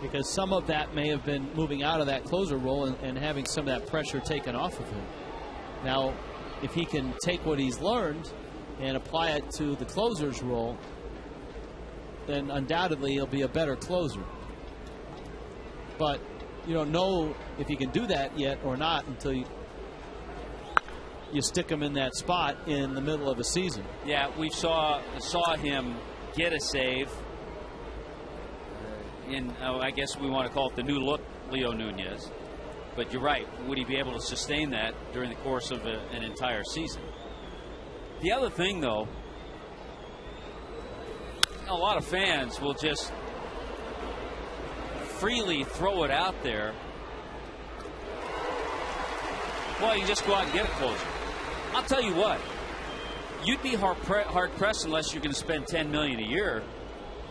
Because some of that may have been moving out of that closer role and having some of that pressure taken off of him. Now, if he can take what he's learned and apply it to the closer's role, then undoubtedly he'll be a better closer. But you don't know if he can do that yet or not until you stick him in that spot in the middle of a season. Yeah, we saw him get a save in, I guess we want to call it the new look Leo Nunez. But you're right. Would he be able to sustain that during the course of an entire season? The other thing, though, a lot of fans will just freely throw it out there. Well, you just go out and get a closer. I'll tell you what. You'd be hard pressed unless you're going to spend $10 million a year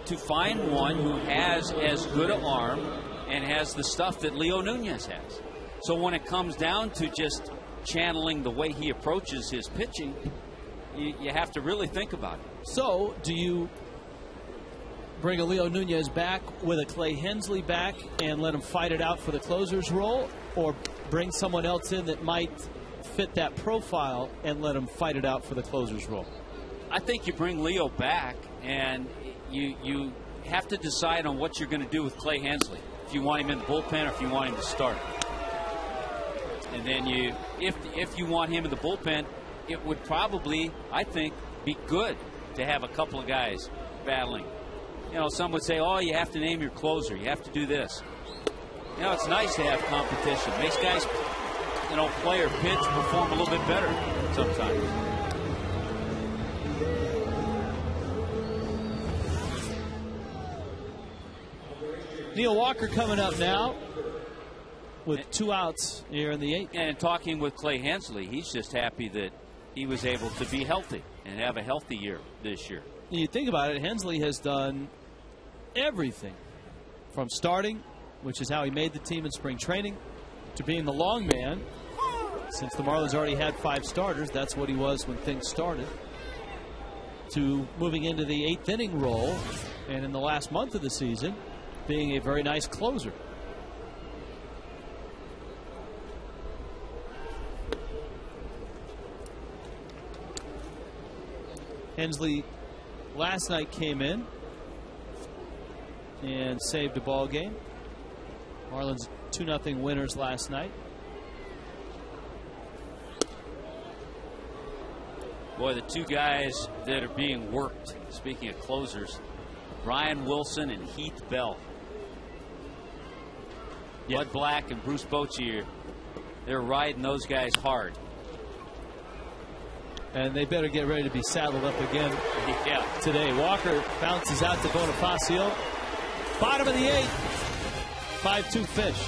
to find one who has as good an arm and has the stuff that Leo Nunez has. So when it comes down to just channeling the way he approaches his pitching, you have to really think about it. So do you bring a Leo Nunez back with a Clay Hensley back and let him fight it out for the closer's role, or bring someone else in that might fit that profile and let him fight it out for the closer's role? I think you bring Leo back, and you have to decide on what you're going to do with Clay Hensley. If you want him in the bullpen or if you want him to start. And then if you want him in the bullpen, it would probably, I think, be good to have a couple of guys battling. You know, some would say, oh, you have to name your closer. You have to do this. You know, it's nice to have competition. Makes guys, you know, play or pitch perform a little bit better sometimes. Neil Walker coming up now with 2 outs here in the 8th. And talking with Clay Hensley, he's just happy that he was able to be healthy and have a healthy year this year. You think about it, Hensley has done everything from starting, which is how he made the team in spring training, to being the long man. Since the Marlins already had 5 starters, that's what he was when things started, to moving into the 8th inning role, and in the last month of the season, being a very nice closer. Hensley last night came in and saved a ball game. Marlins 2-0 winners last night. Boy, the two guys that are being worked, speaking of closers, Ryan Wilson and Heath Bell. Bud Black and Bruce Bochy, they're riding those guys hard. And they better get ready to be saddled up again today. Walker bounces out to Bonifacio. Bottom of the 8th. 5-2 Fish.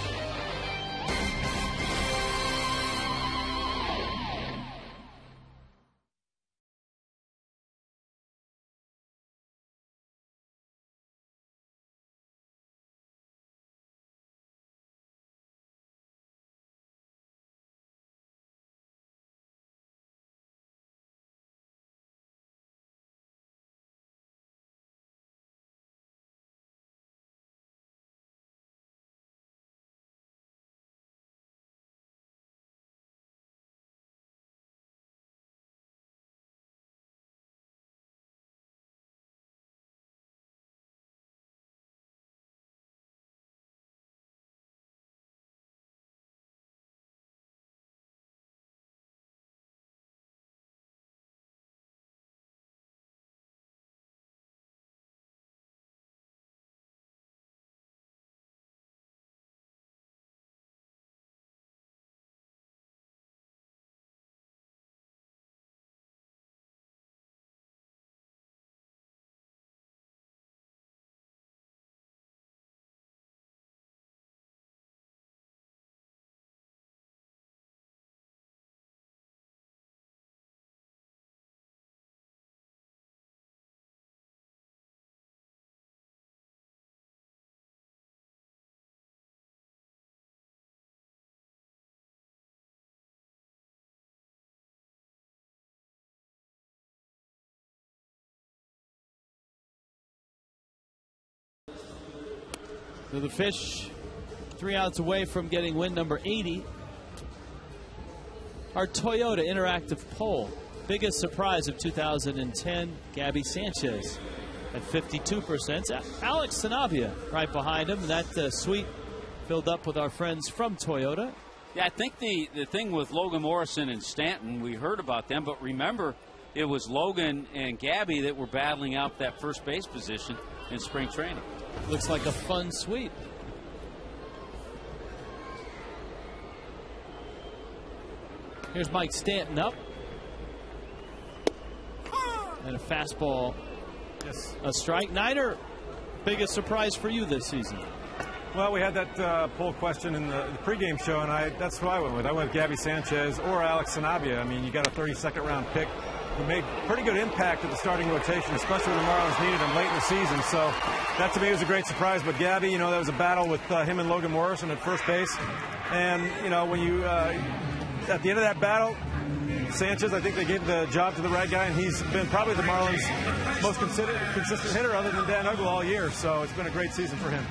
So the Fish 3 outs away from getting win number 80. Our Toyota interactive poll. Biggest surprise of 2010, Gabby Sanchez at 52%. Alex Sanabia right behind him. That suite filled up with our friends from Toyota. Yeah, I think the thing with Logan Morrison and Stanton, we heard about them, but remember, it was Logan and Gabby that were battling out that first base position in spring training. Looks like a fun suite. Here's Mike Stanton up. And a fastball. Yes. A strike. Niner, biggest surprise for you this season? Well, we had that poll question in the pregame show, and that's who I went with. I went with Gabby Sanchez or Alex Sanabia. I mean, you got a 32nd round pick who made pretty good impact at the starting rotation, especially when the Marlins needed him late in the season. So that to me was a great surprise. But Gabby, you know, that was a battle with him and Logan Morrison at first base. And, you know, when you at the end of that battle, Sanchez, I think they gave the job to the right guy, and he's been probably the Marlins' most consistent hitter other than Dan Uggla all year. So it's been a great season for him.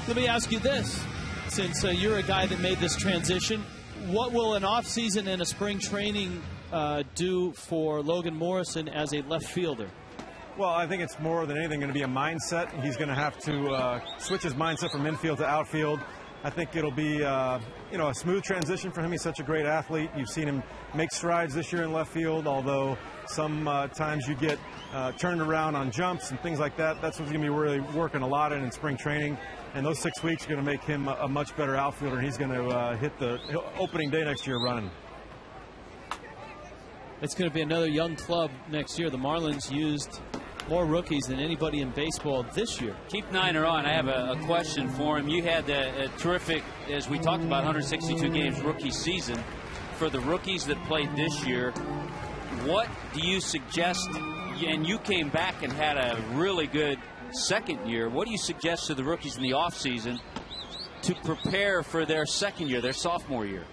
Let me ask you this. Since you're a guy that made this transition, what will an offseason and a spring training do for Logan Morrison as a left fielder? Well, I think it's more than anything going to be a mindset. He's going to have to switch his mindset from infield to outfield. I think it'll be a smooth transition for him. He's such a great athlete. You've seen him make strides this year in left field, although sometimes you get turned around on jumps and things like that. That's what's going to be really working a lot in spring training. And those 6 weeks are going to make him a much better outfielder, and he's going to hit the opening day next year running. It's going to be another young club next year. The Marlins used more rookies than anybody in baseball this year. Keep Niner on. I have a question for him. You had a terrific, as we talked about, 162 games rookie season. For the rookies that played this year, what do you suggest? And you came back and had a really good second year. What do you suggest to the rookies in the offseason to prepare for their second year, their sophomore year?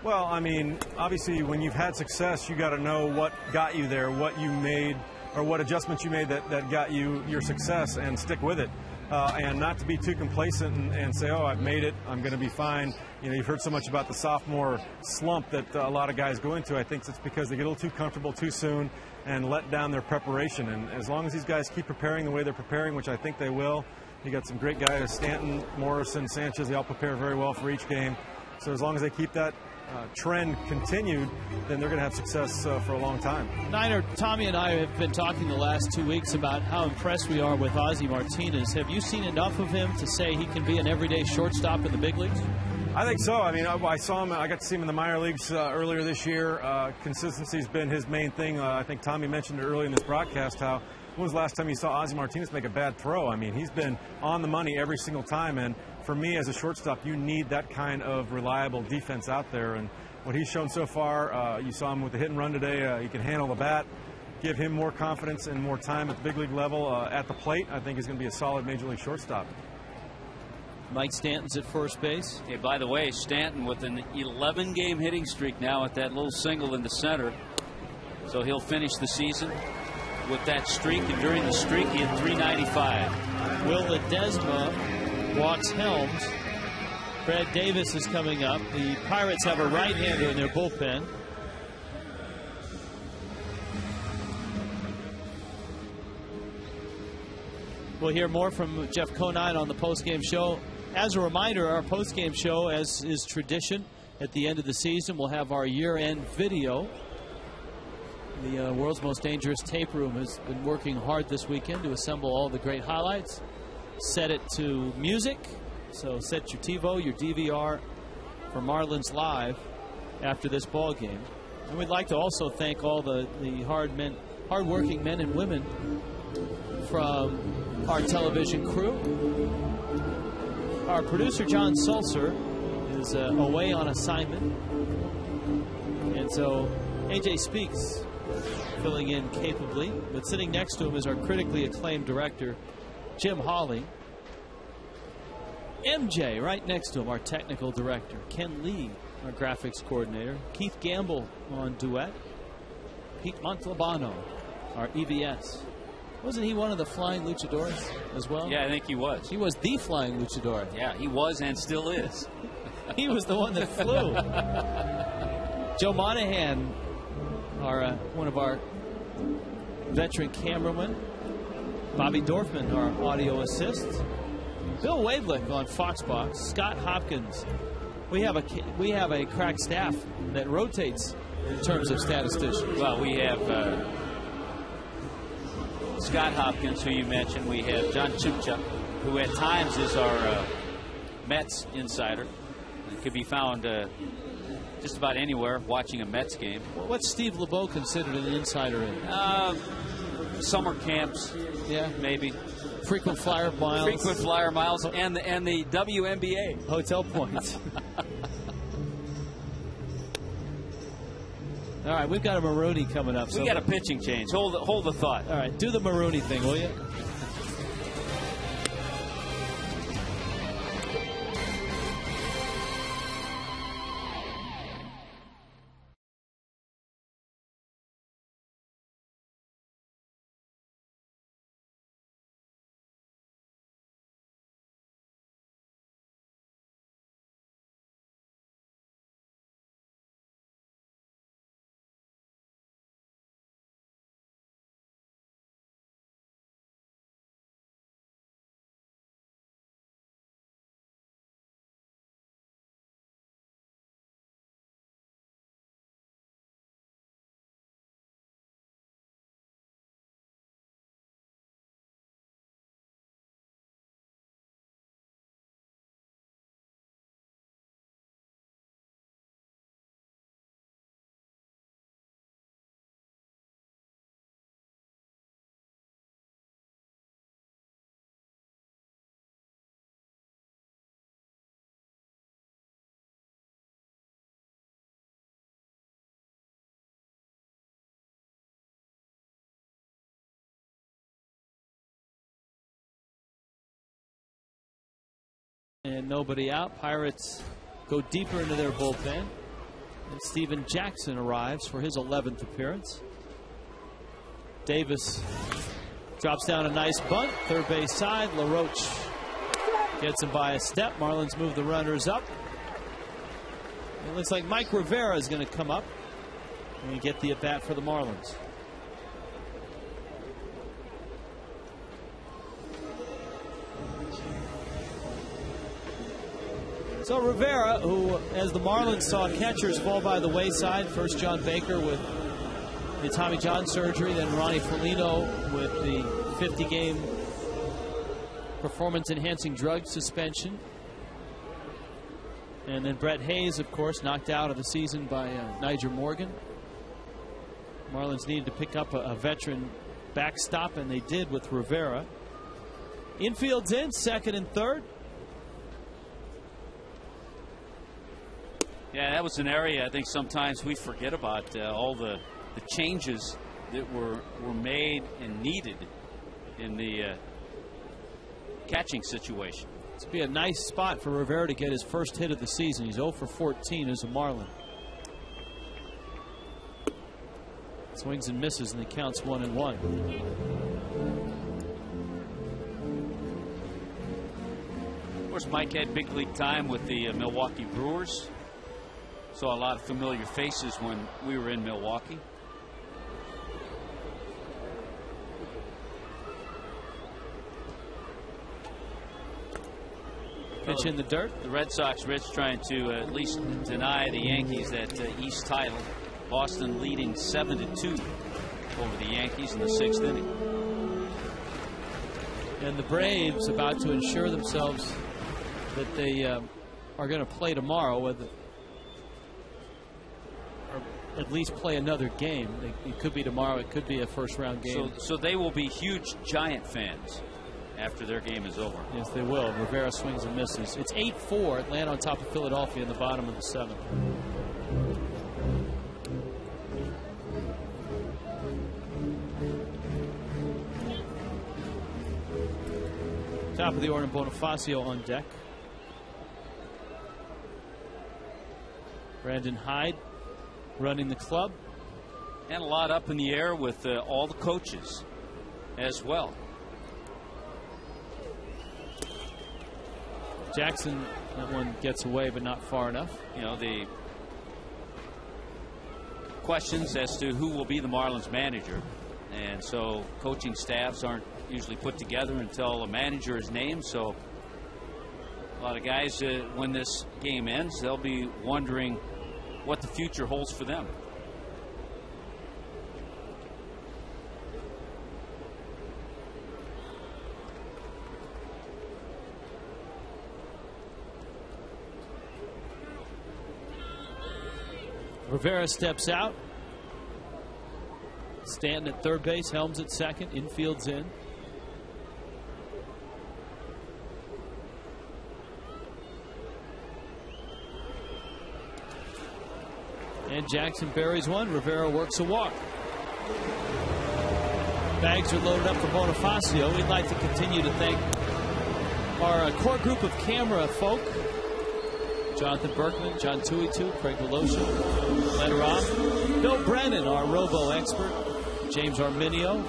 Well, I mean, obviously, when you've had success, you got to know what got you there, what you made, or what adjustments you made that got you your success, and stick with it. And not to be too complacent and say, oh, I've made it, I'm going to be fine. You know, you've heard so much about the sophomore slump that a lot of guys go into. I think it's because they get a little too comfortable too soon and let down their preparation. And as long as these guys keep preparing the way they're preparing, which I think they will, you got some great guys, Stanton, Morrison, Sanchez, they all prepare very well for each game. So as long as they keep that trend continued, then they're going to have success for a long time. Niner, Tommy and I have been talking the last 2 weeks about how impressed we are with Ozzie Martinez. Have you seen enough of him to say he can be an everyday shortstop in the big leagues? I think so. I mean, I saw him. I got to see him in the minor leagues earlier this year. Consistency's been his main thing. I think Tommy mentioned it early in this broadcast how when was the last time you saw Ozzie Martinez make a bad throw? I mean, he's been on the money every single time, and for me as a shortstop, you need that kind of reliable defense out there. And what he's shown so far, you saw him with the hit and run today. He can handle the bat. Give him more confidence and more time at the big league level at the plate. I think he's going to be a solid major league shortstop. Mike Stanton's at first base. Okay, by the way, Stanton with an 11-game hitting streak now at that little single in the center. So he'll finish the season with that streak, and during the streak he had 395. Will Ledesma walks Helms. Brad Davis is coming up. The Pirates have a right-hander in their bullpen. We'll hear more from Jeff Conine on the postgame show. As a reminder, our postgame show, as is tradition, at the end of the season, we'll have our year-end video. The world's most dangerous tape room has been working hard this weekend to assemble all the great highlights. Set it to music. So set your TiVo, your DVR for Marlins Live after this ball game. And we'd like to also thank all the hard-working men and women from our television crew. Our producer, John Sulzer, is away on assignment. And so AJ Speaks filling in capably. But sitting next to him is our critically acclaimed director, Jim Hawley. MJ right next to him, our technical director. Ken Lee, our graphics coordinator. Keith Gamble on duet. Pete Montalbano, our EVS. Wasn't he one of the flying luchadors as well? Yeah, I think he was. He was the flying luchador. Yeah, he was and still is. He was the one that flew. Joe Monahan, one of our veteran cameramen. Bobby Dorfman, our audio assist. Bill Wadlick on Foxbox. Scott Hopkins. We have a crack staff that rotates in terms of statisticians. Well, we have Scott Hopkins, who you mentioned. We have John Chupchuk, who at times is our Mets insider. It could be found just about anywhere watching a Mets game. What's Steve LeBeau considered an insider in? Summer camps, yeah, maybe. Frequent flyer miles. Frequent flyer miles and the WNBA. Hotel points. All right, we've got a Maroney coming up. We got a pitching change. Hold the thought. All right, do the Maroney thing, will you? And nobody out. Pirates go deeper into their bullpen. And Steven Jackson arrives for his 11th appearance. Davis drops down a nice bunt. Third base side. LaRoche gets him by a step. Marlins move the runners up. It looks like Mike Rivera is going to come up and get the at-bat for the Marlins. So Rivera, who, as the Marlins saw catchers fall by the wayside, first John Baker with the Tommy John surgery, then Ronnie Foligno with the 50-game performance-enhancing drug suspension. And then Brett Hayes, of course, knocked out of the season by Niger Morgan. Marlins needed to pick up a veteran backstop, and they did with Rivera. Infield's in, second and third. Yeah, that was an area I think sometimes we forget about, all the changes that were made and needed in the catching situation. It's be a nice spot for Rivera to get his first hit of the season. He's 0 for 14 as a Marlin. Swings and misses, and the count's 1-1. Of course, Mike had big league time with the Milwaukee Brewers. Saw a lot of familiar faces when we were in Milwaukee. Pitch in the dirt. The Red Sox, Rich, trying to at least deny the Yankees that East title. Boston leading 7-2 over the Yankees in the 6th inning. And the Braves about to ensure themselves that they are going to play tomorrow, or at least play another game. It could be tomorrow. It could be a first-round game. So they will be huge Giant fans after their game is over. Yes, they will. Rivera swings and misses. It's 8-4. Atlanta on top of Philadelphia in the bottom of the 7th. Top of the order, Bonifacio on deck. Brandon Hyde running the club. And a lot up in the air with all the coaches. as well. Jackson, that one gets away, but not far enough. You know, the questions as to who will be the Marlins manager. And so coaching staffs aren't usually put together until a manager is named. So a lot of guys, when this game ends, they'll be wondering what the future holds for them. Rivera steps out. Stanton at third base, Helms at second, infield's in. And Jackson buries one. Rivera works a walk. Bags are loaded up for Bonifacio. We'd like to continue to thank our core group of camera folk. Jonathan Berkman, John Tuitu, Craig Delosha, Len Robb, Bill Brennan, our robo expert, James Arminio.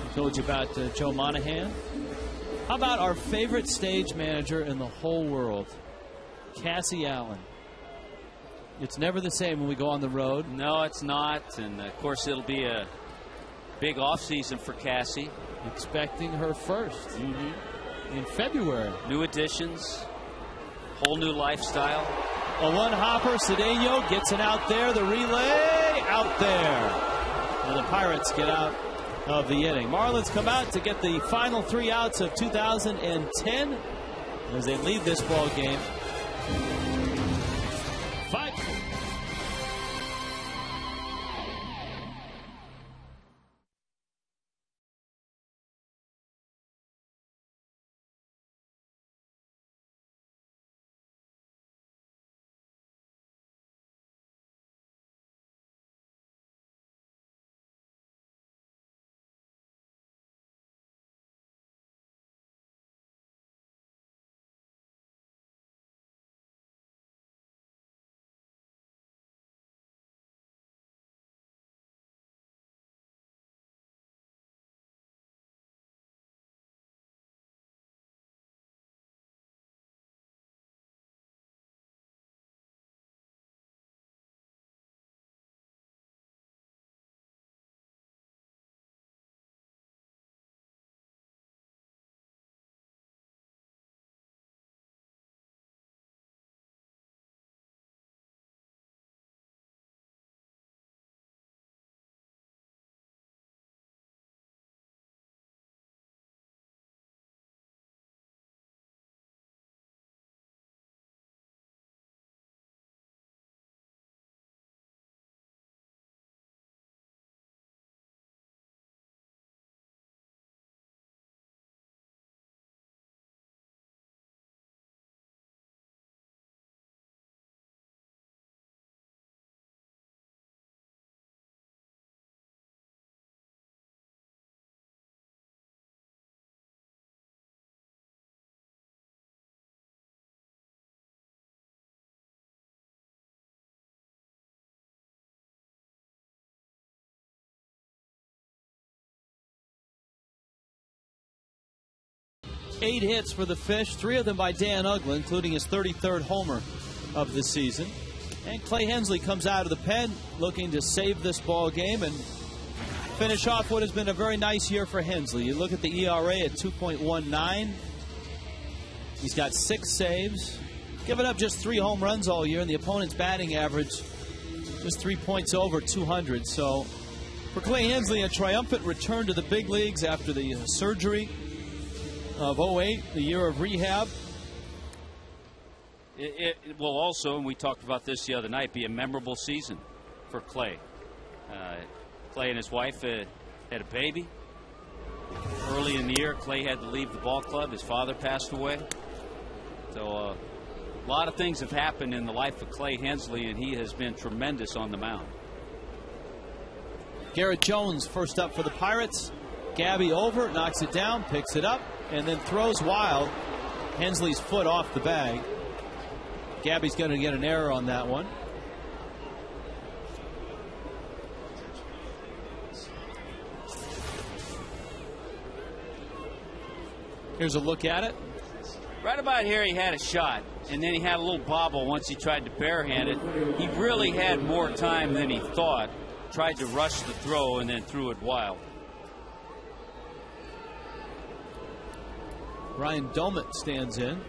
I told you about Joe Monahan. How about our favorite stage manager in the whole world, Cassie Allen? It's never the same when we go on the road. No, it's not. And, of course, it'll be a big offseason for Cassie. Expecting her first in February. New additions. Whole new lifestyle. A one hopper. Cedeno gets it out there. The relay out there. And the Pirates get out of the inning. Marlins come out to get the final 3 outs of 2010 as they lead this ball game. 5. Eight hits for the Fish, 3 of them by Dan Uggla, including his 33rd homer of the season. And Clay Hensley comes out of the pen looking to save this ball game and finish off what has been a very nice year for Hensley. You look at the ERA at 2.19. He's got 6 saves, given up just 3 home runs all year, and the opponent's batting average just 3 points over 200. So for Clay Hensley, a triumphant return to the big leagues after the surgery of 08, the year of rehab. It will also, and we talked about this the other night, be a memorable season for Clay. Clay and his wife had a baby. Early in the year, Clay had to leave the ball club. His father passed away. So a lot of things have happened in the life of Clay Hensley, and he has been tremendous on the mound. Garrett Jones first up for the Pirates. Gabby over, knocks it down, picks it up, and then throws wild. Hensley's foot off the bag. Gabby's going to get an error on that one. Here's a look at it. Right about here, he had a shot, and then he had a little bobble once he tried to barehand it. He really had more time than he thought. Tried to rush the throw and then threw it wild. Ryan Domit stands in.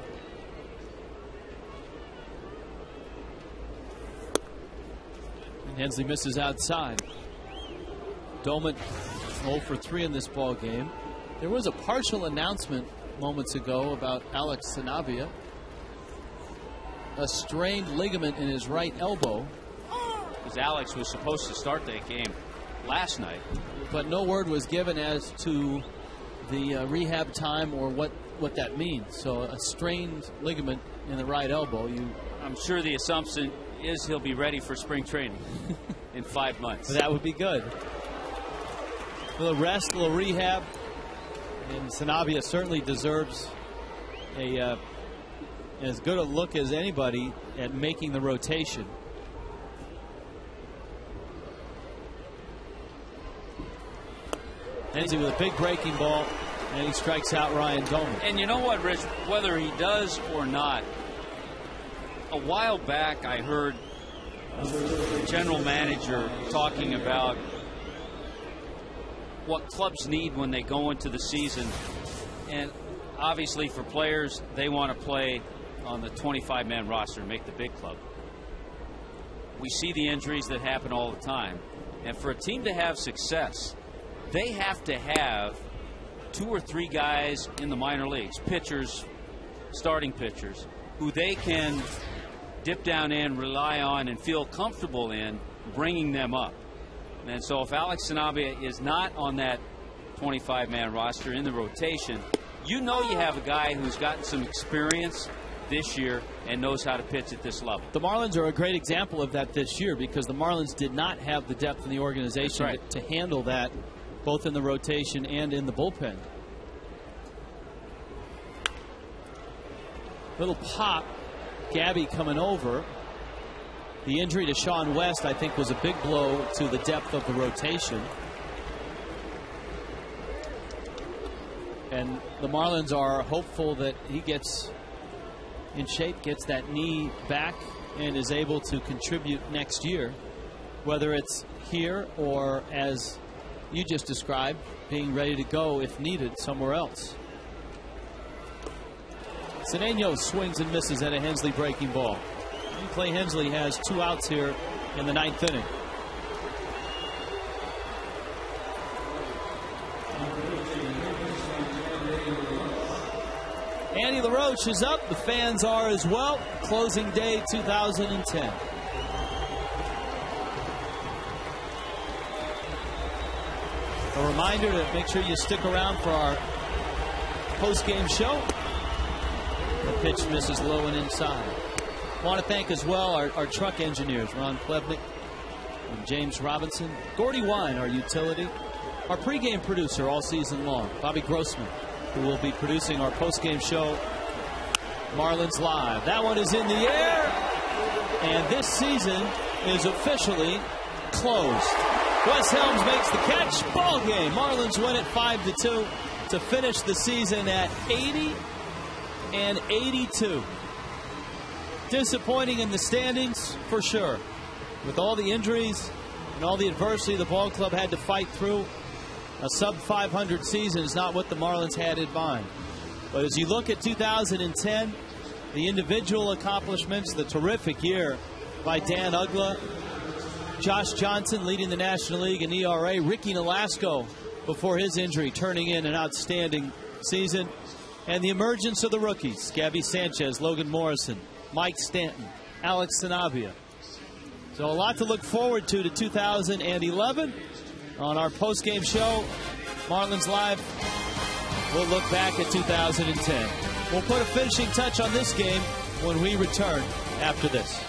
And Hensley misses outside. Domit 0 for 3 in this ball game. There was a partial announcement moments ago about Alex Sanabia. A strained ligament in his right elbow. Because Alex was supposed to start that game last night. But no word was given as to the rehab time or what that means. So a strained ligament in the right elbow. I'm sure the assumption is he'll be ready for spring training in 5 months. That would be good. A little rest, a little rehab. And Sanabia certainly deserves as good a look as anybody at making the rotation. Hensley with a big breaking ball, and he strikes out Ryan Domit. And you know what, Rich? Whether he does or not, a while back I heard the general manager talking about what clubs need when they go into the season. And obviously for players, they want to play on the 25-man roster and make the big club. We see the injuries that happen all the time. And for a team to have success, they have to have 2 or 3 guys in the minor leagues, pitchers, starting pitchers, who they can dip down in, rely on, and feel comfortable in bringing them up. And so if Alex Sanabia is not on that 25-man roster in the rotation, you know you have a guy who's gotten some experience this year and knows how to pitch at this level. The Marlins are a great example of that this year because the Marlins did not have the depth in the organization to handle that, both in the rotation and in the bullpen. Little pop. Gabby coming over. The injury to Sean West, I think, was a big blow to the depth of the rotation. And the Marlins are hopeful that he gets in shape, gets that knee back, and is able to contribute next year, whether it's here or, as you just described, being ready to go if needed somewhere else. Cedeno swings and misses at a Hensley breaking ball. Clay Hensley has 2 outs here in the 9th inning. Andy LaRoche is up. The fans are as well. Closing day 2010. A reminder to make sure you stick around for our post-game show. The pitch misses low and inside. I want to thank as well our truck engineers, Ron Plevnik and James Robinson. Gordy Wine, our utility. Our pregame producer all season long, Bobby Grossman, who will be producing our postgame show, Marlins Live. That one is in the air, and this season is officially closed. Wes Helms makes the catch. Ball game. Marlins win it 5-2 to finish the season at 80-82. Disappointing in the standings, for sure. With all the injuries and all the adversity the ball club had to fight through, a sub-500 season is not what the Marlins had in mind. But as you look at 2010, the individual accomplishments, the terrific year by Dan Uggla, Josh Johnson leading the National League in ERA, Ricky Nolasco before his injury turning in an outstanding season, and the emergence of the rookies, Gabby Sanchez, Logan Morrison, Mike Stanton, Alex Sanabia. So a lot to look forward to 2011. On our post-game show, Marlins Live, we'll look back at 2010. We'll put a finishing touch on this game when we return after this.